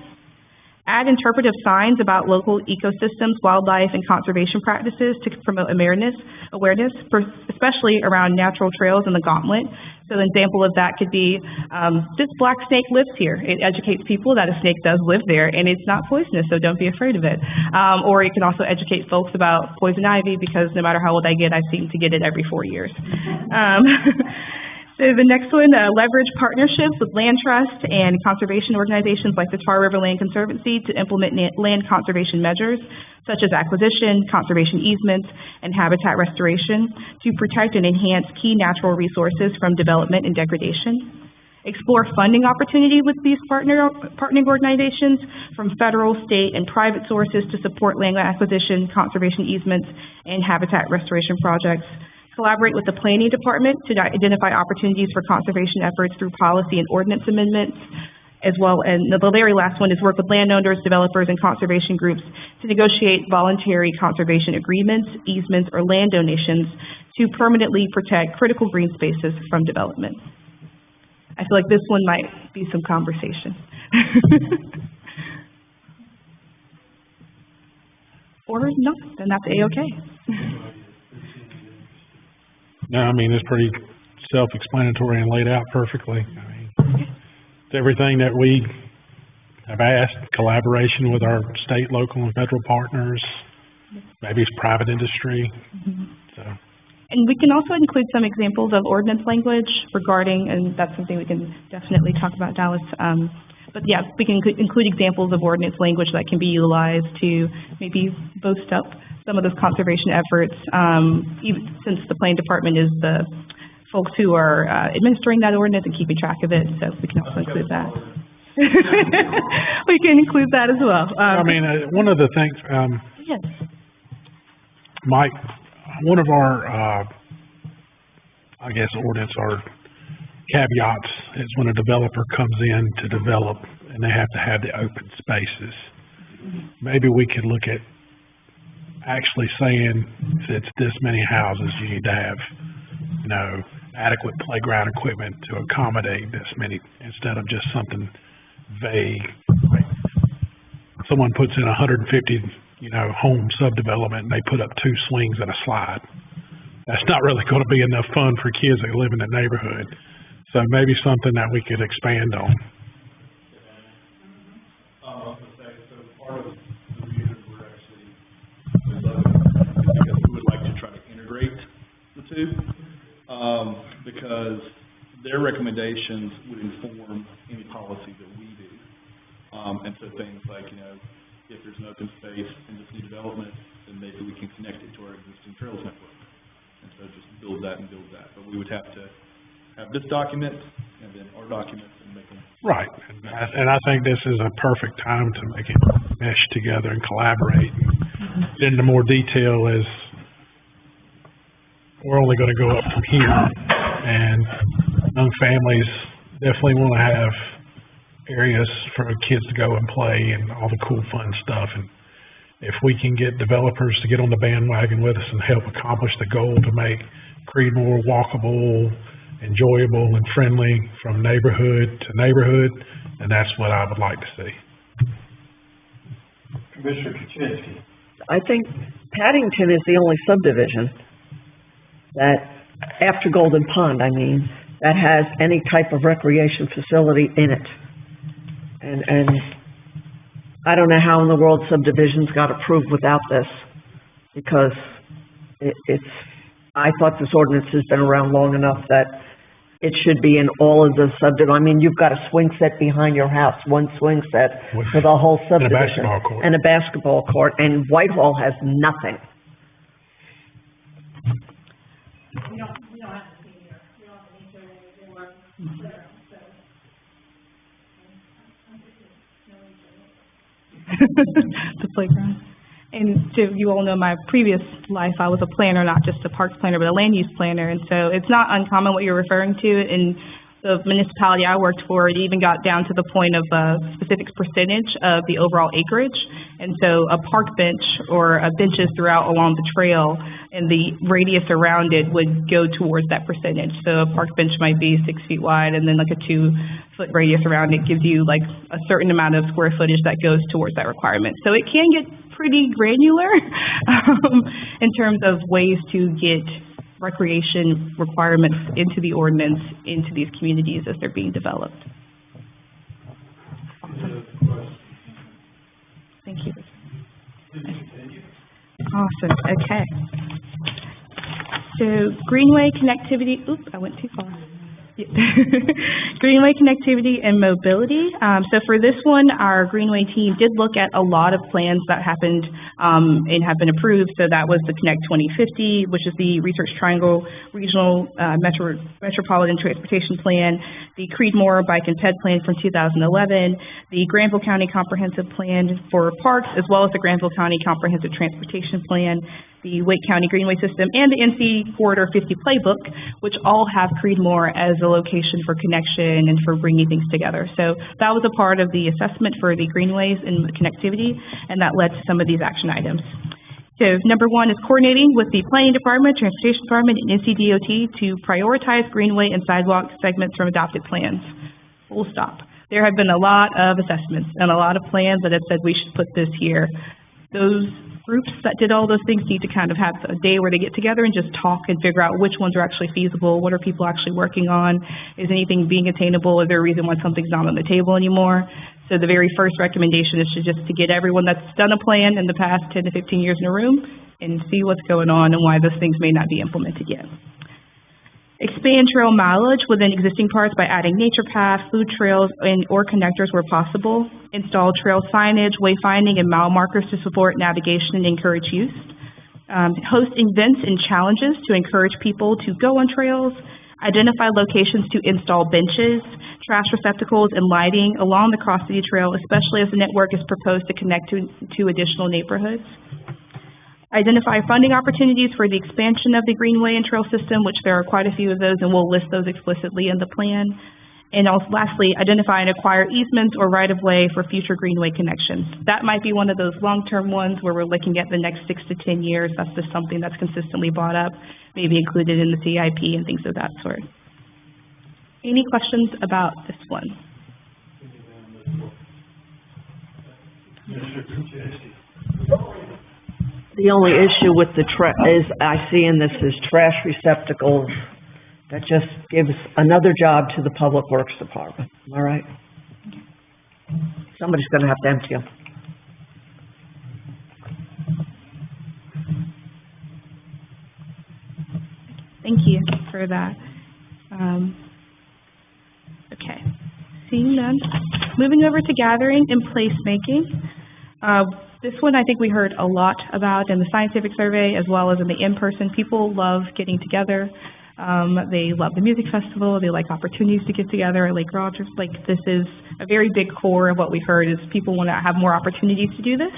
Speaker 16: Add interpretive signs about local ecosystems, wildlife, and conservation practices to promote awareness, especially around natural trails in the Gauntlet. So an example of that could be, this black snake lives here. It educates people that a snake does live there, and it's not poisonous, so don't be afraid of it. Or it can also educate folks about poison ivy, because no matter how old I get, I seem to get it every 4 years. So the next one, leverage partnerships with land trust and conservation organizations like the Tar River Land Conservancy to implement land conservation measures, such as acquisition, conservation easements, and habitat restoration to protect and enhance key natural resources from development and degradation. Explore funding opportunity with these partnering organizations from federal, state, and private sources to support land acquisition, conservation easements, and habitat restoration projects. Collaborate with the planning department to identify opportunities for conservation efforts through policy and ordinance amendments. as well, and the very last one is work with landowners, developers, and conservation groups to negotiate voluntary conservation agreements, easements, or land donations to permanently protect critical green spaces from development. I feel like this one might be some conversation. Or not, then that's A-okay.
Speaker 14: No, I mean, it's pretty self-explanatory and laid out perfectly. I mean, it's everything that we have asked, collaboration with our state, local, and federal partners, maybe it's private industry, so.
Speaker 16: And we can also include some examples of ordinance language regarding, and that's something we can definitely talk about, Dallas. But yeah, we can include examples of ordinance language that can be utilized to maybe boost up some of those conservation efforts, even since the planning department is the folks who are administering that ordinance and keeping track of it, so we can also include that. We can include that as well.
Speaker 14: I mean, one of the things,
Speaker 16: yes.
Speaker 14: Mike, one of our, I guess, ordinance or caveats is when a developer comes in to develop and they have to have the open spaces. Maybe we could look at actually saying if it's this many houses, you need to have, you know, adequate playground equipment to accommodate this many, instead of just something vague. Like someone puts in 150, you know, home subdevelopment and they put up 2 swings and a slide. That's not really going to be enough fun for kids that live in the neighborhood. So maybe something that we could expand on.
Speaker 3: So part of the reason we're actually because we would like to try to integrate the two, because their recommendations would inform any policy that we do. And so things like, you know, if there's an open space in this new development, then maybe we can connect it to our existing trails network. And so just build that and build that. But we would have to have this document and then our documents and make them.
Speaker 14: Right, and I think this is a perfect time to make it mesh together and collaborate and get into more detail, as we're only going to go up from here, and young families definitely want to have areas for kids to go and play and all the cool fun stuff. And if we can get developers to get on the bandwagon with us and help accomplish the goal to make Creedmoor walkable, enjoyable, and friendly from neighborhood to neighborhood, and that's what I would like to see.
Speaker 2: Commissioner Kuczynski.
Speaker 7: I think Paddington is the only subdivision that, after Golden Pond, I mean, that has any type of recreation facility in it. And I don't know how in the world subdivisions got approved without this, because I thought this ordinance has been around long enough that it should be in all of the subdivisions. I mean, you've got a swing set behind your house, one swing set for the whole subdivision.
Speaker 14: And
Speaker 7: a basketball court. And Whitehall has nothing.
Speaker 10: We don't have to be here. We don't have to meet there anymore.
Speaker 16: The playground. And so you all know my previous life, I was a planner, not just a parks planner, but a land use planner. And so it's not uncommon what you're referring to. In the municipality I worked for, it even got down to the point of a specific percentage of the overall acreage. And so a park bench or benches throughout along the trail and the radius around it would go towards that percentage. So a park bench might be 6 feet wide, and then like a 2-foot radius around it gives you like a certain amount of square footage that goes towards that requirement. So it can get pretty granular in terms of ways to get recreation requirements into the ordinance, into these communities as they're being developed. Awesome. Thank you. Awesome, okay. So Greenway connectivity, oops, I went too far. Greenway connectivity and mobility. So for this one, our Greenway team did look at a lot of plans that happened and have been approved. So that was the Connect 2050, which is the Research Triangle Regional Metropolitan Transportation Plan, the Creedmoor Bike and Ped Plan from 2011, the Granville County Comprehensive Plan for Parks, as well as the Granville County Comprehensive Transportation Plan, the Wake County Greenway System, and the NC Corridor 50 Playbook, which all have Creedmoor as a location for connection and for bringing things together. So that was a part of the assessment for the greenways and connectivity, and that led to some of these action items. So number one is coordinating with the Planning Department, Transportation Department, and NCDOT to prioritize greenway and sidewalk segments from adopted plans. Full stop. There have been a lot of assessments and a lot of plans that have said we should put this here. Those groups that did all those things need to kind of have a day where they get together and just talk and figure out which ones are actually feasible, what are people actually working on, is anything being attainable, is there a reason why something's not on the table anymore. So the very first recommendation is to just to get everyone that's done a plan in the past 10 to 15 years in a room and see what's going on and why those things may not be implemented yet. Expand trail mileage within existing parts by adding nature paths, food trails, or connectors where possible. Install trail signage, wayfinding, and mile markers to support navigation and encourage use. Host events and challenges to encourage people to go on trails. Identify locations to install benches, trash receptacles, and lighting along the cross-city trail, especially as the network is proposed to connect to additional neighborhoods. Identify funding opportunities for the expansion of the greenway and trail system, which there are quite a few of those, and we'll list those explicitly in the plan. And also, lastly, identify and acquire easements or right-of-way for future greenway connections. That might be one of those long-term ones where we're looking at the next 6 to 10 years. That's just something that's consistently brought up, maybe included in the CIP and things of that sort. Any questions about this one?
Speaker 7: The only issue with the I see in this is trash receptacles. That just gives another job to the Public Works Department. Am I right? Somebody's going to have to empty them.
Speaker 16: Thank you for that. Okay. Seeing none. Moving over to gathering and placemaking. This one I think we heard a lot about in the scientific survey as well as in the in-person. People love getting together. They love the music festival. They like opportunities to get together at Lake Rogers. Like, this is a very big core of what we've heard is people want to have more opportunities to do this.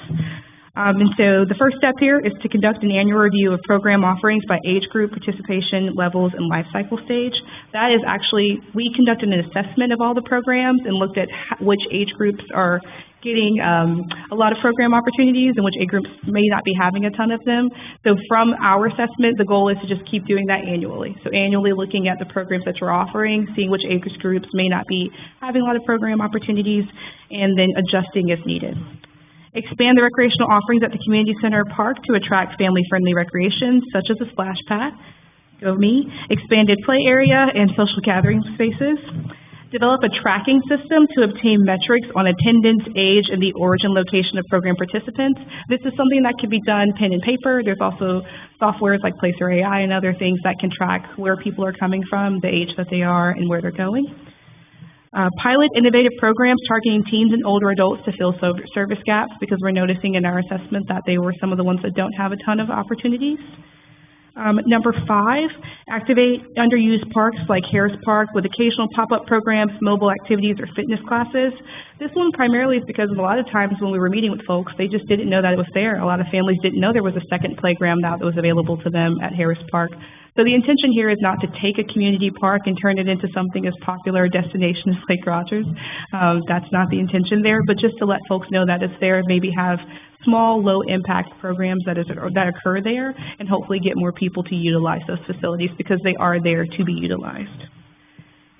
Speaker 16: And so the first step here is to conduct an annual review of program offerings by age group, participation levels, and life cycle stage. That is actually, we conducted an assessment of all the programs and looked at which age groups are getting a lot of program opportunities and which age groups may not be having a ton of them. So from our assessment, the goal is to just keep doing that annually. So annually looking at the programs that you're offering, seeing which age groups may not be having a lot of program opportunities, and then adjusting as needed. Expand the recreational offerings at the community center park to attract family-friendly recreation, such as a splash pad. Go me. Expanded play area and social gathering spaces. Develop a tracking system to obtain metrics on attendance, age, and the origin location of program participants. This is something that can be done pen and paper. There's also softwares like Placer AI and other things that can track where people are coming from, the age that they are, and where they're going. Pilot innovative programs targeting teens and older adults to fill service gaps, because we're noticing in our assessment that they were some of the ones that don't have a ton of opportunities. Number 5, activate underused parks like Harris Park with occasional pop-up programs, mobile activities, or fitness classes. This one primarily is because a lot of times when we were meeting with folks, they just didn't know that it was there. A lot of families didn't know there was a second playground now that was available to them at Harris Park. So the intention here is not to take a community park and turn it into something as popular a destination as Lake Rogers. That's not the intention there, but just to let folks know that it's there, maybe have small, low-impact programs that occur there, and hopefully get more people to utilize those facilities because they are there to be utilized.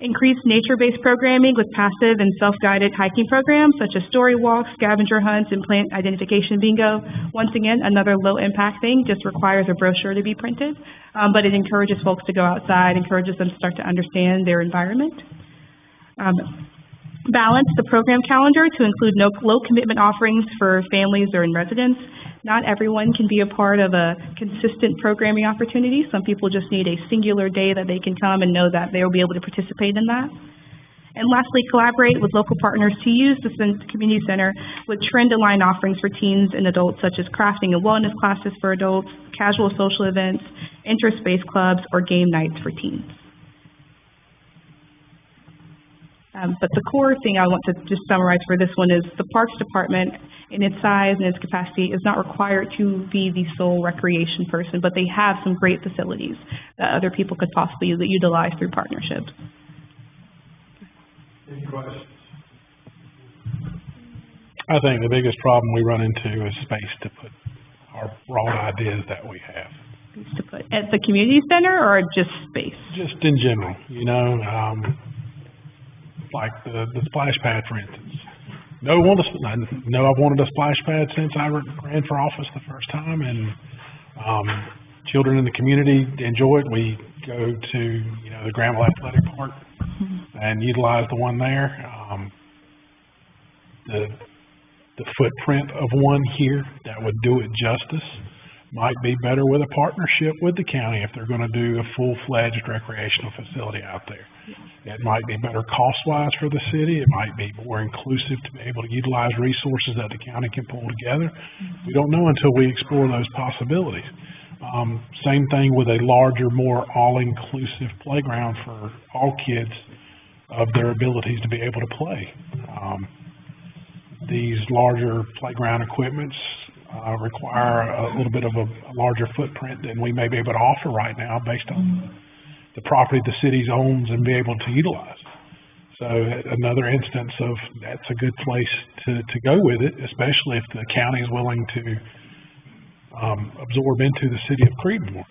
Speaker 16: Increase nature-based programming with passive and self-guided hiking programs such as story walks, scavenger hunts, and plant identification bingo. Once again, another low-impact thing, just requires a brochure to be printed, but it encourages folks to go outside, encourages them to start to understand their environment. Balance the program calendar to include low-commitment offerings for families or in residence. Not everyone can be a part of a consistent programming opportunity. Some people just need a singular day that they can come and know that they will be able to participate in that. And lastly, collaborate with local partners to use the community center with trend-aligned offerings for teens and adults, such as crafting and wellness classes for adults, casual social events, interspace clubs, or game nights for teens. But the core thing I want to just summarize for this one is the Parks Department, in its size and its capacity, is not required to be the sole recreation person, but they have some great facilities that other people could possibly utilize through partnerships.
Speaker 2: Any questions?
Speaker 14: I think the biggest problem we run into is space to put our broad ideas that we have.
Speaker 16: To put at the community center or just space?
Speaker 14: Just in general, you know, like the splash pad, for instance. I know I've wanted a splash pad since I ran for office the first time, and children in the community enjoy it. We go to, you know, the Granville Athletic Park and utilize the one there. The footprint of one here that would do it justice might be better with a partnership with the county if they're going to do a full-fledged recreational facility out there. It might be better cost-wise for the city. It might be more inclusive to be able to utilize resources that the county can pull together. We don't know until we explore those possibilities. Same thing with a larger, more all-inclusive playground for all kids of their abilities to be able to play. These larger playground equipments require a little bit of a larger footprint than we may be able to offer right now based on the property the city owns and be able to utilize. So another instance of that's a good place to go with it, especially if the county is willing to absorb into the city of Creedmoor.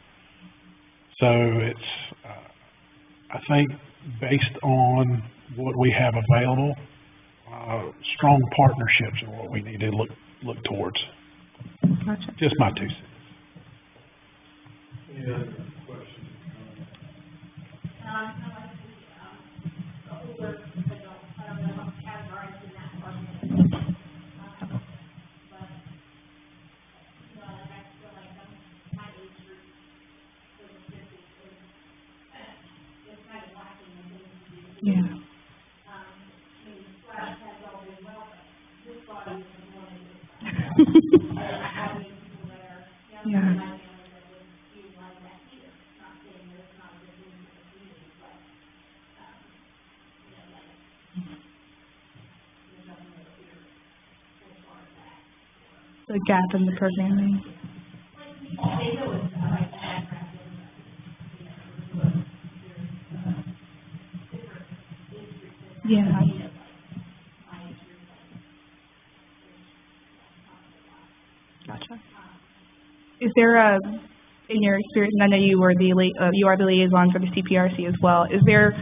Speaker 14: So it's, I think, based on what we have available, strong partnerships are what we need to look towards.
Speaker 16: Gotcha.
Speaker 14: Just my 2 cents.
Speaker 2: Any other questions?
Speaker 16: Yeah. Yeah. The gap in the programming. Yeah. Gotcha. Is there in your experience, and I know you are the liaison for the CPRC as well, is there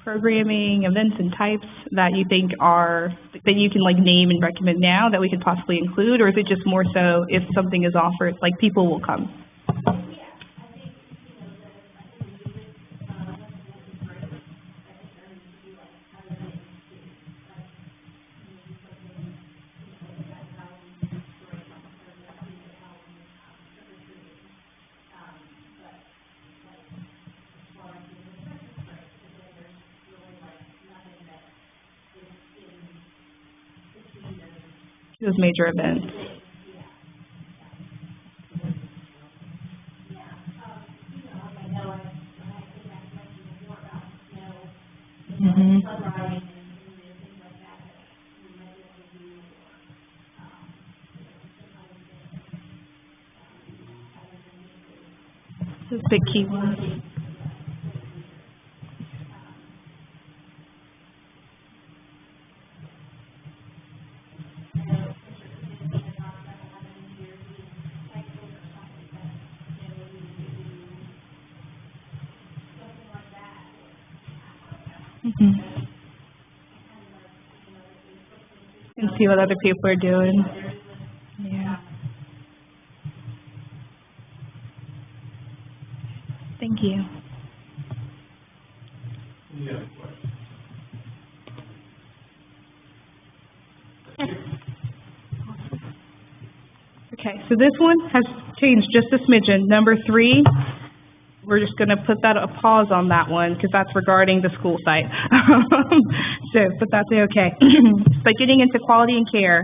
Speaker 16: programming, events, and types that you think that you can like name and recommend now that we could possibly include, or is it just more so if something is offered, like people will come? Those major events. Mm-hmm. Those big key ones. Mm-hmm. And see what other people are doing. Yeah. Thank you.
Speaker 2: Any other questions?
Speaker 16: Okay, so this one has changed just a smidgen. Number 3, we're just going to put that a pause on that one because that's regarding the school site. But that's okay. But getting into quality and care.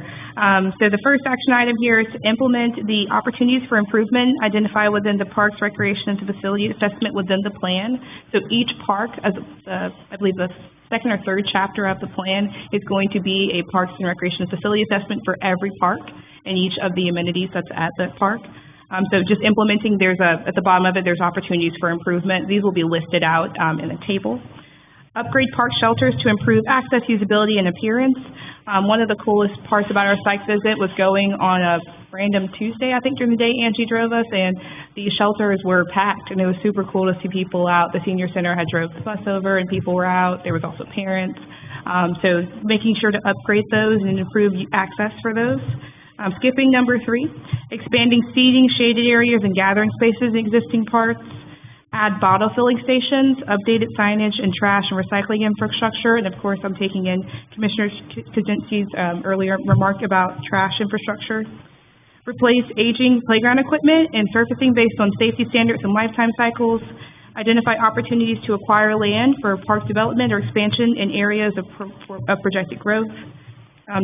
Speaker 16: So the first action item here is to implement the opportunities for improvement identified within the Parks, Recreation, and Facility Assessment within the plan. So each park, as I believe the second or third chapter of the plan is going to be a Parks and Recreation Facility Assessment for every park and each of the amenities that's at that park. So just implementing, at the bottom of it, there's opportunities for improvement. These will be listed out in a table. Upgrade park shelters to improve access, usability, and appearance. One of the coolest parts about our site visit was going on a random Tuesday, I think during the day Angie drove us, and the shelters were packed, and it was super cool to see people out. The senior center had drove the bus over, and people were out. There was also parents. So making sure to upgrade those and improve access for those. Skipping number 3, expanding seating, shaded areas, and gathering spaces in existing parks. Add bottle filling stations, updated signage, and trash and recycling infrastructure. And of course, I'm taking in Commissioner Kaczynski's earlier remark about trash infrastructure. Replace aging playground equipment and surfacing based on safety standards and lifetime cycles. Identify opportunities to acquire land for park development or expansion in areas of projected growth.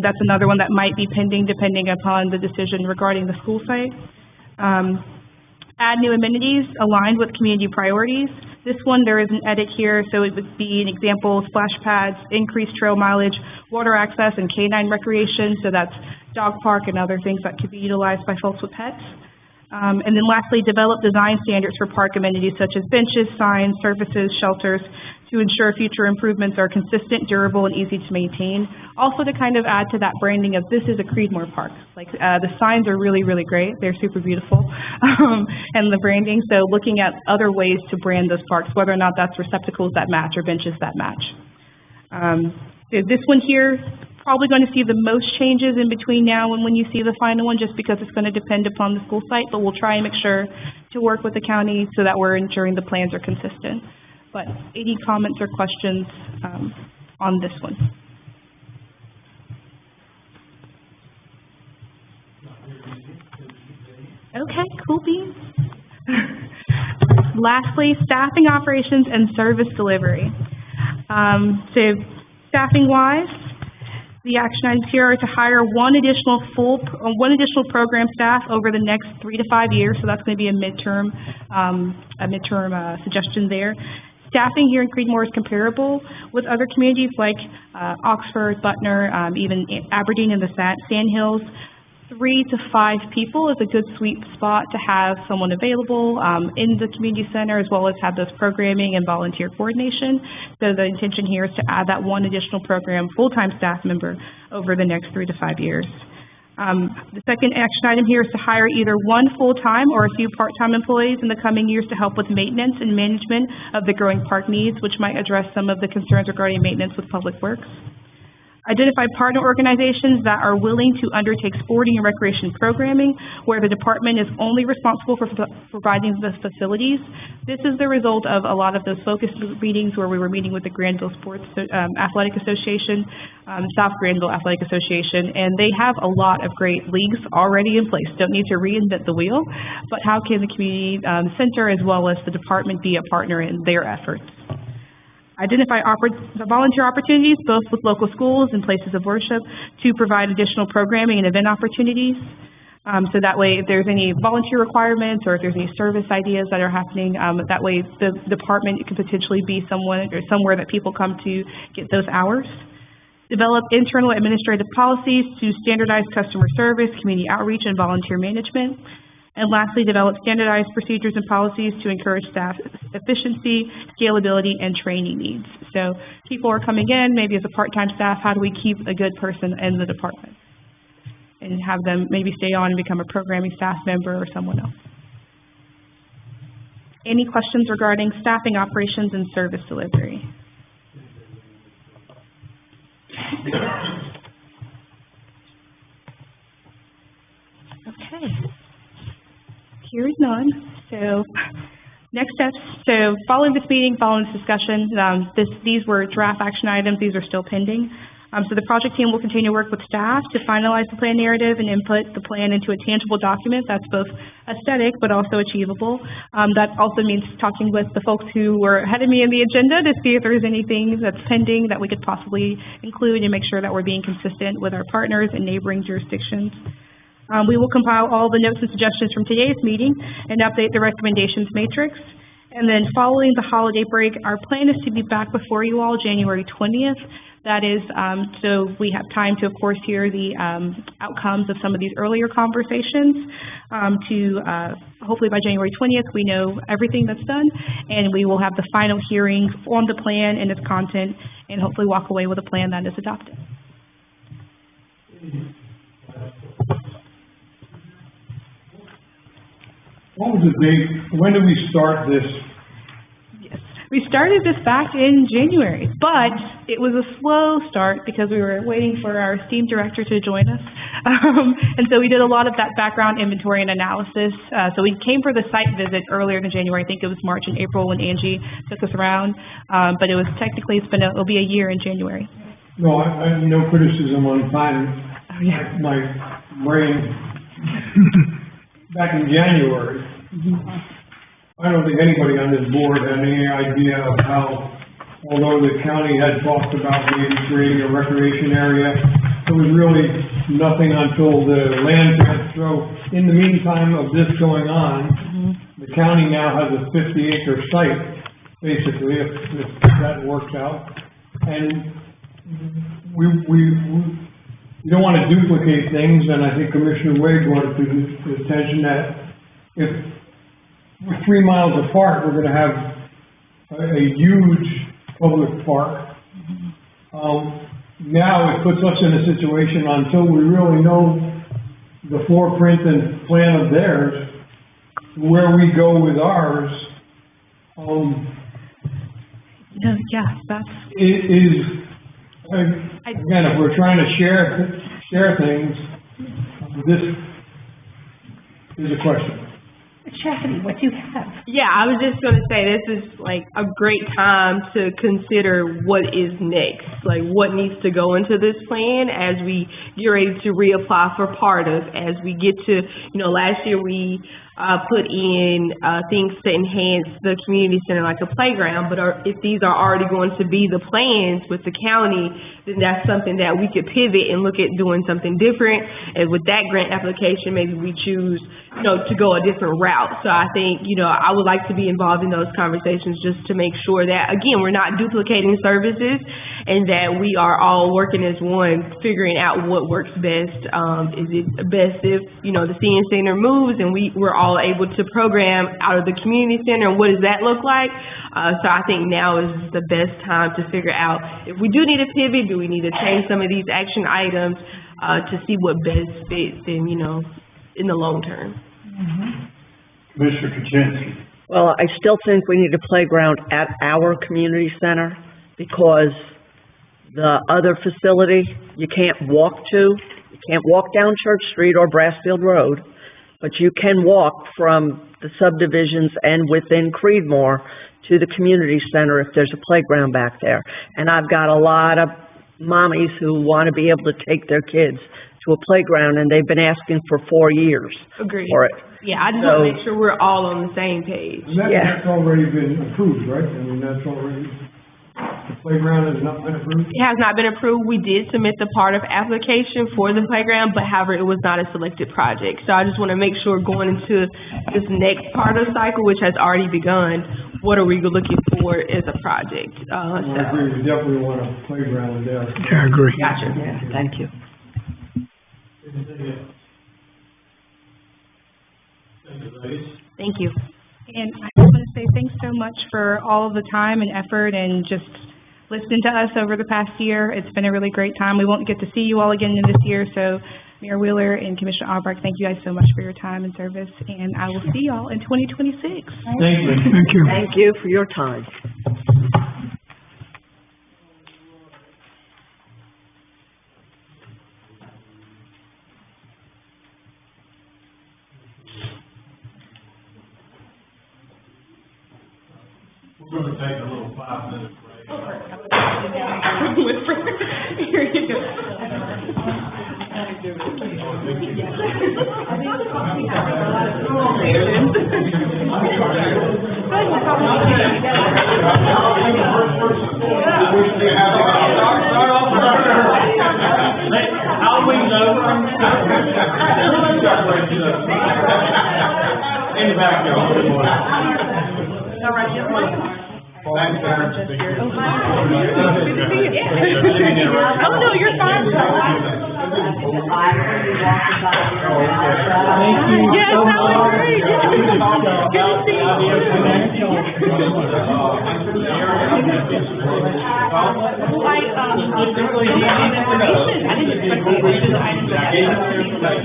Speaker 16: That's another one that might be pending depending upon the decision regarding the school site. Add new amenities aligned with community priorities. This one, there is an edit here, so it would be an example, splash pads, increased trail mileage, water access, and canine recreation, so that's dog park and other things that could be utilized by folks with pets. And then lastly, develop design standards for park amenities such as benches, signs, surfaces, shelters, to ensure future improvements are consistent, durable, and easy to maintain. Also to kind of add to that branding of this is a Creedmoor park. Like the signs are really, really great. They're super beautiful. And the branding, so looking at other ways to brand those parks, whether or not that's receptacles that match or benches that match. This one here, probably going to see the most changes in between now and when you see the final one, just because it's going to depend upon the school site, but we'll try and make sure to work with the county so that we're ensuring the plans are consistent. But any comments or questions on this one? Okay, cool beans. Lastly, staffing, operations, and service delivery. So staffing-wise, the action items here are to hire one additional program staff over the next 3 to 5 years. So that's going to be a midterm suggestion there. Staffing here in Creedmoor is comparable with other communities like Oxford, Butner, even Aberdeen and the Sandhills. 3 to 5 people is a good sweet spot to have someone available in the community center, as well as have those programming and volunteer coordination. So the intention here is to add that one additional program full-time staff member over the next 3 to 5 years. The second action item here is to hire either one full-time or a few part-time employees in the coming years to help with maintenance and management of the growing park needs, which might address some of the concerns regarding maintenance with Public Works. Identify partner organizations that are willing to undertake sporting and recreation programming where the department is only responsible for providing the facilities. This is the result of a lot of those focus meetings where we were meeting with the Granville Sports Athletic Association, South Granville Athletic Association, and they have a lot of great leagues already in place. Don't need to reinvent the wheel, but how can the community center as well as the department be a partner in their efforts? Identify volunteer opportunities, both with local schools and places of worship, to provide additional programming and event opportunities. So that way, if there's any volunteer requirements or if there's any service ideas that are happening, that way the department can potentially be someone or somewhere that people come to get those hours. Develop internal administrative policies to standardize customer service, community outreach, and volunteer management. And lastly, develop standardized procedures and policies to encourage staff efficiency, scalability, and training needs. So people are coming in, maybe as a part-time staff, how do we keep a good person in the department? And have them maybe stay on and become a programming staff member or someone else. Any questions regarding staffing, operations, and service delivery? Okay. Hearing none. So next steps. So following this meeting, following this discussion, these were draft action items. These are still pending. So the project team will continue to work with staff to finalize the plan narrative and input the plan into a tangible document that's both aesthetic but also achievable. That also means talking with the folks who were ahead of me in the agenda to see if there's anything that's pending that we could possibly include and make sure that we're being consistent with our partners and neighboring jurisdictions. We will compile all the notes and suggestions from today's meeting and update the recommendations matrix. And then following the holiday break, our plan is to be back before you all January 20th. That is, so we have time to, of course, hear the outcomes of some of these earlier conversations. Hopefully by January 20th, we know everything that's done, and we will have the final hearings on the plan and its content, and hopefully walk away with a plan that is adopted.
Speaker 2: What was the date, when did we start this?
Speaker 16: Yes, we started this back in January, but it was a slow start because we were waiting for our esteemed director to join us. And so we did a lot of that background inventory and analysis. So we came for the site visit earlier in January. I think it was March and April when Angie took us around. But it was technically, it'll be a year in January.
Speaker 2: No, I no criticism on time.
Speaker 16: Oh, yeah.
Speaker 2: My brain, back in January, I don't think anybody on this board had any idea of how, although the county had talked about maybe creating a recreation area, there was really nothing until the land test. So in the meantime of this going on, the county now has a 50-acre site, basically, if that works out. And we don't want to duplicate things, and I think Commissioner Wade wanted to attention that if we're 3 miles apart, we're going to have a huge public park. Now it puts us in a situation until we really know the footprint and plan of theirs, where we go with ours. Again, if we're trying to share things, this is a question.
Speaker 10: Chastity, what do you have?
Speaker 15: Yeah, I was just gonna say, this is like a great time to consider what is next, like what needs to go into this plan as we get ready to reapply for part of, as we get to, last year we put in things to enhance the community center like a playground, but if these are already going to be the plans with the county, then that's something that we could pivot and look at doing something different. And with that grant application, maybe we choose, to go a different route. So I think, I would like to be involved in those conversations just to make sure that, again, we're not duplicating services and that we are all working as one, figuring out what works best. Is it best if, the senior center moves and we're all able to program out of the community center, and what does that look like? So I think now is the best time to figure out if we do need a pivot, do we need to change some of these action items to see what best fits in, in the long term.
Speaker 2: Mr. Kaczynski.
Speaker 7: Well, I still think we need a playground at our community center because the other facility you can't walk to. You can't walk down Church Street or Brassfield Road, but you can walk from the subdivisions and within Creedmoor to the community center if there's a playground back there. And I've got a lot of mommies who want to be able to take their kids to a playground, and they've been asking for 4 years
Speaker 15: Agreed.
Speaker 7: for it.
Speaker 15: Yeah, I just want to make sure we're all on the same page.
Speaker 2: And that's already been approved, right? I mean, that's already, the playground has not been approved?
Speaker 15: It has not been approved. We did submit the part of application for the playground, but however, it was not a selected project. So I just want to make sure going into this next part of the cycle, which has already begun, what are we looking for as a project?
Speaker 2: I agree, we definitely want a playground there.
Speaker 6: Yeah, I agree.
Speaker 7: Gotcha. Yeah, thank you.
Speaker 15: Thank you.
Speaker 16: And I just want to say thanks so much for all of the time and effort and just listening to us over the past year. It's been a really great time. We won't get to see you all again this year, so Mayor Wheeler and Commissioner Albrecht, thank you guys so much for your time and service, and I will see y'all in 2026.
Speaker 2: Thank you.
Speaker 6: Thank you.
Speaker 7: Thank you for your time.
Speaker 4: We're going to take a little 5-minute break.
Speaker 15: Here you go.
Speaker 4: Halloween's over. In the back, y'all.
Speaker 15: Oh, no, you're fine. Yes, that was great. Good to see you. I didn't expect to read the items.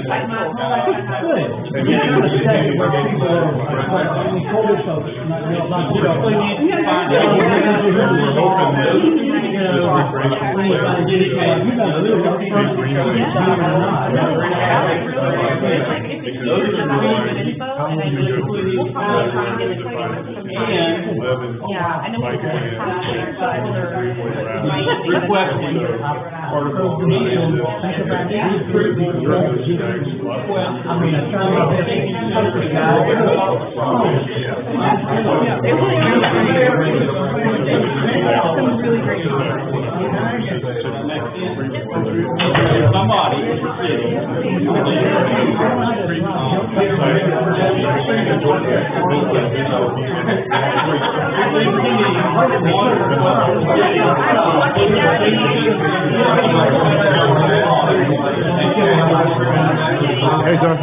Speaker 11: Hey, John.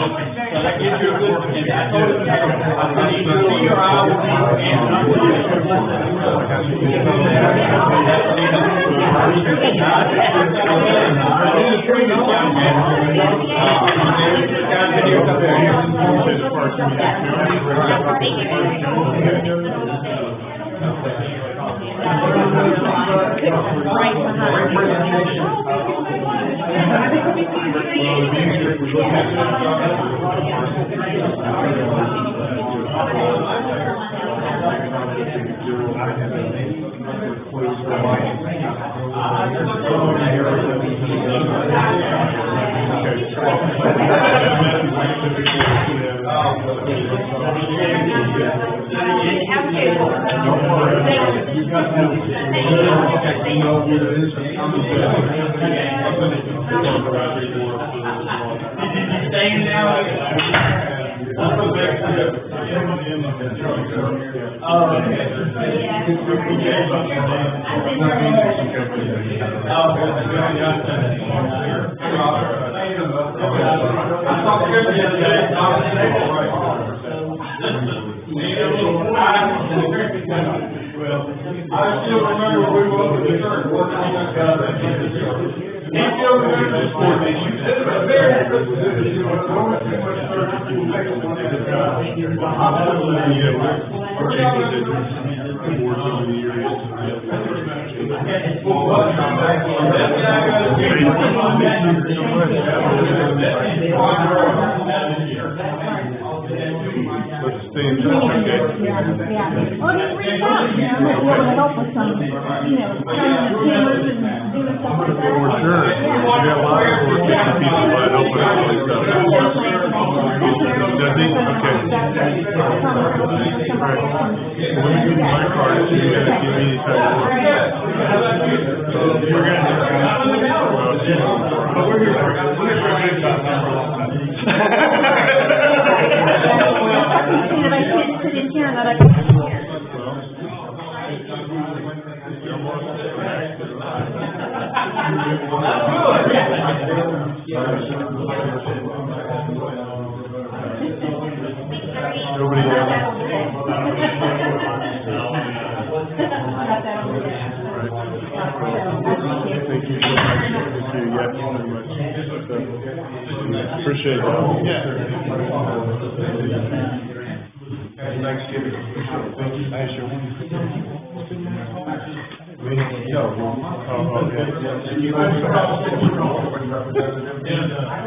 Speaker 11: Appreciate that.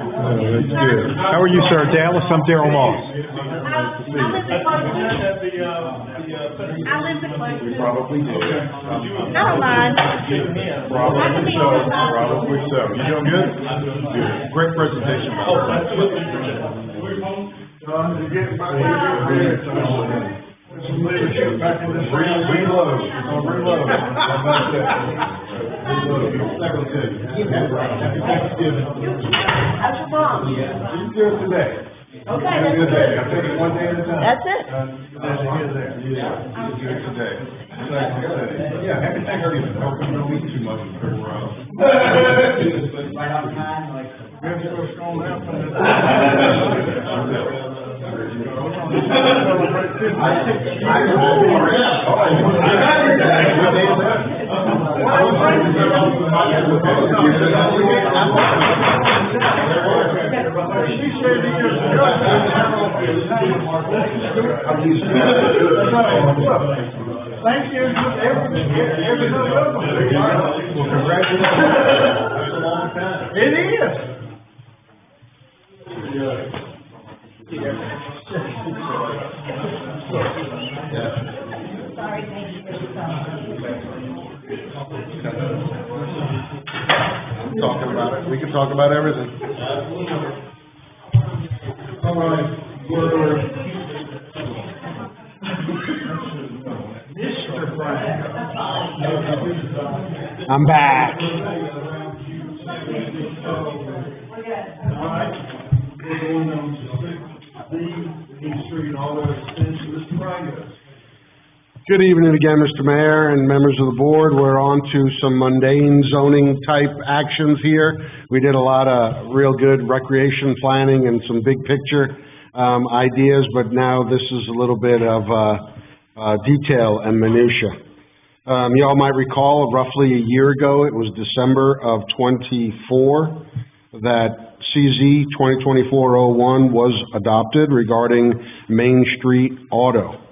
Speaker 11: How are you, sir? Dallas, I'm Darryl Moss. We probably do.
Speaker 15: I don't mind.
Speaker 11: Probably so. You doing good? Good. Great presentation. Reload. Reload. Happy Thanksgiving.
Speaker 13: How's your mom?
Speaker 11: She's good today.
Speaker 7: Okay, that's good.
Speaker 9: I'll take it one day at a time.
Speaker 7: That's it.
Speaker 9: Yeah, happy Thanksgiving. Don't eat too much.
Speaker 1: Right on time, like. Thank you. Well, congratulations. That's a long time. It is.
Speaker 10: Sorry, thank you for the
Speaker 9: I'm talking about it. We can talk about everything.
Speaker 2: All right, we're, Mr. Frank.
Speaker 9: I'm back.
Speaker 2: All right, we're going on to the Main Street Auto Extension, Mr. Frank.
Speaker 9: Good evening again, Mr. Mayor and members of the board. We're on to some mundane zoning type actions here. We did a lot of real good recreation planning and some big picture ideas, but now this is a little bit of detail and minutia. You all might recall roughly a year ago, it was December of '24, that CZ 2024-01 was adopted regarding Main Street Auto.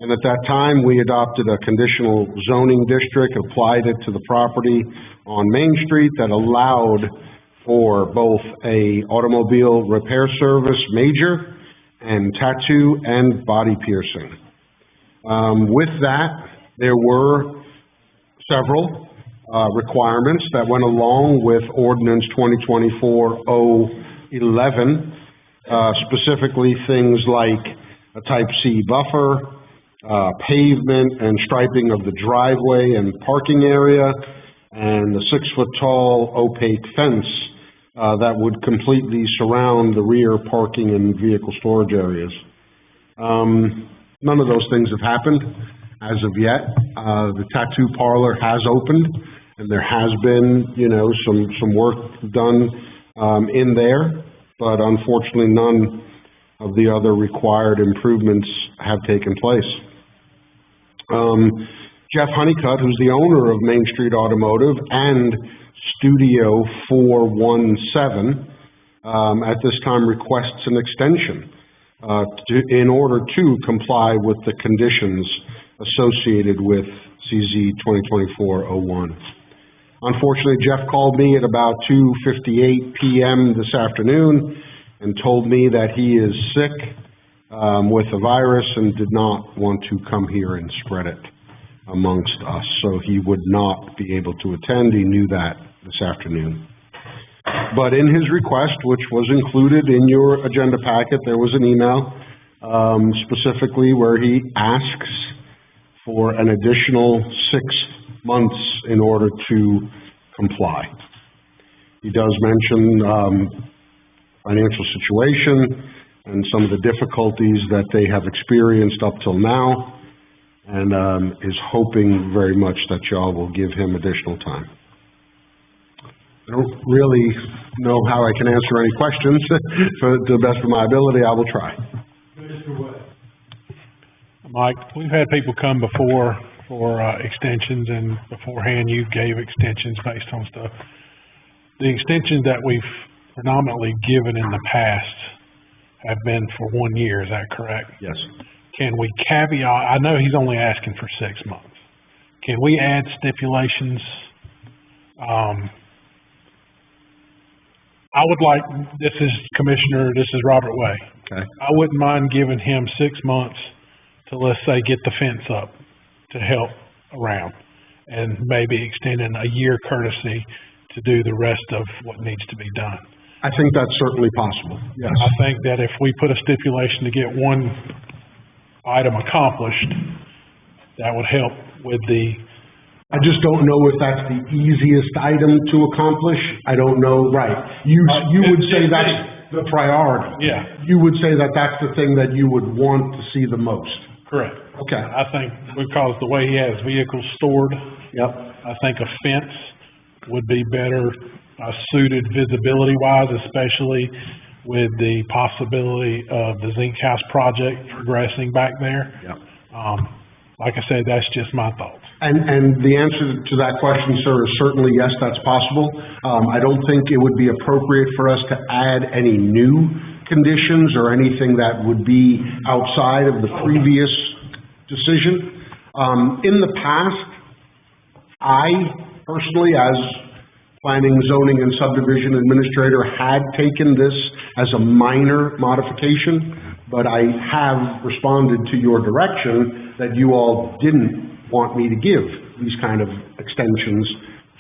Speaker 9: And at that time, we adopted a conditional zoning district, applied it to the property on Main Street that allowed for both a automobile repair service major and tattoo and body piercing. With that, there were several requirements that went along with Ordinance 2024-011, specifically things like a Type C buffer, pavement and striping of the driveway and parking area, and a 6-foot-tall opaque fence that would completely surround the rear parking and vehicle storage areas. None of those things have happened as of yet. The tattoo parlor has opened, and there has been, some work done in there, but unfortunately none of the other required improvements have taken place. Jeff Honeycutt, who's the owner of Main Street Automotive and Studio 417, at this time requests an extension in order to comply with the conditions associated with CZ 2024-01. Unfortunately, Jeff called me at about 2:58 p.m. this afternoon and told me that he is sick with a virus and did not want to come here and spread it amongst us. So he would not be able to attend. He knew that this afternoon. But in his request, which was included in your agenda packet, there was an email specifically where he asks for an additional 6 months in order to comply. He does mention financial situation and some of the difficulties that they have experienced up till now, and is hoping very much that y'all will give him additional time. I don't really know how I can answer any questions. To the best of my ability, I will try.
Speaker 14: Mike, we've had people come before for extensions, and beforehand you gave extensions based on stuff. The extensions that we've predominantly given in the past have been for 1 year, is that correct?
Speaker 9: Yes.
Speaker 14: Can we caveat, I know he's only asking for 6 months. Can we add stipulations? I would like, this is Robert Way.
Speaker 9: Okay.
Speaker 14: I wouldn't mind giving him 6 months to, let's say, get the fence up to help around, and maybe extending a year courtesy to do the rest of what needs to be done.
Speaker 9: I think that's certainly possible, yes.
Speaker 14: I think that if we put a stipulation to get one item accomplished, that would help with the...
Speaker 9: I just don't know if that's the easiest item to accomplish. I don't know, right. You would say that's the priority.
Speaker 14: Yeah,
Speaker 9: You would say that that's the thing that you would want to see the most.
Speaker 14: correct.
Speaker 9: Okay.
Speaker 14: I think because the way he has vehicles stored,
Speaker 9: Yep.
Speaker 14: I think a fence would be better, suited visibility-wise, especially with the possibility of the Zinc House project progressing back there.
Speaker 9: Yep.
Speaker 14: Like I said, that's just my thoughts.
Speaker 9: And the answer to that question, sir, is certainly yes, that's possible. I don't think it would be appropriate for us to add any new conditions or anything that would be outside of the previous decision. In the past, I personally, as planning, zoning, and subdivision administrator, had taken this as a minor modification, but I have responded to your direction that you all didn't want me to give these kind of extensions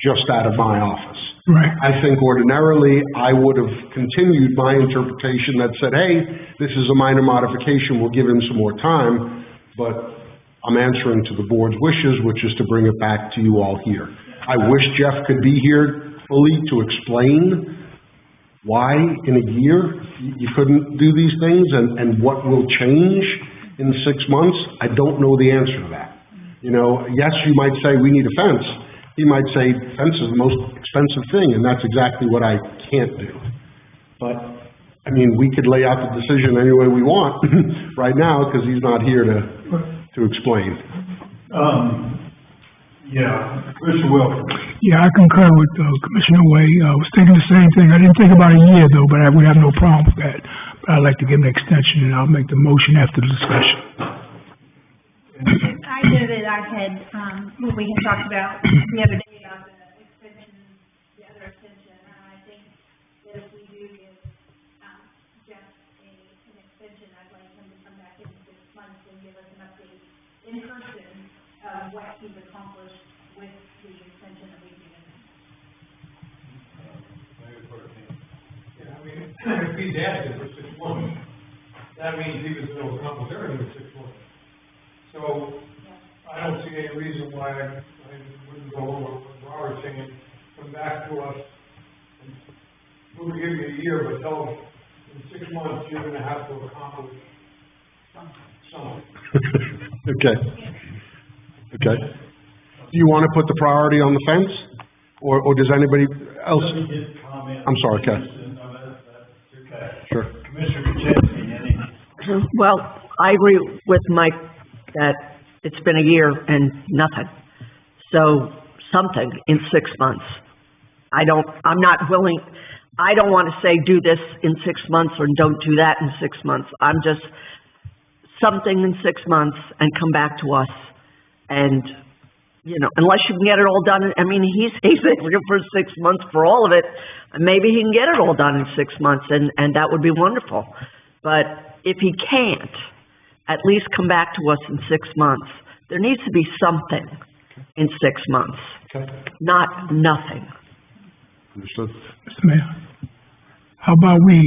Speaker 9: just out of my office.
Speaker 6: Right.
Speaker 9: I think ordinarily, I would have continued my interpretation that said, hey, this is a minor modification, we'll give him some more time, but I'm answering to the board's wishes, which is to bring it back to you all here. I wish Jeff could be here fully to explain why in a year you couldn't do these things and what will change in 6 months. I don't know the answer to that. You know, yes, you might say we need a fence. He might say fence is the most expensive thing, and that's exactly what I can't do. But, I mean, we could lay out the decision any way we want right now because he's not here to explain.
Speaker 2: Yeah, Mr. Wilkins.
Speaker 6: Yeah, I concur with Commissioner Way. I was thinking the same thing. I didn't think about a year though, but I would have no problem with that. But I'd like to give an extension and I'll make the motion after the discussion.
Speaker 10: I know that I had, when we had talked about the other day about the extension, the other extension, and I think that if we do give, Jeff an extension, I'd like him to come back in 6 months and give us an update in person of what he's accomplished with the extension that we've given him.
Speaker 4: Yeah, I mean, if he's asking for 6 months, that means he was gonna accomplish everything in 6 months. So, I don't see any reason why I wouldn't go over what Robert's saying, come back to us, and we'll give you a year, but tell us in 6 months, you're gonna have to accomplish something.
Speaker 9: Okay. Okay. Do you want to put the priority on the fence? Or does anybody else?
Speaker 2: Let me just comment.
Speaker 9: I'm sorry, Ken.
Speaker 2: No, that's okay.
Speaker 9: Sure.
Speaker 2: Commissioner Kuczynski, any?
Speaker 7: Well, I agree with Mike that it's been a year and nothing. So something in 6 months. I don't want to say do this in 6 months or don't do that in 6 months. I'm just something in 6 months and come back to us. And, you know, unless you can get it all done, I mean, he's looking for 6 months for all of it. Maybe he can get it all done in 6 months and that would be wonderful. But if he can't, at least come back to us in 6 months. There needs to be something in 6 months, not nothing.
Speaker 9: Understood.
Speaker 6: Mr. Mayor, how about we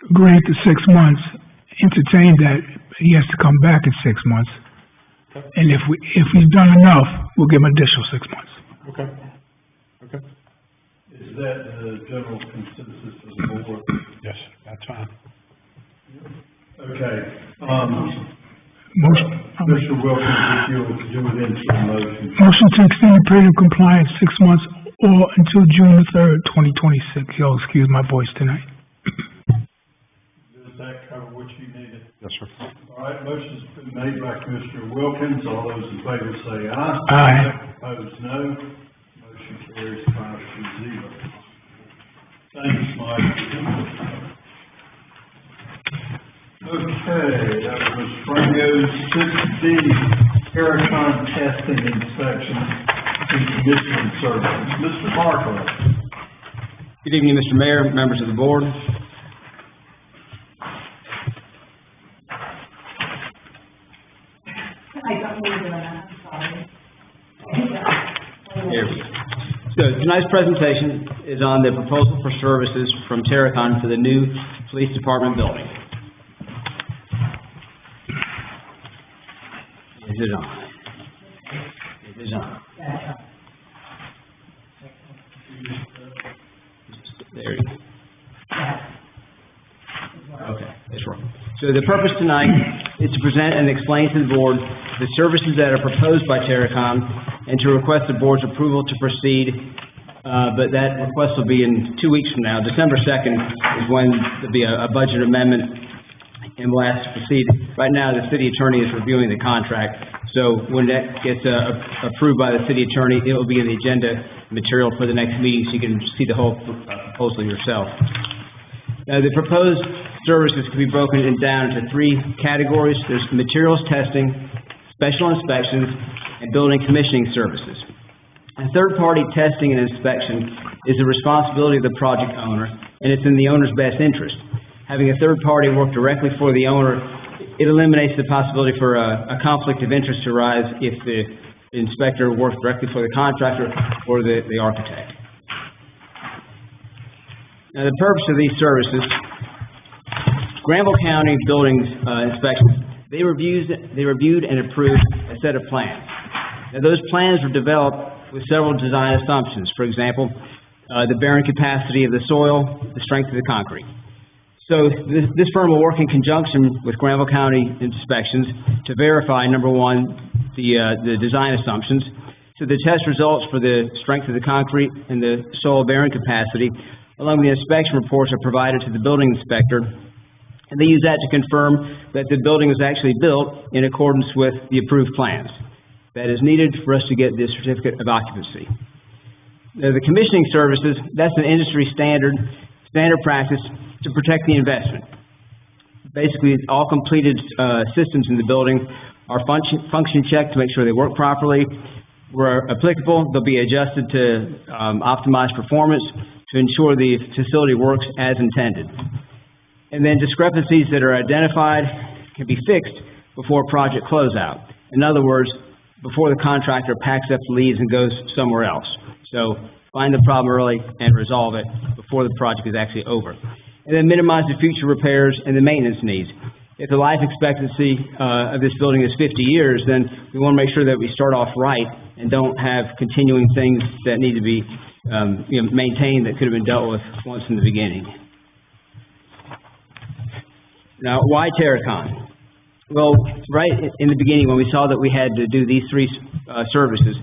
Speaker 6: agree to 6 months, entertain that, he has to come back in 6 months. And if he's done enough, we'll give him additional 6 months.
Speaker 9: Okay. Okay.
Speaker 2: Is that the general consensus of the board?
Speaker 14: Yes, that's fine.
Speaker 2: Okay.
Speaker 6: Motion.
Speaker 2: Mr. Wilkins, if you'll do it into the motion.
Speaker 6: Motion to extend the period of compliance 6 months or until June the 3rd, 2026. Y'all excuse my voice tonight.
Speaker 2: Does that cover what you needed?
Speaker 9: Yes, sir.
Speaker 2: All right, motion's been made by Commissioner Wilkins. All those in favor say aye.
Speaker 6: Aye.
Speaker 2: Opposed, no. Motion carries 5-0. Thanks, Mike. Okay, that was Frango's 6D, Paracon testing inspection and commissioning services. Mr. Parker.
Speaker 17: Good evening, Mr. Mayor, members of the board. So tonight's presentation is on the proposal for services from Terracon for the new police department building. Is it on? It is on. There you go. So the purpose tonight is to present and explain to the board the services that are proposed by Terracom and to request the board's approval to proceed, but that request will be in 2 weeks from now. December 2nd is when there'll be a budget amendment and we'll ask to proceed. Right now, the city attorney is reviewing the contract, so when that gets approved by the city attorney, it will be in the agenda material for the next meeting, so you can see the whole proposal yourself. Now, the proposed services can be broken down into 3 categories. There's materials testing, special inspections, and building commissioning services. And third-party testing and inspection is the responsibility of the project owner, and it's in the owner's best interest. Having a third party work directly for the owner, it eliminates the possibility for a conflict of interest to arise if the inspector works directly for the contractor or the architect. Now, the purpose of these services, Granville County Buildings Inspections, they reviewed and approved a set of plans. Now, those plans were developed with several design assumptions. For example, the bearing capacity of the soil, the strength of the concrete. So this firm will work in conjunction with Granville County Inspections to verify, number one, the design assumptions. So the test results for the strength of the concrete and the soil bearing capacity, along with the inspection reports, are provided to the building inspector, and they use that to confirm that the building was actually built in accordance with the approved plans. That is needed for us to get the certificate of occupancy. Now, the commissioning services, that's an industry standard practice to protect the investment. Basically, all completed systems in the building are function checked to make sure they work properly. Where applicable, they'll be adjusted to optimize performance to ensure the facility works as intended. And then discrepancies that are identified can be fixed before project closeout. In other words, before the contractor packs up the leaves and goes somewhere else. So find the problem early and resolve it before the project is actually over. And then minimize the future repairs and the maintenance needs. If the life expectancy of this building is 50 years, then we want to make sure that we start off right and don't have continuing things that need to be maintained that could have been dealt with once in the beginning. Now, why Terracom? Well, right in the beginning when we saw that we had to do these 3 services,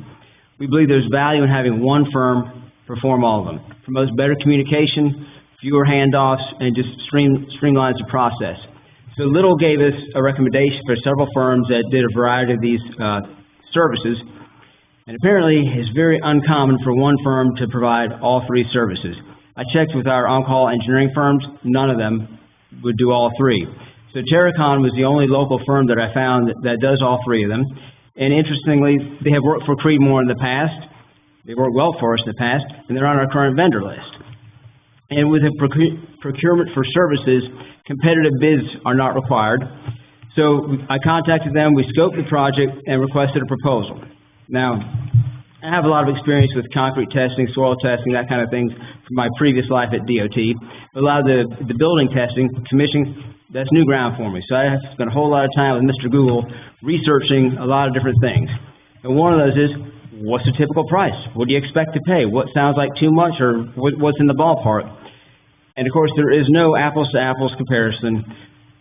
Speaker 17: we believe there's value in having one firm perform all of them. Promotes better communication, fewer handoffs, and just streamlines the process. So Little gave us a recommendation for several firms that did a variety of these services, and apparently it's very uncommon for one firm to provide all 3 services. I checked with our on-call engineering firms, none of them would do all 3. So Terracom was the only local firm that I found that does all 3 of them. And interestingly, they have worked for Creedmoor in the past. They worked well for us in the past, and they're on our current vendor list. And with a procurement for services, competitive bids are not required. So I contacted them, we scoped the project, and requested a proposal. Now, I have a lot of experience with concrete testing, soil testing, that kind of things from my previous life at DOT. But a lot of the building testing, commissioning, that's new ground for me. So I have spent a whole lot of time with Mr. Google researching a lot of different things. And one of those is, what's the typical price? What do you expect to pay? What sounds like too much, or what's in the ballpark? And of course, there is no apples-to-apples comparison,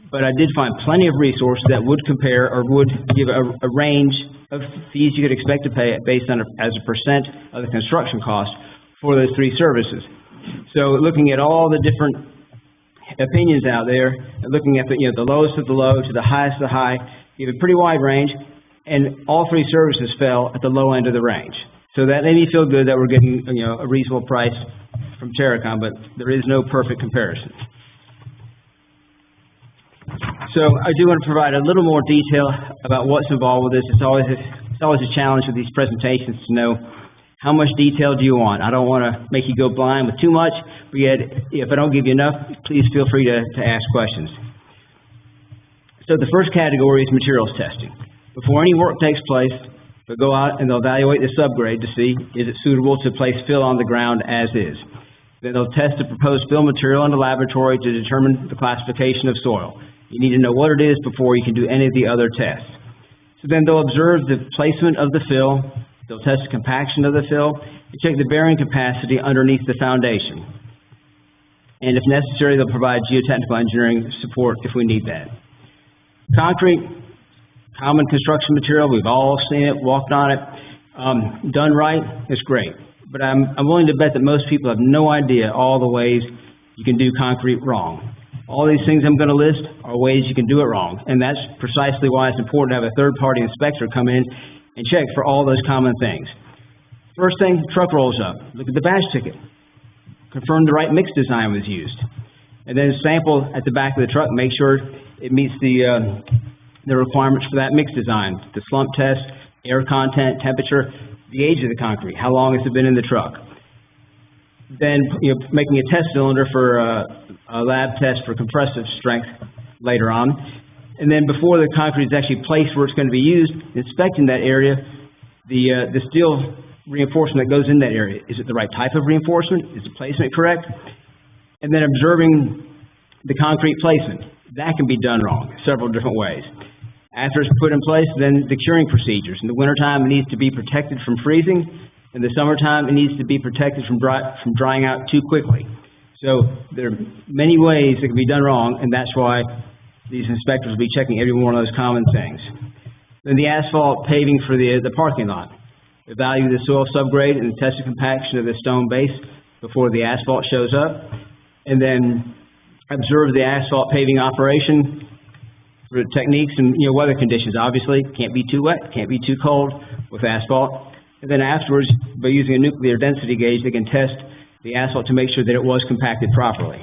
Speaker 17: but I did find plenty of resources that would compare or would give a range of fees you could expect to pay based on as a percent of the construction cost for those 3 services. So looking at all the different opinions out there, and looking at the lowest of the low to the highest of the high, you have a pretty wide range, and all 3 services fell at the low end of the range. So that made me feel good that we're getting a reasonable price from Terracom, but there is no perfect comparison. So I do want to provide a little more detail about what's involved with this. It's always a challenge with these presentations to know how much detail do you want. I don't want to make you go blind with too much, but yet if I don't give you enough, please feel free to ask questions. So the first category is materials testing. Before any work takes place, they'll go out and they'll evaluate the subgrade to see is it suitable to place fill on the ground as is. Then they'll test the proposed fill material in the laboratory to determine the classification of soil. You need to know what it is before you can do any of the other tests. So then they'll observe the placement of the fill, they'll test the compaction of the fill, and check the bearing capacity underneath the foundation. And if necessary, they'll provide geotechnical engineering support if we need that. Concrete, common construction material, we've all seen it, walked on it. Done right, it's great. But I'm willing to bet that most people have no idea all the ways you can do concrete wrong. All these things I'm going to list are ways you can do it wrong, and that's precisely why it's important to have a third-party inspector come in and check for all those common things. First thing, truck rolls up. Look at the batch ticket. Confirm the right mix design was used. And then sample at the back of the truck, make sure it meets the requirements for that mix design. The slump test, air content, temperature, the age of the concrete, how long has it been in the truck. Then, making a test cylinder for a lab test for compressive strength later on. And then before the concrete is actually placed where it's going to be used, inspecting that area, the steel reinforcement that goes in that area. Is it the right type of reinforcement? Is the placement correct? And then observing the concrete placement. That can be done wrong several different ways. After it's put in place, then the curing procedures. In the wintertime, it needs to be protected from freezing. In the summertime, it needs to be protected from drying out too quickly. So there are many ways it can be done wrong, and that's why these inspectors will be checking every one of those common things. Then the asphalt paving for the parking lot. Evaluate the soil subgrade and test the compaction of the stone base before the asphalt shows up. And then observe the asphalt paving operation for the techniques and weather conditions. Obviously, can't be too wet, can't be too cold with asphalt. And then afterwards, by using a nuclear density gauge, they can test the asphalt to make sure that it was compacted properly.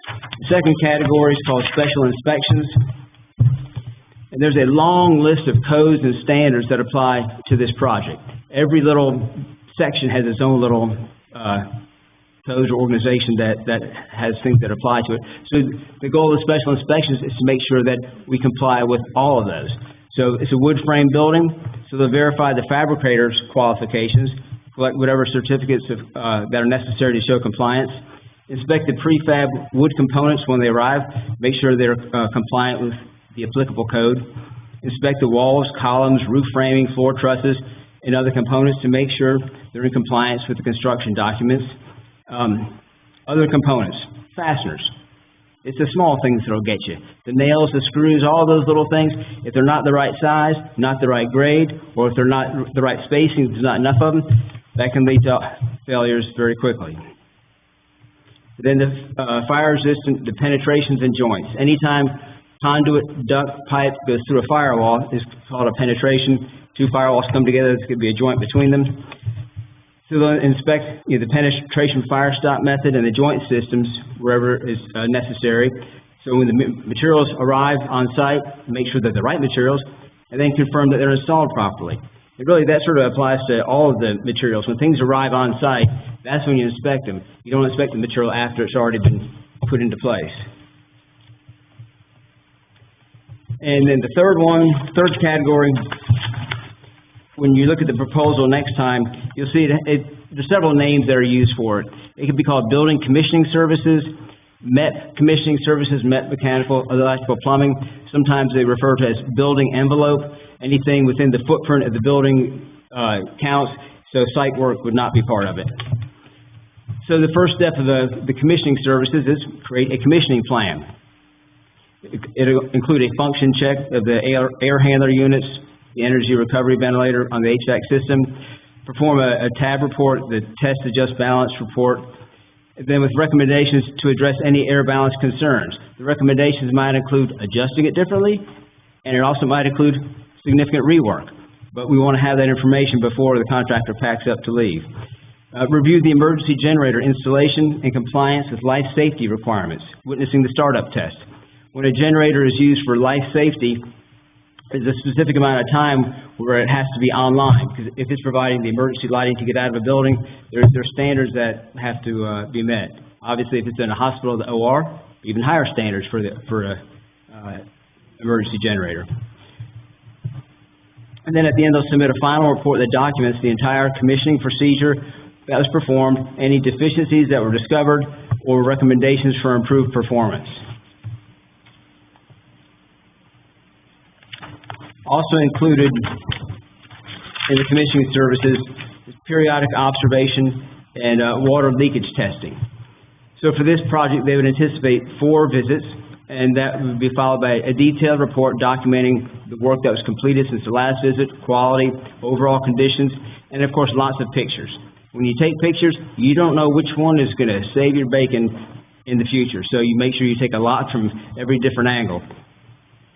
Speaker 17: The second category is called special inspections. And there's a long list of codes and standards that apply to this project. Every little section has its own little codes or organization that has things that apply to it. So the goal of special inspections is to make sure that we comply with all of those. So it's a wood frame building, so they'll verify the fabricator's qualifications, collect whatever certificates that are necessary to show compliance, inspect the prefab wood components when they arrive, make sure they're compliant with the applicable code, inspect the walls, columns, roof framing, floor trusses, and other components to make sure they're in compliance with the construction documents. Other components, fasteners. It's the small things that'll get you. The nails, the screws, all those little things, if they're not the right size, not the right grade, or if they're not the right spacing, there's not enough of them, that can lead to failures very quickly. Then the fire resistant, the penetrations and joints. Anytime conduit, duct, pipe goes through a firewall, it's called a penetration. Two firewalls come together, there's going to be a joint between them. So they'll inspect the penetration fire stop method and the joint systems wherever is necessary. So when the materials arrive on site, make sure they're the right materials, and then confirm that they're installed properly. And really, that sort of applies to all of the materials. When things arrive on site, that's when you inspect them. You don't inspect the material after it's already been put into place. And then the third category, when you look at the proposal next time, you'll see there's several names that are used for it. It could be called building commissioning services, MET commissioning services, MET mechanical, electrical, plumbing. Sometimes they refer to as building envelope. Anything within the footprint of the building counts, so site work would not be part of it. So the first step of the commissioning services is create a commissioning plan. It'll include a function check of the air handler units, the energy recovery ventilator on the HVAC system, perform a tab report, the test adjust balance report, and then with recommendations to address any air balance concerns. The recommendations might include adjusting it differently, and it also might include significant rework, but we want to have that information before the contractor packs up to leave. Review the emergency generator installation and compliance with life safety requirements, witnessing the startup test. When a generator is used for life safety, there's a specific amount of time where it has to be online, because if it's providing the emergency lighting to get out of a building, there's standards that have to be met. Obviously, if it's in a hospital, the OR, even higher standards for a emergency generator. And then at the end, they'll submit a final report that documents the entire commissioning procedure that was performed, any deficiencies that were discovered, or recommendations for improved performance. Also included in the commissioning services is periodic observation and water leakage testing. So for this project, they would anticipate 4 visits, and that would be followed by a detailed report documenting the work that was completed since the last visit, quality, overall conditions, and of course, lots of pictures. When you take pictures, you don't know which one is going to save your bacon in the future, so you make sure you take a lot from every different angle.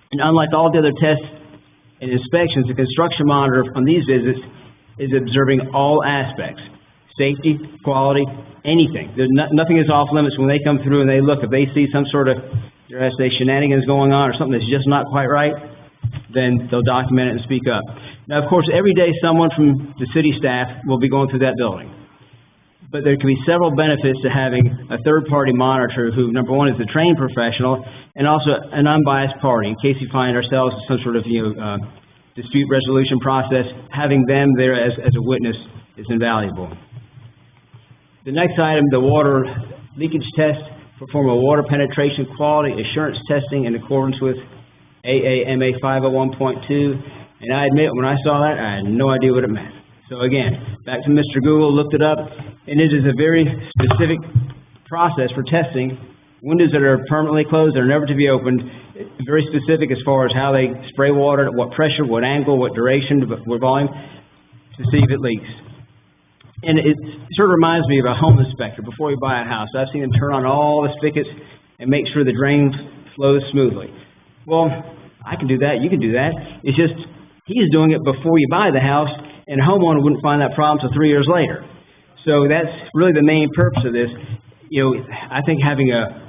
Speaker 17: And unlike all the other tests and inspections, the construction monitor on these visits is observing all aspects: safety, quality, anything. Nothing is off limits when they come through and they look. If they see some sort of, dare I say, shenanigans going on or something that's just not quite right, then they'll document it and speak up. Now, of course, every day someone from the city staff will be going through that building. But there can be several benefits to having a third-party monitor who, number one, is a trained professional and also an unbiased party. In case you find ourselves in some sort of, dispute resolution process, having them there as a witness is invaluable. The next item, the water leakage test, perform a water penetration quality assurance testing in accordance with AAMA 501.2. And I admit, when I saw that, I had no idea what it meant. So again, back to Mr. Google, looked it up, and it is a very specific process for testing windows that are permanently closed, that are never to be opened. Very specific as far as how they spray water, what pressure, what angle, what duration, what volume, to see if it leaks. And it sort of reminds me of a home inspector before you buy a house. I've seen them turn on all the spigots and make sure the drain flows smoothly. Well, I can do that, you can do that. It's just, he's doing it before you buy the house, and a homeowner wouldn't find that problem until 3 years later. So that's really the main purpose of this. I think having a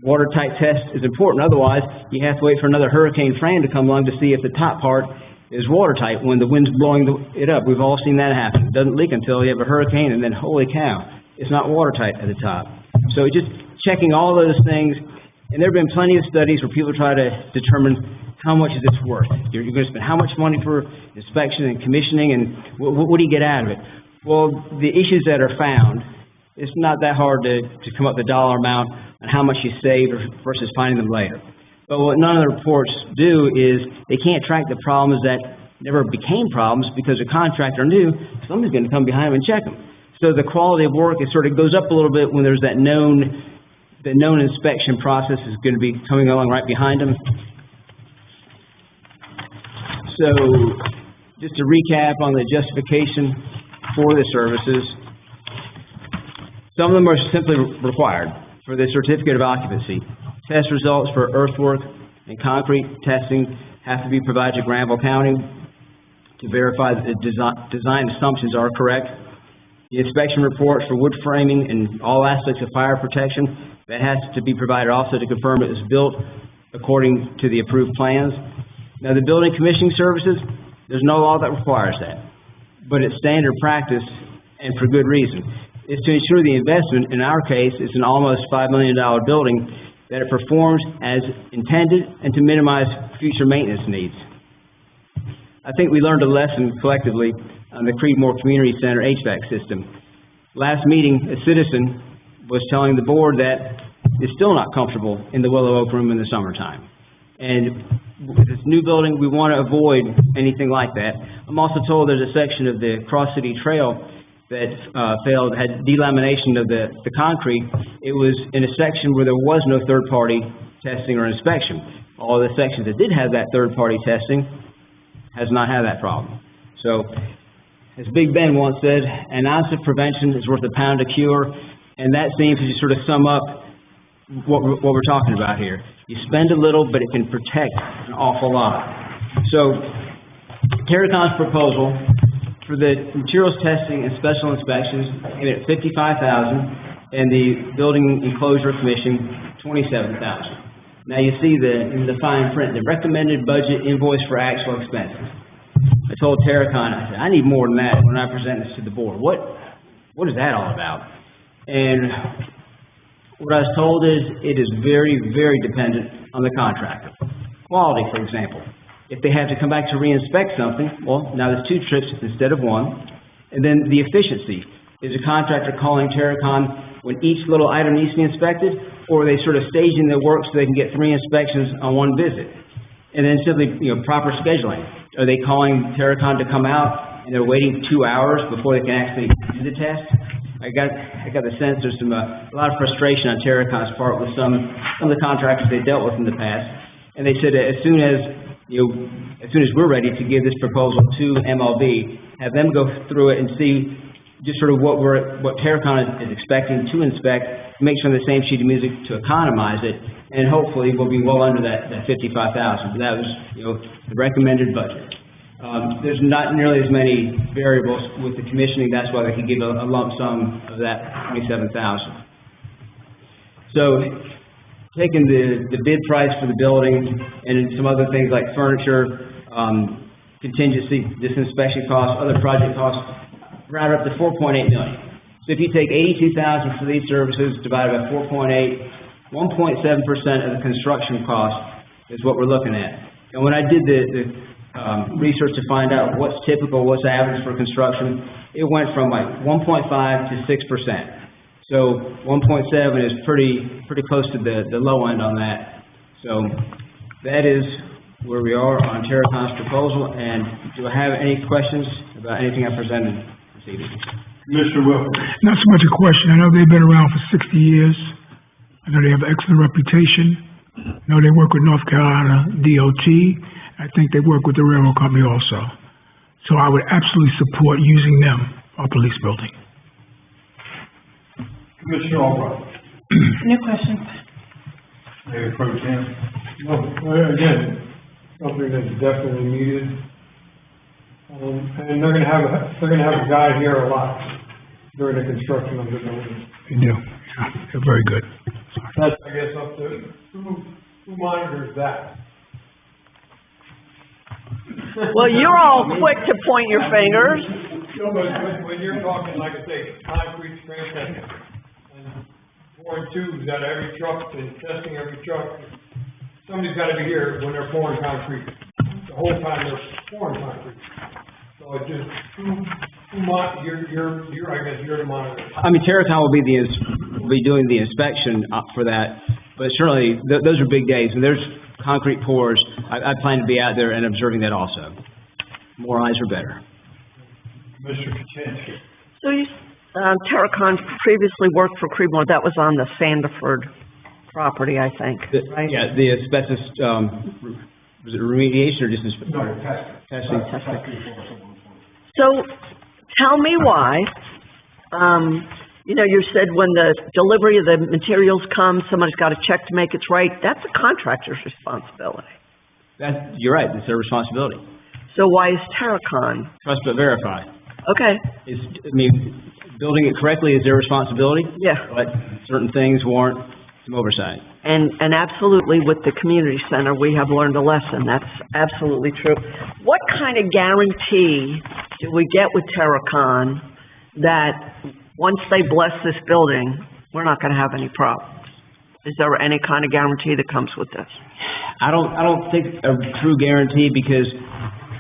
Speaker 17: watertight test is important. Otherwise, you have to wait for another Hurricane Fran to come along to see if the top part is watertight when the wind's blowing it up. We've all seen that happen. It doesn't leak until you have a hurricane, and then holy cow, it's not watertight at the top. So just checking all those things, and there have been plenty of studies where people try to determine how much is this worth. You're going to spend how much money for inspection and commissioning, and what do you get out of it? Well, the issues that are found, it's not that hard to come up with the dollar amount on how much you saved versus finding them later. But what none of the reports do is they can't track the problems that never became problems because the contractor knew somebody's going to come behind them and check them. So the quality of work, it sort of goes up a little bit when there's that known inspection process is going to be coming along right behind them. So just to recap on the justification for the services, some of them are simply required for the certificate of occupancy. Test results for earthwork and concrete testing have to be provided to Granville County to verify that the design assumptions are correct. The inspection reports for wood framing and all aspects of fire protection, that has to be provided also to confirm it was built according to the approved plans. Now, the building commissioning services, there's no law that requires that, but it's standard practice and for good reason. It's to ensure the investment, in our case, is an almost $5 million building, that it performs as intended and to minimize future maintenance needs. I think we learned a lesson collectively on the Creedmoor Community Center HVAC system. Last meeting, a citizen was telling the board that is still not comfortable in the Willow Oak Room in the summertime. And with this new building, we want to avoid anything like that. I'm also told there's a section of the Cross City Trail that failed, had delamination of the concrete. It was in a section where there was no third-party testing or inspection. All the sections that did have that third-party testing has not had that problem. So, as Big Ben once said, an ounce of prevention is worth a pound of cure, and that seems to just sort of sum up what we're talking about here. You spend a little, but it can protect an awful lot. So, Terracon's proposal for the materials testing and special inspections came at $55,000, and the building enclosure commission, $27,000. Now you see in the fine print, the recommended budget invoice for actual expenses. I told Terracon, I said, I need more than that when I present this to the board. What is that all about? And what I was told is it is very, very dependent on the contractor. Quality, for example. If they have to come back to re-inspect something, well, now there's 2 trips instead of 1. And then the efficiency. Is a contractor calling Terracon when each little item needs to be inspected, or are they sort of staging their work so they can get 3 inspections on 1 visit? And then simply, proper scheduling. Are they calling Terracon to come out and they're waiting 2 hours before they can actually do the test? I got the sense there's a lot of frustration on Terracon's part with some of the contractors they dealt with in the past. And they said that as soon as we're ready to give this proposal to MLB, have them go through it and see just sort of what Terracon is expecting to inspect, make sure on the same sheet of music to economize it, and hopefully we'll be well under that $55,000. That was, the recommended budget. There's not nearly as many variables with the commissioning, that's why they could give a lump sum of that $27,000. So, taking the bid price for the building and some other things like furniture, contingency, disinspection costs, other project costs, round up to $4.8 million. So if you take $82,000 for these services divided by 4.8, 1.7% of the construction cost is what we're looking at. And when I did the research to find out what's typical, what's average for construction, it went from like 1.5 to 6%. So 1.7 is pretty close to the low end on that. So that is where we are on Terracon's proposal. And do I have any questions about anything I presented this evening?
Speaker 2: Mr. Wilkins.
Speaker 6: Not so much a question. I know they've been around for 60 years. I know they have an excellent reputation. I know they work with North Carolina DOT. I think they work with the railroad company also. So I would absolutely support using them for our police building.
Speaker 2: Commissioner Albright.
Speaker 10: No questions.
Speaker 2: Mayor Pro Tem.
Speaker 18: No, again, something that's definitely needed. And they're gonna have a guy here a lot during the construction of the building.
Speaker 6: They do. Yeah, they're very good.
Speaker 18: That's, I guess, up to who monitors that.
Speaker 7: Well, you're all quick to point your fingers.
Speaker 18: No, but when you're talking, like I say, concrete strength and pouring tubes out of every truck and testing every truck, somebody's gotta be here when they're pouring concrete. The whole time they're pouring concrete. So it just, I guess you're the monitor.
Speaker 17: I mean, Terracon will be doing the inspection for that, but certainly, those are big days, and there's concrete pours. I plan to be out there and observing that also. More eyes are better.
Speaker 2: Mr. Kaczynski.
Speaker 7: So Terracon previously worked for Creedmoor. That was on the Sandiford property, I think, right?
Speaker 17: Yeah, the asbestos, was it remediation or just testing?
Speaker 7: So, tell me why, you said when the delivery of the materials comes, somebody's got to check to make it's right. That's a contractor's responsibility.
Speaker 17: You're right, it's their responsibility.
Speaker 7: So why is Terracon?
Speaker 17: Trust but verify.
Speaker 7: Okay.
Speaker 17: Building it correctly is their responsibility.
Speaker 7: Yeah.
Speaker 17: But certain things warrant some oversight.
Speaker 7: And absolutely with the community center, we have learned a lesson. That's absolutely true. What kind of guarantee do we get with Terracon that once they bless this building, we're not going to have any problems? Is there any kind of guarantee that comes with this?
Speaker 17: I don't think a true guarantee, because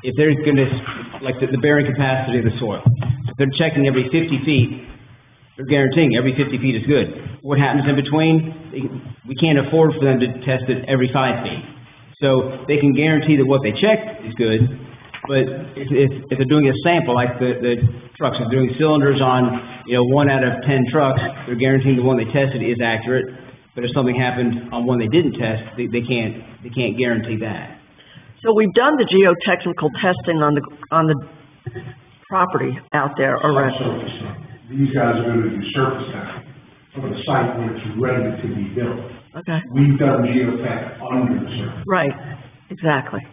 Speaker 17: if they're going to, like the bearing capacity of the soil, if they're checking every 50 feet, they're guaranteeing every 50 feet is good. What happens in between? We can't afford for them to test it every 5 feet. So they can guarantee that what they checked is good, but if they're doing a sample, like the trucks, if they're doing cylinders on, 1 out of 10 trucks, they're guaranteeing the one they tested is accurate. But if something happened on one they didn't test, they can't guarantee that.
Speaker 7: So we've done the geotechnical testing on the property out there already.
Speaker 9: These guys are going to do surface testing for the site when it's ready to be built.
Speaker 7: Okay.
Speaker 9: We've done geotech under the surface.
Speaker 7: Right, exactly.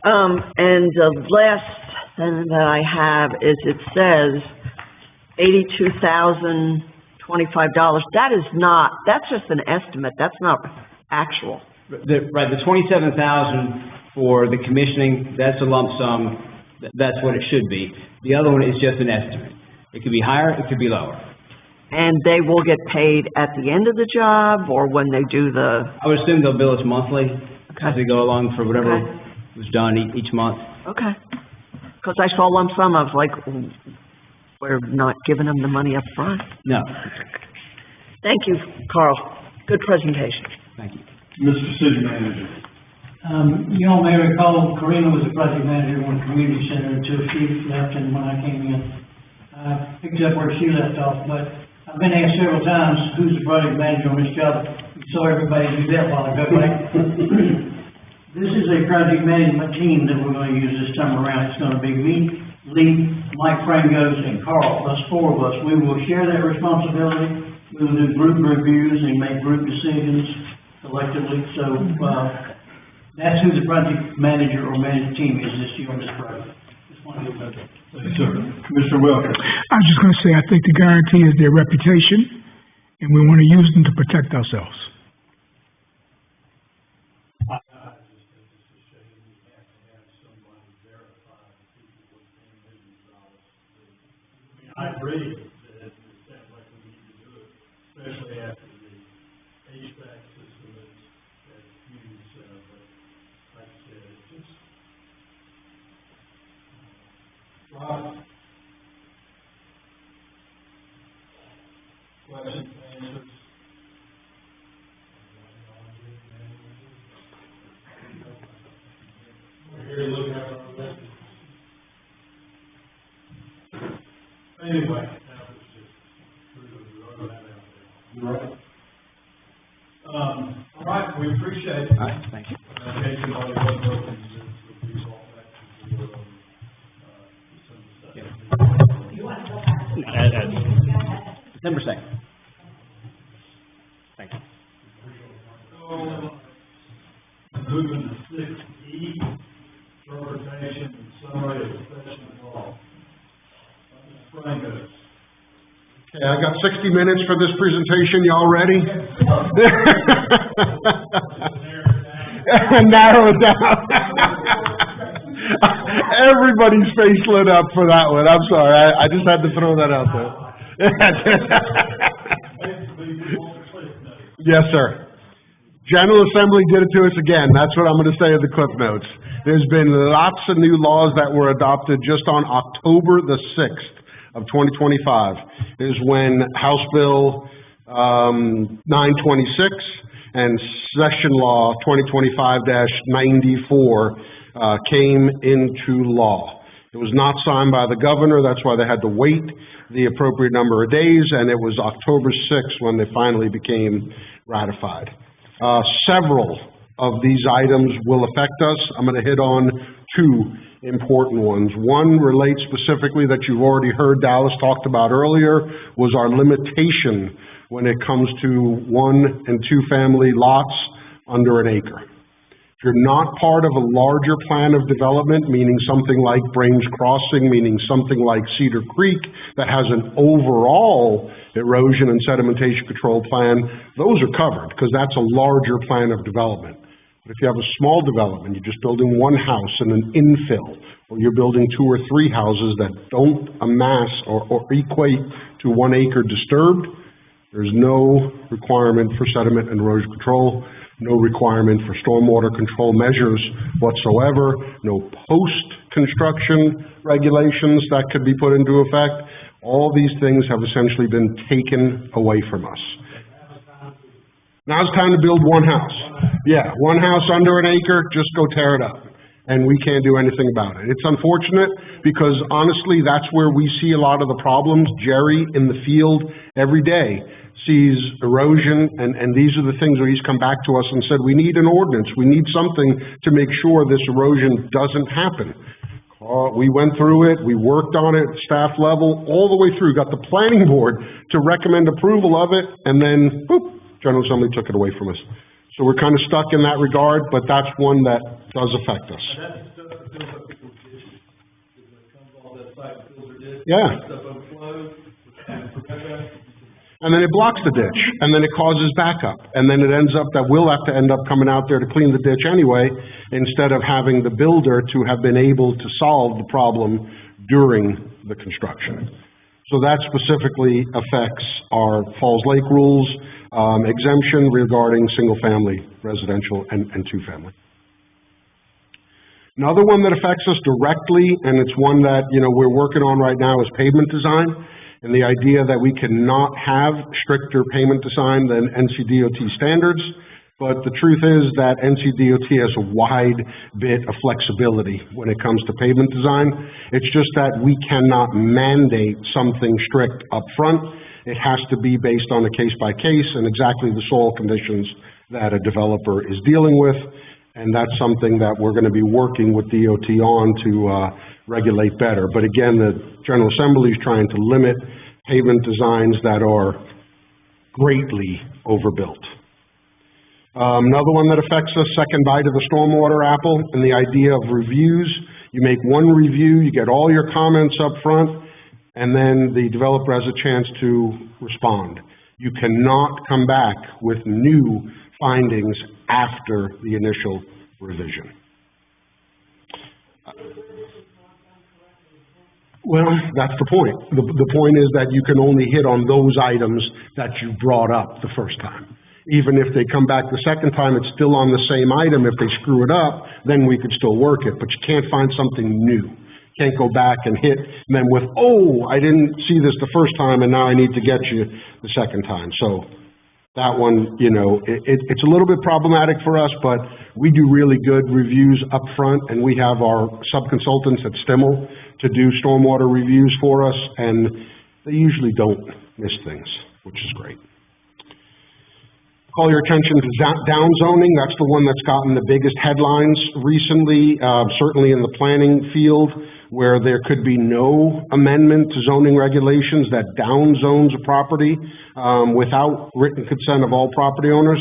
Speaker 7: And the last thing that I have is it says $82,025. That's just an estimate. That's not actual.
Speaker 17: The $27,000 for the commissioning, that's a lump sum. That's what it should be. The other one is just an estimate. It could be higher, it could be lower.
Speaker 7: And they will get paid at the end of the job, or when they do the...
Speaker 17: I would assume they'll bill us monthly as they go along for whatever was done each month.
Speaker 7: Okay. Because I saw lump sum, I was like, we're not giving them the money up front.
Speaker 17: No.
Speaker 7: Thank you, Carl. Good presentation.
Speaker 17: Thank you.
Speaker 2: Mr. City Manager.
Speaker 1: You all may recall, Karina was the project manager in one community center until she left and when I came in. picked up where she left off, but I've been asked several times, who's the project manager on this job? You saw everybody do that while ago, right? This is a project management team that we're gonna use this time around. It's gonna be me, Lee, Mike Frangos, and Carl, plus four of us. We will share that responsibility. We will do group reviews and make group decisions collectively. So, that's who the project manager or management team is this year on this project. Just wanted to know that.
Speaker 2: Thank you, sir. Commissioner Wilkins.
Speaker 6: I was just gonna say, I think the guarantee is their reputation, and we wanna use them to protect ourselves.
Speaker 2: I agree that it sounds like we need to do it, especially after the HVAC system that's used, but like I said, it's just, Rob? Questions, answers? We're here to look at our list. Anyway, that was just throw that out there. Right. All right, we appreciate it.
Speaker 17: All right, thank you.
Speaker 2: In case somebody wasn't looking, we'll be all back to the,
Speaker 17: December 2nd. Thank you.
Speaker 2: Moving to 6E, interpretation and summary of professional law. Frangos.
Speaker 9: Okay, I got 60 minutes for this presentation. Y'all ready? Narrow it down. Everybody's face lit up for that one. I'm sorry. I just had to throw that out there. Yes, sir. General Assembly did it to us again. That's what I'm going to say in the clip notes. There's been lots of new laws that were adopted just on October the 6th of 2025 is when House Bill 926 and Session Law 2025-94 came into law. It was not signed by the governor, that's why they had to wait the appropriate number of days, and it was October 6th when they finally became ratified. Several of these items will affect us. I'm going to hit on two important ones. One relates specifically that you've already heard Dallas talked about earlier, was our limitation when it comes to 1 and 2 family lots under an acre. If you're not part of a larger plan of development, meaning something like Brains Crossing, meaning something like Cedar Creek, that has an overall erosion and sedimentation control plan, those are covered because that's a larger plan of development. But if you have a small development, you're just building one house and an infill, or you're building 2 or 3 houses that don't amass or equate to 1 acre disturbed, there's no requirement for sediment and erosion control, no requirement for stormwater control measures whatsoever, no post-construction regulations that could be put into effect. All these things have essentially been taken away from us. Now it's time to build one house. Yeah, one house under an acre, just go tear it up. And we can't do anything about it. It's unfortunate because honestly, that's where we see a lot of the problems. Jerry in the field every day sees erosion, and these are the things where he's come back to us and said, we need an ordinance. We need something to make sure this erosion doesn't happen. We went through it, we worked on it, staff level, all the way through, got the planning board to recommend approval of it, and then, boop, General Assembly took it away from us. So we're kind of stuck in that regard, but that's one that does affect us. Yeah. And then it blocks the ditch, and then it causes backup, and then it ends up that we'll have to end up coming out there to clean the ditch anyway, instead of having the builder to have been able to solve the problem during the construction. So that specifically affects our Falls Lake rules, exemption regarding single-family residential and two-family. Another one that affects us directly, and it's one that, we're working on right now, is pavement design, and the idea that we cannot have stricter pavement design than NCDOT standards. But the truth is that NCDOT has a wide bit of flexibility when it comes to pavement design. It's just that we cannot mandate something strict up front. It has to be based on a case-by-case and exactly the soil conditions that a developer is dealing with. And that's something that we're going to be working with DOT on to regulate better. But again, the General Assembly is trying to limit pavement designs that are greatly overbuilt. Another one that affects us, second bite of the stormwater apple, and the idea of reviews. You make one review, you get all your comments up front, and then the developer has a chance to respond. You cannot come back with new findings after the initial revision. Well, that's the point. The point is that you can only hit on those items that you brought up the first time. Even if they come back the second time, it's still on the same item. If they screw it up, then we could still work it, but you can't find something new. Can't go back and hit them with, oh, I didn't see this the first time and now I need to get you the second time. So that one, you know, it's a little bit problematic for us, but we do really good reviews up front, and we have our sub-consultants at Stimmel to do stormwater reviews for us, and they usually don't miss things, which is great. Call your attention to downzoning. That's the one that's gotten the biggest headlines recently, certainly in the planning field, where there could be no amendment to zoning regulations that downzones a property without written consent of all property owners.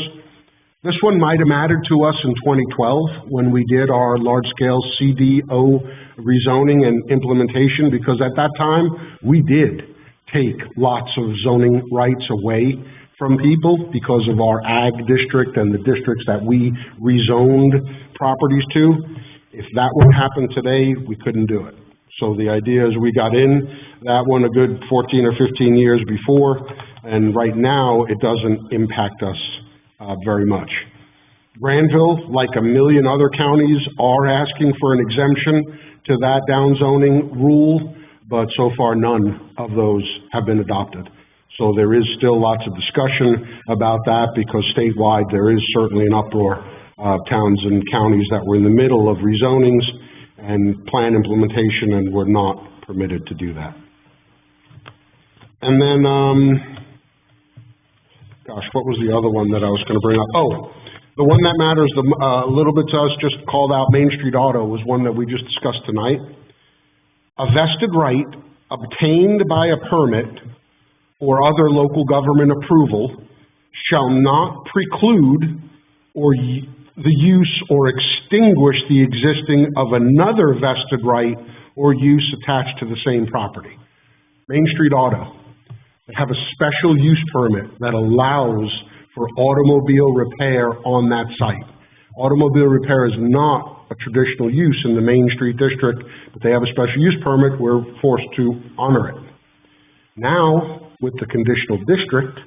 Speaker 9: This one might have mattered to us in 2012 when we did our large-scale CDO rezoning and implementation, because at that time, we did take lots of zoning rights away from people because of our ag district and the districts that we rezoned properties to. If that would happen today, we couldn't do it. So the idea is we got in that one a good 14 or 15 years before, and right now it doesn't impact us very much. Granville, like a million other counties, are asking for an exemption to that downzoning rule, but so far none of those have been adopted. So there is still lots of discussion about that, because statewide there is certainly an uproar of towns and counties that were in the middle of rezonings and plan implementation and were not permitted to do that. And then, gosh, what was the other one that I was going to bring up? Oh, the one that matters a little bit to us, just called out Main Street Auto, was one that we just discussed tonight. A vested right obtained by a permit or other local government approval shall not preclude or the use or extinguish the existing of another vested right or use attached to the same property. Main Street Auto, they have a special use permit that allows for automobile repair on that site. Automobile repair is not a traditional use in the Main Street district, but they have a special use permit. We're forced to honor it. Now, with the conditional district,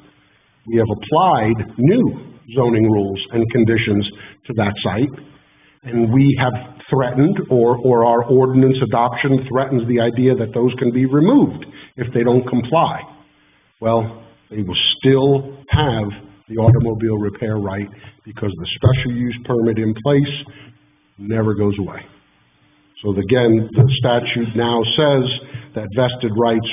Speaker 9: we have applied new zoning rules and conditions to that site, and we have threatened, or our ordinance adoption threatens the idea that those can be removed if they don't comply. Well, they will still have the automobile repair right, because the special use permit in place never goes away. So again, the statute now says that vested rights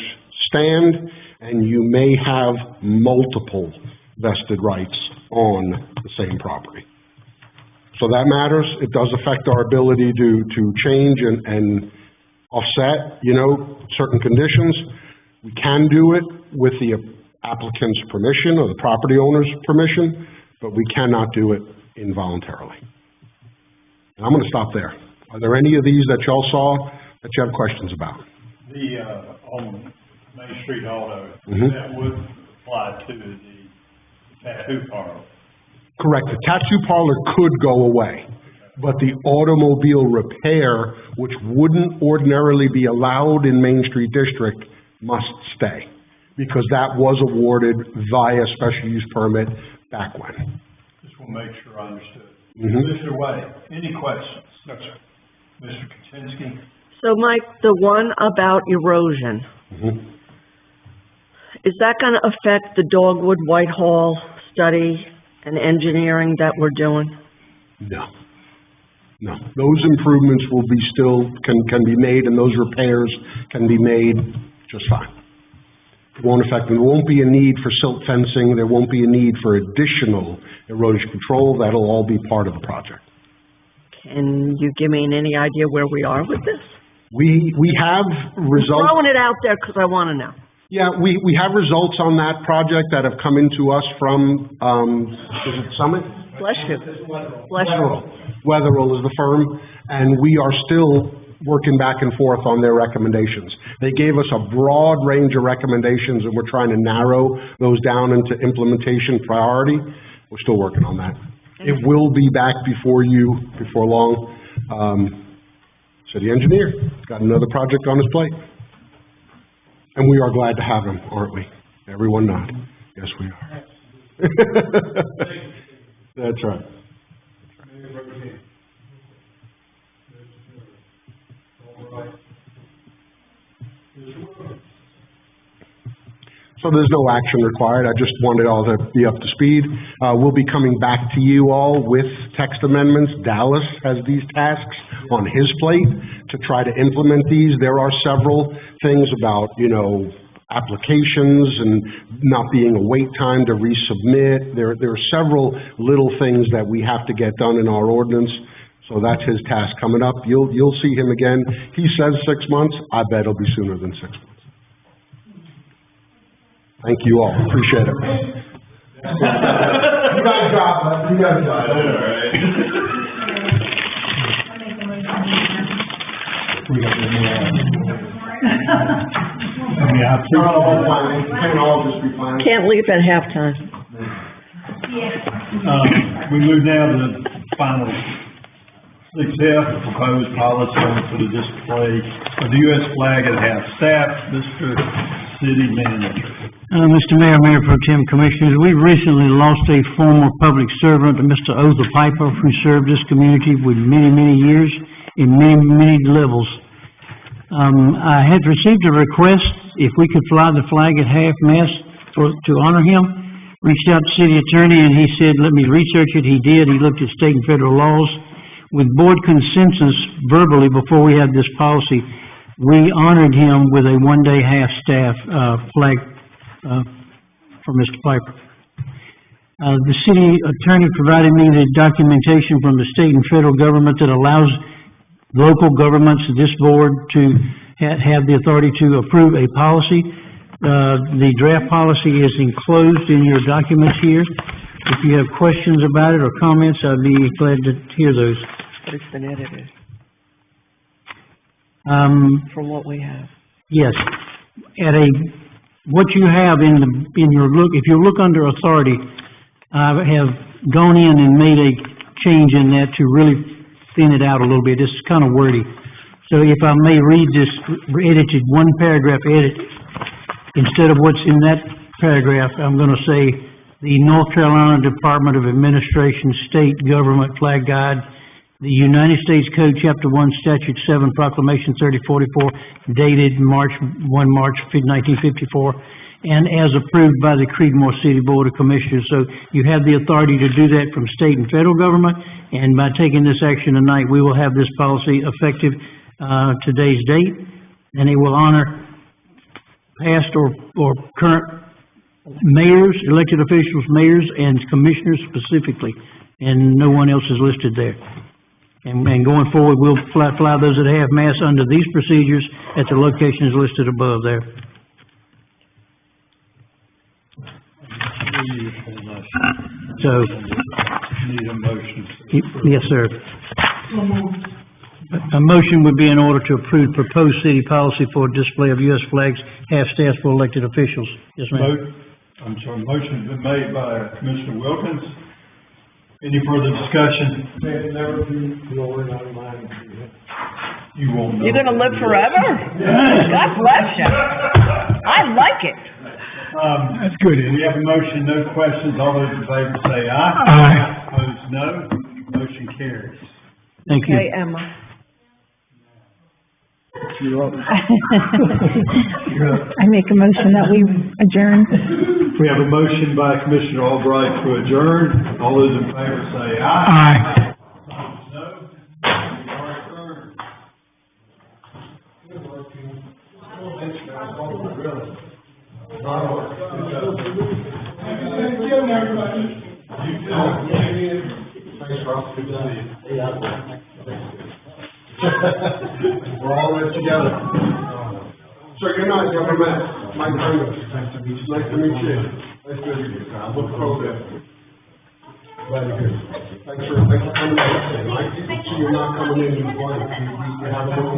Speaker 9: stand, and you may have multiple vested rights on the same property. So that matters. It does affect our ability to change and offset, you know, certain conditions. We can do it with the applicant's permission or the property owner's permission, but we cannot do it involuntarily. And I'm going to stop there. Are there any of these that y'all saw that you have questions about?
Speaker 2: The, on Main Street Auto, that would apply to the tattoo parlor.
Speaker 9: Correct. The tattoo parlor could go away, but the automobile repair, which wouldn't ordinarily be allowed in Main Street District, must stay, because that was awarded via special use permit back when.
Speaker 2: Just want to make sure I understood. Mr. Way, any questions? No, sir. Mr. Kaczynski?
Speaker 7: So, Mike, the one about erosion, is that going to affect the Dogwood Whitehall study and engineering that we're doing?
Speaker 9: No. No. Those improvements will be still, can be made, and those repairs can be made just fine. It won't affect them. There won't be a need for silt fencing. There won't be a need for additional erosion control. That'll all be part of the project.
Speaker 7: Can you give me any idea where we are with this?
Speaker 9: We have
Speaker 7: I'm
Speaker 9: results.
Speaker 7: throwing it out there because I want to know.
Speaker 9: Yeah, we have results on that project that have come into us from, is it Summit?
Speaker 7: Bless you. Bless you.
Speaker 9: Weatherall is the firm, and we are still working back and forth on their recommendations. They gave us a broad range of recommendations, and we're trying to narrow those down into implementation priority. We're still working on that. It will be back before you, before long. City engineer, got another project on his plate. And we are glad to have him, aren't we? Everyone nod. Yes, we are. That's right. So there's no action required. I just wanted all to be up to speed. We'll be coming back to you all with text amendments. Dallas has these tasks on his plate to try to implement these. There are several things about, applications and not being a wait time to resubmit. There are several little things that we have to get done in our ordinance. So that's his task coming up. You'll see him again. He says 6 months. I bet it'll be sooner than 6 months. Thank you all. Appreciate it. You got a job, bud. You got a job. All right.
Speaker 7: Can't leave at halftime.
Speaker 2: We move now to the final 6F, the proposed policy for the display of the U.S. flag at half-staff. Mr. City Manager.
Speaker 1: Mr. Mayor, Mayor Pro Tem, Commissioners, we recently lost a former public servant, Mr. Otha Piper, who served this community with many, many years in many, many levels. I had received a request if we could fly the flag at half-mast to honor him. Reached out to City Attorney, and he said, let me research it. He did. He looked at state and federal laws. With board consensus verbally before we had this policy, we honored him with a one-day half-staff flag for Mr. Piper. The city attorney provided me the documentation from the state and federal government that allows local governments, this board, to have the authority to approve a policy. The draft policy is enclosed in your documents here. If you have questions about it or comments, I'd be glad to hear those.
Speaker 7: But it's been edited from what we have.
Speaker 1: Yes. What you have in your look, if you look under authority, I have gone in and made a change in that to really thin it out a little bit. It's kind of wordy. So if I may read this edited, one paragraph edit, instead of what's in that paragraph, I'm going to say the North Carolina Department of Administration State Government Flag Guide, the United States Code, Chapter 1, Statute 7, Proclamation 3044, dated March 1954, and as approved by the Creedmoor City Board of Commissioners. So you have the authority to do that from state and federal government, and by taking this action tonight, we will have this policy effective today's date, and it will honor past or current mayors, elected officials, mayors, and commissioners specifically, and no one else is listed there. And going forward, we'll fly those at half-mast under these procedures at the locations listed above there. So,
Speaker 2: Need a motion.
Speaker 1: yes, sir. A motion would be in order to approve proposed city policy for display of U.S. flags, half-staff for elected officials. Yes, ma'am.
Speaker 2: Motion's been made by Commissioner Wilkins. Any further discussion? You won't know.
Speaker 7: You're gonna live forever? God bless you. I like it.
Speaker 2: That's good. We have a motion, no questions. All those in favor say aye.
Speaker 6: Aye.
Speaker 2: Opposed, no. Motion carries.
Speaker 1: Thank you.
Speaker 7: Okay, Emma.
Speaker 2: You're up.
Speaker 5: I make a motion that we adjourn.
Speaker 2: We have a motion by Commissioner Albright to adjourn. All those in favor say aye.
Speaker 6: Aye.
Speaker 9: We're all in it together. Sir, good night, gentlemen. Mike Pringles. Nice to meet you. Nice to meet you. Nice to meet you. I look forward to it. Glad to hear it. Thanks for coming in. Mike, see you're not coming in, you have a little